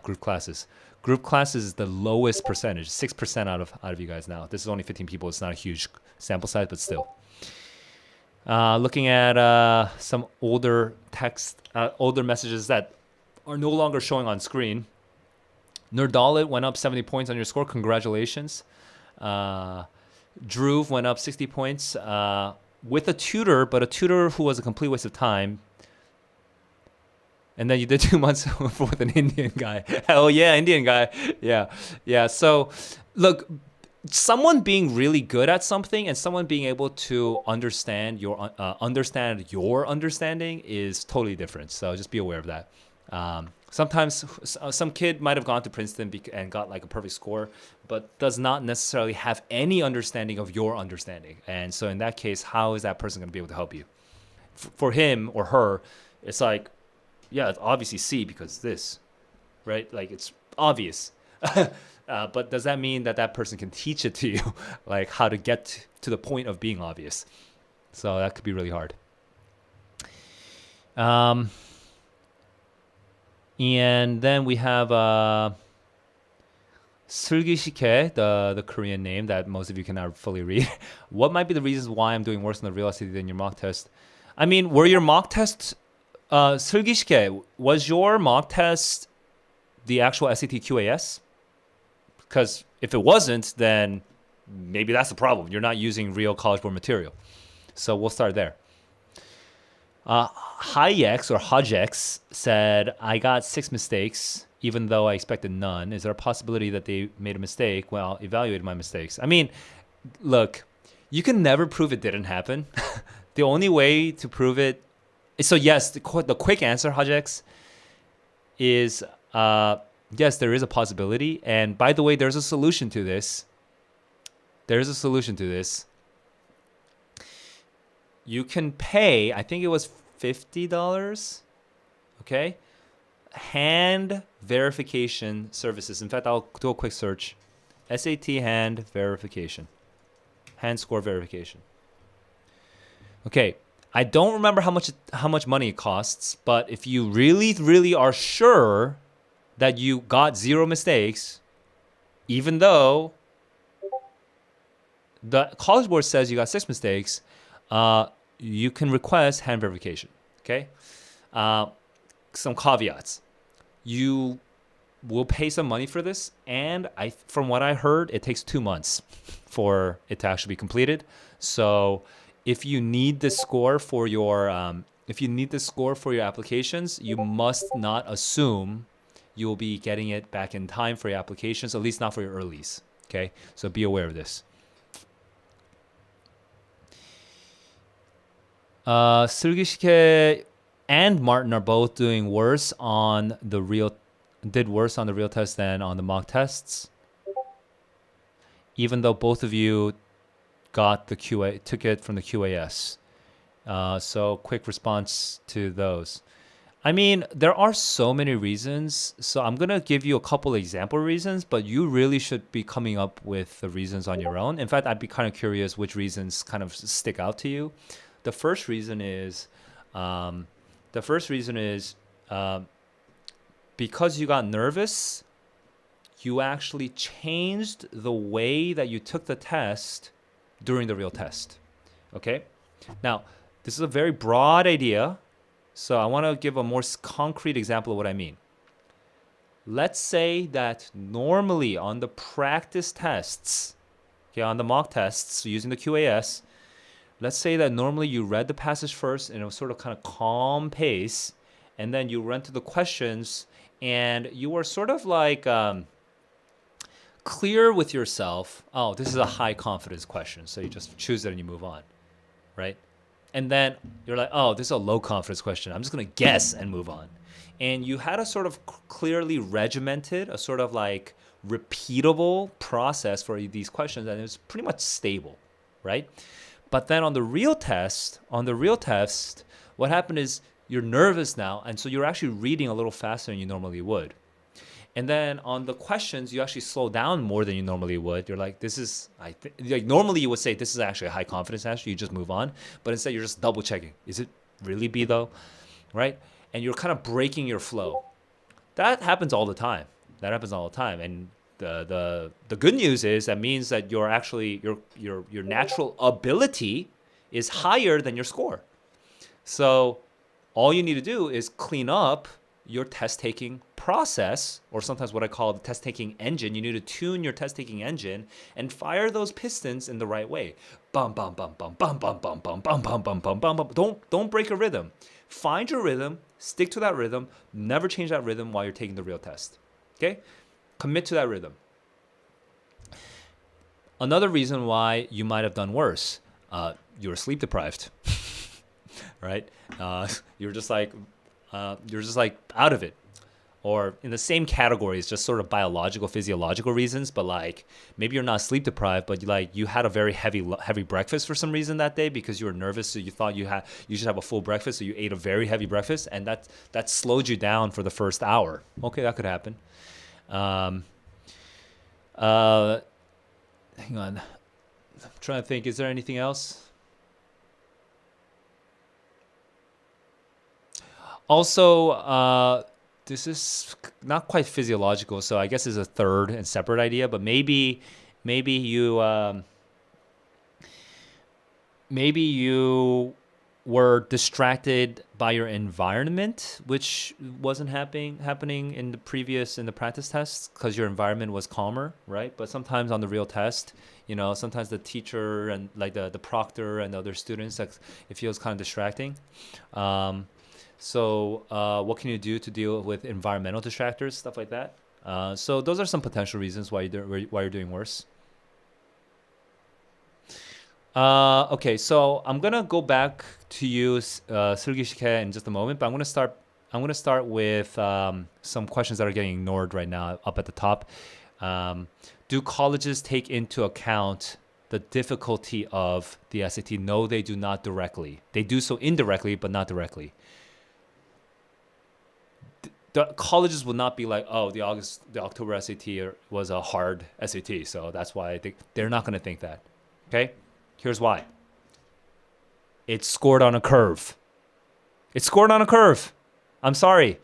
group classes. Group classes is the lowest percentage, 6% out of you guys now. This is only 15 people. It's not a huge sample size, but still. Looking at some older older messages that are no longer showing on screen. Nerdalit went up 70 points on your score. Congratulations. Drew went up 60 points with a tutor, but a tutor who was a complete waste of time. And then you did 2 months with an Indian guy. Hell yeah, Indian guy. Yeah. So, look, someone being really good at something and someone being able to understand your understanding is totally different. So just be aware of that. Sometimes some kid might have gone to Princeton and got like a perfect score, but does not necessarily have any understanding of your understanding. And so in that case, how is that person going to be able to help you? For him or her, it's like, yeah, it's obviously C because this, right? Like it's obvious. But does that mean that that person can teach it to you, like how to get to the point of being obvious? So that could be really hard. And then we have Surgishike, the Korean name that most of you cannot fully read. What might be the reasons why I'm doing worse in the real SAT than your mock test? I mean, were your mock tests, Surgishike, was your mock test the actual SAT QAS? Because if it wasn't, then maybe that's the problem. You're not using real College Board material. So we'll start there. Hayex or Hajex said, I got 6 mistakes, even though I expected none. Is there a possibility that they made a mistake while evaluating my mistakes? I mean, look, you can never prove it didn't happen. The only way to prove it... So yes, the quick answer, Hajex, is yes, there is a possibility. And by the way, there's a solution to this. There's a solution to this. You can pay, I think it was $50, okay? Hand verification services. In fact, I'll do a quick search. SAT hand verification. Hand score verification. Okay, I don't remember how much money it costs, but if you really, really are sure that you got 0 mistakes, even though the College Board says you got 6 mistakes, you can request hand verification, okay? Some caveats. You will pay some money for this, and from what I heard, it takes 2 months for it to actually be completed. So if you need the score for your applications, you must not assume you will be getting it back in time for your applications, at least not for your earlies, okay? So be aware of this. Surgishike and Martin are both doing worse on the real test than on the mock tests, even though both of you got the took it from the QAS. So quick response to those. I mean, there are so many reasons, so I'm gonna give you a couple example reasons, but you really should be coming up with the reasons on your own. In fact, I'd be kind of curious which reasons kind of stick out to you. The first reason is because you got nervous, you actually changed the way that you took the test during the real test. Okay? Now, this is a very broad idea, so I want to give a more concrete example of what I mean. Let's say that normally on the practice tests, okay, on the mock tests using the QAS, let's say that normally you read the passage first in a sort of kind of calm pace, and then you went to the questions, and you were sort of like clear with yourself. Oh, this is a high confidence question, so you just choose it and you move on, right? And then you're like, oh, this is a low confidence question. I'm just going to guess and move on. And you had a sort of clearly regimented, a sort of like repeatable process for these questions, and it was pretty much stable, right? But then on the real test, what happened is you're nervous now, and so you're actually reading a little faster than you normally would. And then on the questions, you actually slow down more than you normally would. You're like, like normally you would say this is actually a high confidence answer. You just move on, but instead you're just double checking. Is it really B though, right? And you're kind of breaking your flow. That happens all the time. And the good news is that means that you're actually your natural ability is higher than your score. So all you need to do is clean up your test-taking process, or sometimes what I call the test-taking engine. You need to tune your test-taking engine and fire those pistons in the right way. Bum bum bum bum bum bum bum bum bum bum bum bum bum bum. Don't break a rhythm. Find your rhythm, stick to that rhythm, never change that rhythm while you're taking the real test. Okay? Commit to that rhythm. Another reason why you might have done worse, you were sleep deprived, right? You're just like out of it. or in the same category, it's just sort of biological, physiological reasons, but like maybe you're not sleep deprived, but you had a very heavy breakfast for some reason that day because you were nervous, so you thought you should have a full breakfast, so you ate a very heavy breakfast, and that slowed you down for the first hour. Okay, that could happen. Hang on, I'm trying to think. Is there anything else? Also, this is not quite physiological, so I guess it's a third and separate idea. But maybe you were distracted by your environment, which wasn't happening in the practice tests because your environment was calmer, right? But sometimes on the real test, sometimes the teacher and like the proctor and the other students, like, it feels kind of distracting. So what can you do to deal with environmental distractors, stuff like that? So those are some potential reasons why you're doing worse. Okay, so I'm gonna go back to you, Silgi, in just a moment, but I'm gonna start with some questions that are getting ignored right now up at the top. Do colleges take into account the difficulty of the SAT? No, they do not directly. They do so indirectly, but not directly. The colleges will not be like, oh, the October SAT was a hard SAT, so that's why they're not going to think that. Okay? Here's why. It's scored on a curve. It's scored on a curve. I'm sorry.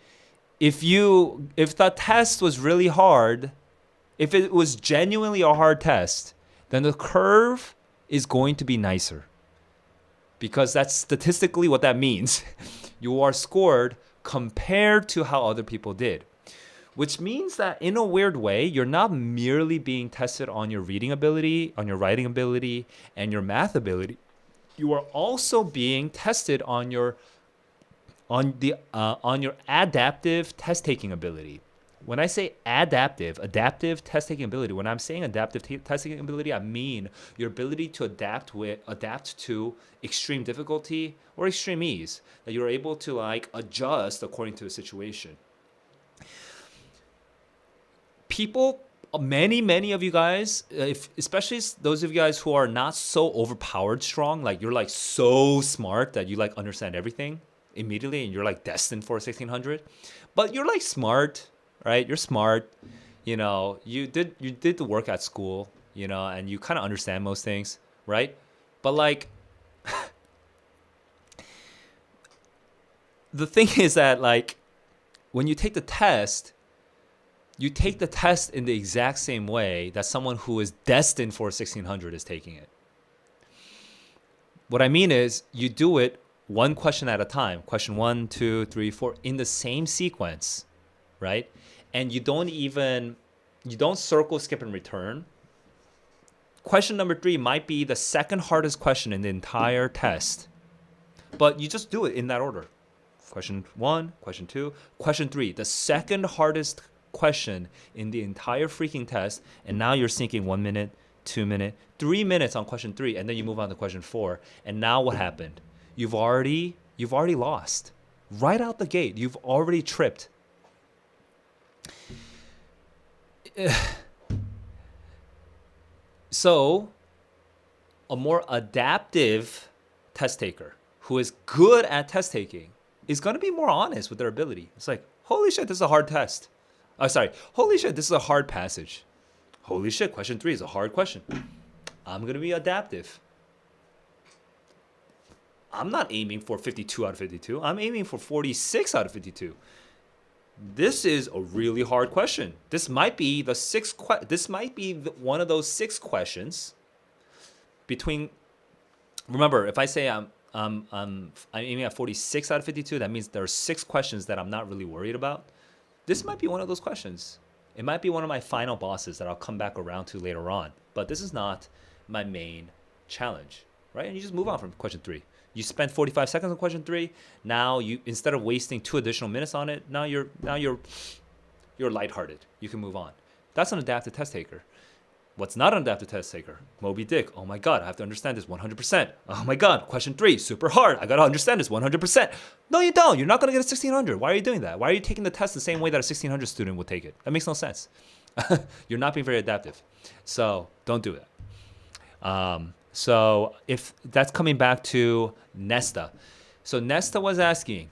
If the test was really hard, if it was genuinely a hard test, then the curve is going to be nicer. Because that's statistically what that means. You are scored compared to how other people did, which means that in a weird way, you're not merely being tested on your reading ability, on your writing ability, and your math ability. You are also being tested on your adaptive test-taking ability. When I say adaptive test-taking ability, when I'm saying adaptive test-taking ability, I mean your ability to adapt to extreme difficulty or extreme ease, that you're able to like adjust according to a situation. People, many of you guys, especially those of you guys who are not so overpowered strong, like you're like so smart that you like understand everything immediately and you're like destined for 1600, but you're like smart, right? You're smart, you did the work at school, and you kind of understand most things, right? But like the thing is that like when you take the test in the exact same way that someone who is destined for 1600 is taking it. What I mean is you do it one question at a time, question 1, 2, 3, 4, in the same sequence, right? And you don't circle, skip, and return. Question number 3 might be the second hardest question in the entire test, but you just do it in that order. Question 1, question 2, question 3, the second hardest question in the entire freaking test, and now you're sinking 1 minute, 2 minutes, 3 minutes on question 3, and then you move on to question 4. And now what happened? You've already lost. Right out the gate, you've already tripped. So, a more adaptive test taker who is good at test taking is going to be more honest with their ability. It's like, holy shit, this is a hard test. Holy shit, this is a hard passage. Holy shit, question 3 is a hard question. I'm going to be adaptive. I'm not aiming for 52 out of 52. I'm aiming for 46 out of 52. This is a really hard question. This might be one of those 6 questions between. Remember, if I say I'm aiming at 46 out of 52, that means there are 6 questions that I'm not really worried about. This might be one of those questions. It might be one of my final bosses that I'll come back around to later on. But this is not my main challenge, right? And you just move on from question 3. You spent 45 seconds on question 3. Now you, instead of wasting 2 additional minutes on it, now you're lighthearted. You can move on. That's an adaptive test taker. What's not an adaptive test taker? Moby Dick. Oh my God, I have to understand this 100%. Oh my God, question 3, super hard. I got to understand this 100%. No, you don't. You're not going to get a 1600. Why are you doing that? Why are you taking the test the same way that a 1600 student would take it? That makes no sense. You're not being very adaptive. So don't do that. So if that's coming back to Nesta. So Nesta was asking,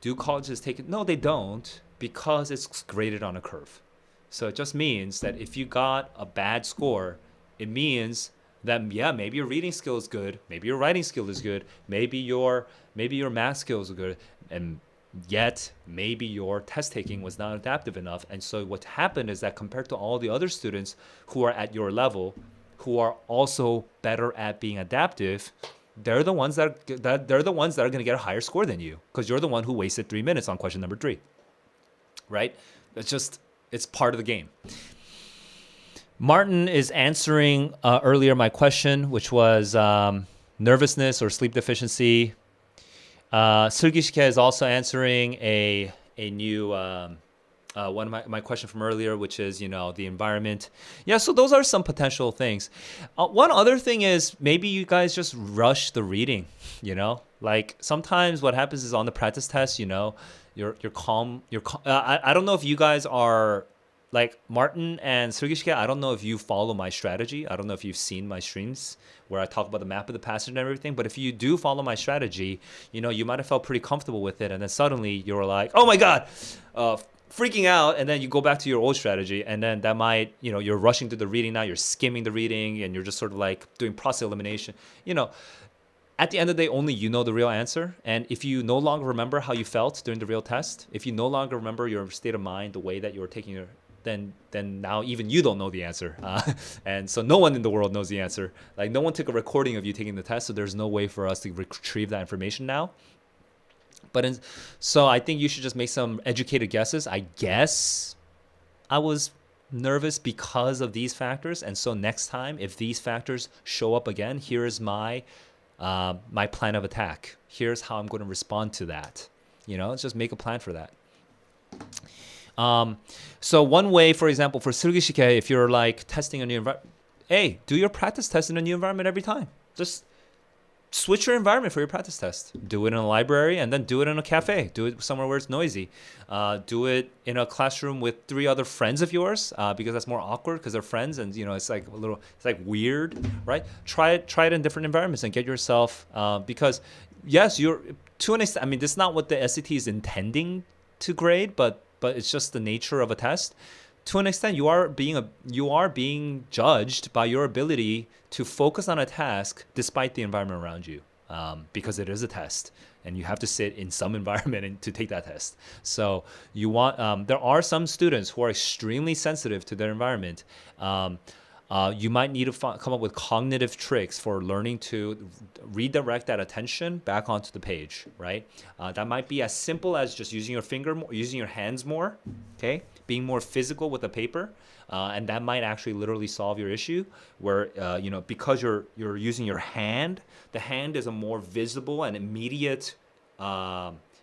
do colleges take it? No, they don't, because it's graded on a curve. So it just means that if you got a bad score, it means that, yeah, maybe your reading skill is good, maybe your writing skill is good, maybe your math skills are good, and yet maybe your test taking was not adaptive enough. And so what happened is that compared to all the other students who are at your level, who are also better at being adaptive, they're the ones that are going to get a higher score than you, because you're the one who wasted 3 minutes on question number 3, right? It's part of the game. Martin is answering earlier my question, which was nervousness or sleep deficiency. Surgishike is also answering a new one of my question from earlier, which is, the environment. Yeah, so those are some potential things. One other thing is maybe you guys just rush the reading, Like sometimes what happens is on the practice test, you're calm. I don't know if you guys are like Martin and Surgishike. I don't know if you follow my strategy. I don't know if you've seen my streams where I talk about the map of the passage and everything. But if you do follow my strategy, you might have felt pretty comfortable with it. And then suddenly you were like, oh my God, freaking out. And then you go back to your old strategy. And then that might, you're rushing through the reading now. You're skimming the reading and you're just sort of like doing process elimination. At the end of the day, only you know the real answer. And if you no longer remember how you felt during the real test, if you no longer remember your state of mind, the way that you were taking your, then now even you don't know the answer. And so no one in the world knows the answer. Like no one took a recording of you taking the test, so there's no way for us to retrieve that information now. So I think you should just make some educated guesses. I guess I was nervous because of these factors. And so next time, if these factors show up again, here's my plan of attack. Here's how I'm going to respond to that. Let's just make a plan for that. So one way, for example, for Surgishike, if you're like testing a new environment, hey, do your practice test in a new environment every time. Just switch your environment for your practice test. Do it in a library and then do it in a cafe. Do it somewhere where it's noisy. Do it in a classroom with 3 other friends of yours, because that's more awkward because they're friends and it's like it's like weird, right? Try it in different environments and get yourself, because yes, you're to an extent, I mean, this is not what the SAT is intending to grade, but it's just the nature of a test. To an extent, you are being judged by your ability to focus on a task despite the environment around you, because it is a test, and you have to sit in some environment to take that test. So you want there are some students who are extremely sensitive to their environment. You might need to come up with cognitive tricks for learning to redirect that attention back onto the page, right? That might be as simple as just using your finger more, using your hands more, okay? Being more physical with the paper. And that might actually literally solve your issue where, because you're using your hand, the hand is a more visible and immediate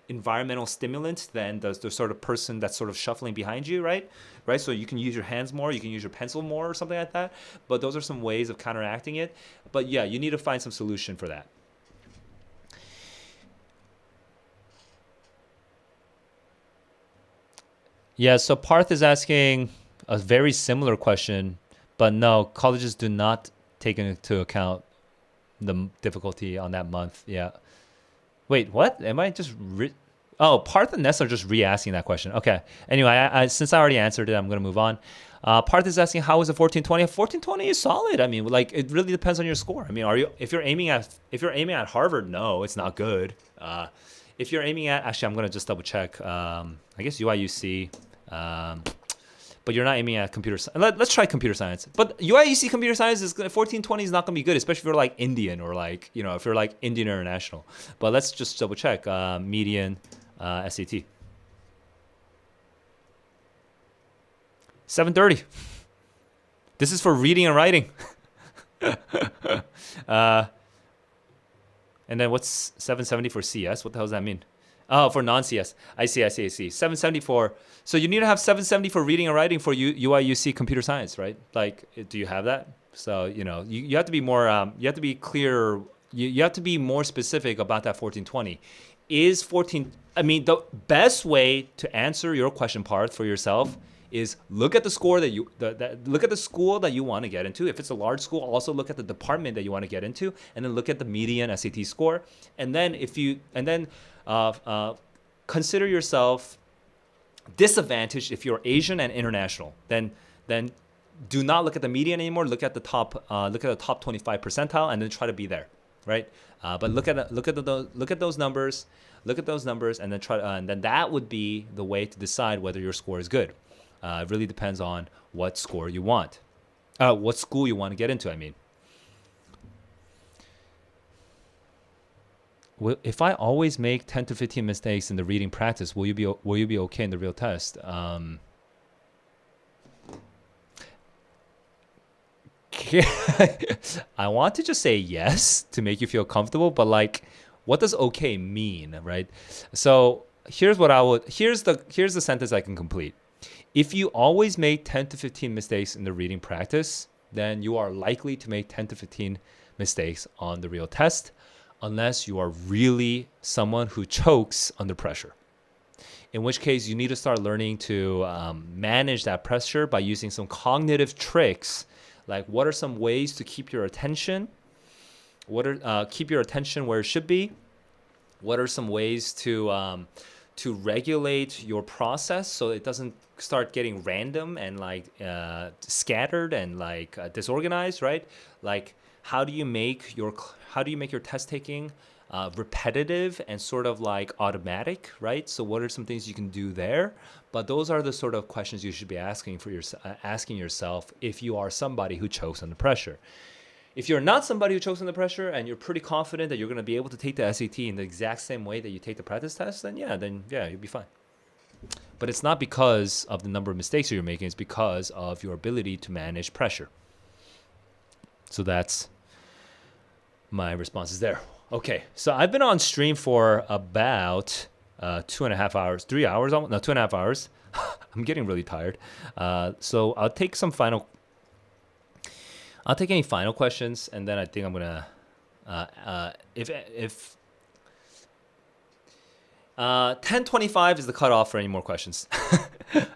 environmental stimulant than the sort of person that's sort of shuffling behind you, right? So you can use your hands more, you can use your pencil more or something like that. But those are some ways of counteracting it. But yeah, you need to find some solution for that. Yeah, so Parth is asking a very similar question, but no, colleges do not take into account the difficulty on that month. Yeah. Wait, what? Am I just... Parth and Ness are just re-asking that question. Okay. Anyway, I since I already answered it, I'm going to move on. Parth is asking, how is a 1420? 1420 is solid. I mean, like, it really depends on your score. I mean, if you're aiming at Harvard, no, it's not good. If you're aiming at... Actually, I'm going to just double check. I guess UIUC. But you're not aiming at computer science. Let's try computer science. But UIUC computer science is 1420 is not going to be good, especially if you're like Indian or like, if you're like Indian International. But let's just double check. Median SAT. 730. This is for reading and writing. And then what's 770 for CS? What the hell does that mean? Oh, for non-CS. I see. 774. So you need to have 770 for reading and writing for UI UC computer science, right? Like, do you have that? So, you have to be more, you have to be clear. You have to be more specific about that 1420. Is 14, I mean, the best way to answer your question part for yourself is look at the score look at the school that you want to get into. If it's a large school, also look at the department that you want to get into, and then look at the median SAT score. And then consider yourself disadvantaged if you're Asian and international. Then do not look at the median anymore. Look at the top 25 percentile, and then try to be there, right? But look at those numbers, and then and then that would be the way to decide whether your score is good. It really depends on what score you want, what school you want to get into. I mean, if I always make 10 to 15 mistakes in the reading practice, will you be okay in the real test? I want to just say yes to make you feel comfortable, but like, what does okay mean, right? So here's the sentence I can complete. If you always make 10 to 15 mistakes in the reading practice, then you are likely to make 10 to 15 mistakes on the real test, unless you are really someone who chokes under pressure. In which case, you need to start learning to manage that pressure by using some cognitive tricks. Like, what are some ways to keep your attention? Keep your attention where it should be? What are some ways to regulate your process so it doesn't start getting random and scattered and disorganized, right? Like, how do you make your test taking repetitive and sort of like automatic, right? So what are some things you can do there? But those are the sort of questions you should be asking yourself if you are somebody who chokes under pressure. If you're not somebody who chokes under pressure and you're pretty confident that you're going to be able to take the SAT in the exact same way that you take the practice test, then yeah, you'll be fine. But it's not because of the number of mistakes you're making, it's because of your ability to manage pressure. So that's my responses there. Okay, so I've been on stream for about 2.5 hours, 3 hours, almost, no, 2.5 hours. I'm getting really tired. So I'll take any final questions, and then I think I'm gonna, if 10:25 is the cutoff for any more questions.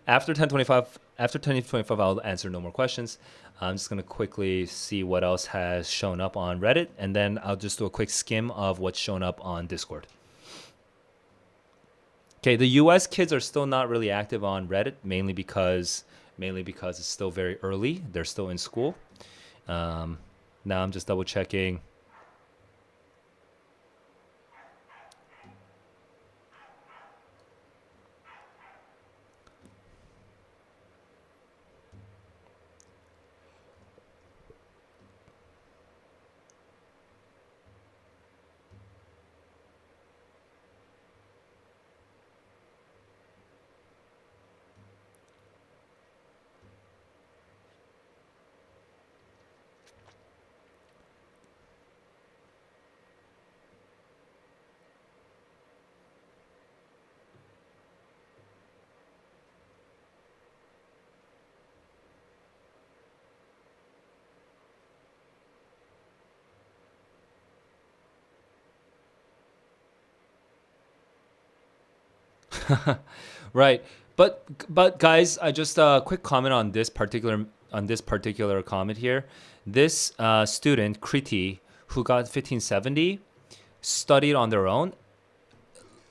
After 10:25, I'll answer no more questions. I'm just going to quickly see what else has shown up on Reddit, and then I'll just do a quick skim of what's shown up on Discord. Okay, the US kids are still not really active on Reddit, mainly because it's still very early. They're still in school. Now I'm just double checking. Right, but guys, I just a quick comment on this particular comment here. This student Kriti, who got 1570, studied on their own.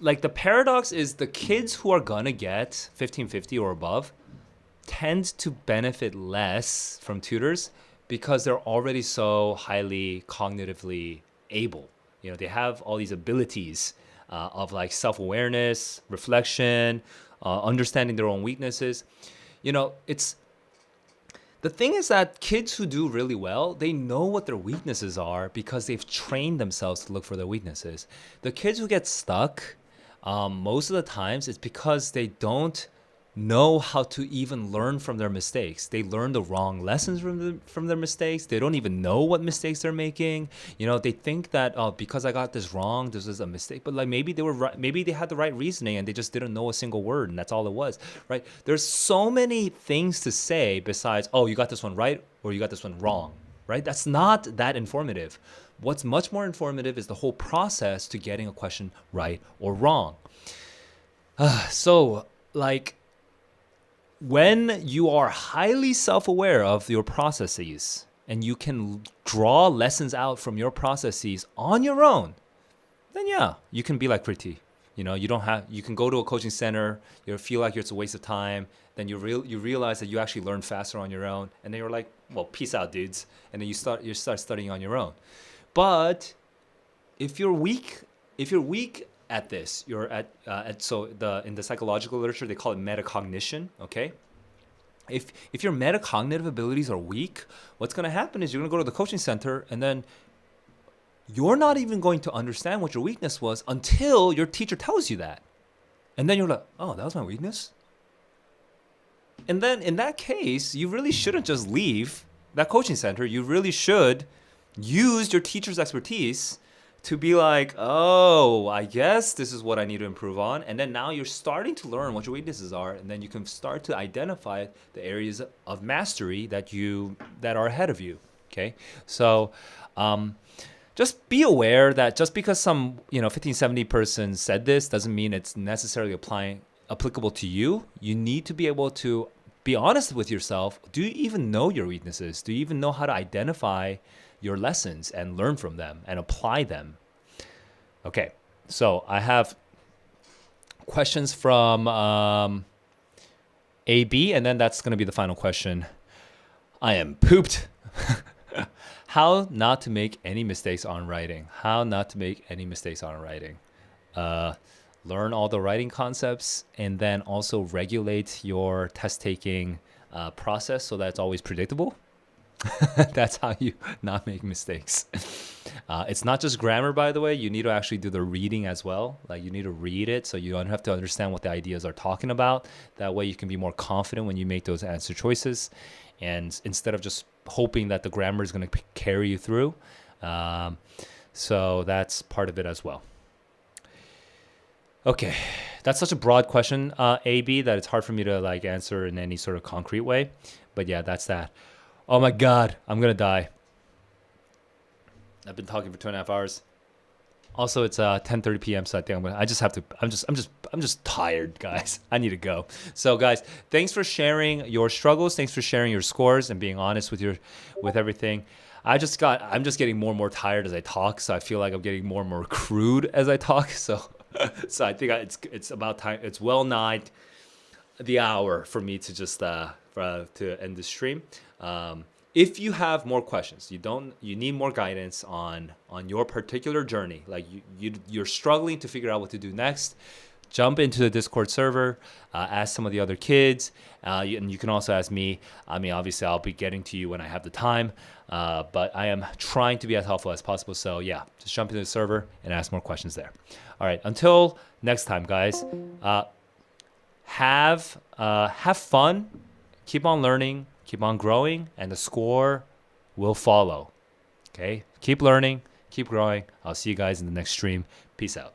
Like, the paradox is the kids who are gonna get 1550 or above tend to benefit less from tutors because they're already so highly cognitively able. They have all these abilities of like self-awareness, reflection, understanding their own weaknesses. It's the thing is that kids who do really well, they know what their weaknesses are because they've trained themselves to look for their weaknesses. The kids who get stuck, most of the times it's because they don't know how to even learn from their mistakes. They learn the wrong lessons from their mistakes. They don't even know what mistakes they're making. They think that, oh, because I got this wrong, this is a mistake. But like maybe they were right, maybe they had the right reasoning and they just didn't know a single word, and that's all it was, right? There's so many things to say besides, oh, you got this one right or you got this one wrong, right? That's not that informative. What's much more informative is the whole process to getting a question right or wrong. So like, when you are highly self-aware of your processes and you can draw lessons out from your processes on your own, then yeah, you can be like Kriti. You can go to a coaching center, you feel like it's a waste of time, then you realize that you actually learn faster on your own, and then you're like, well, peace out, dudes. And then you start studying on your own. But if you're weak at this, you're in the psychological literature they call it metacognition. Okay, if your metacognitive abilities are weak, what's going to happen is you're going to go to the coaching center, and then you're not even going to understand what your weakness was until your teacher tells you that, and then you're like, oh, that was my weakness. And then in that case, you really shouldn't just leave that coaching center. You really should use your teacher's expertise to be like, oh, I guess this is what I need to improve on. And then now you're starting to learn what your weaknesses are. And then you can start to identify the areas of mastery that are ahead of you. Okay. So just be aware that just because some 1570 person said this doesn't mean it's necessarily applicable to you. You need to be able to be honest with yourself. Do you even know your weaknesses? Do you even know how to identify your lessons and learn from them and apply them? Okay, so I have questions from AB, and then that's going to be the final question. I am pooped. How not to make any mistakes on writing. Learn all the writing concepts, and then also regulate your test taking process so that it's always predictable. That's how you not make mistakes. It's not just grammar, by the way. You need to actually do the reading as well. Like, you need to read it so you don't have to understand what the ideas are talking about. That way you can be more confident when you make those answer choices, and instead of just hoping that the grammar is going to carry you through. So that's part of it as well. Okay, that's such a broad question, AB, that it's hard for me to like answer in any sort of concrete way. But yeah, that's that. Oh my God, I'm gonna die. I've been talking for 2.5 hours. Also, it's 10:30 p.m. So I think I'm just tired, guys. I need to go. So guys, thanks for sharing your struggles. Thanks for sharing your scores and being honest with everything. I'm just getting more and more tired as I talk. So I feel like I'm getting more and more crude as I talk. So I think it's about time. It's well nigh the hour for me to just to end the stream. If you have more questions, you need more guidance on your particular journey. Like you're struggling to figure out what to do next, jump into the Discord server, ask some of the other kids, and you can also ask me. I mean, obviously, I'll be getting to you when I have the time, but I am trying to be as helpful as possible. So yeah, just jump into the server and ask more questions there. All right, until next time, guys. Have fun, keep on learning, keep on growing, and the score will follow. Okay, keep learning, keep growing. I'll see you guys in the next stream. Peace out.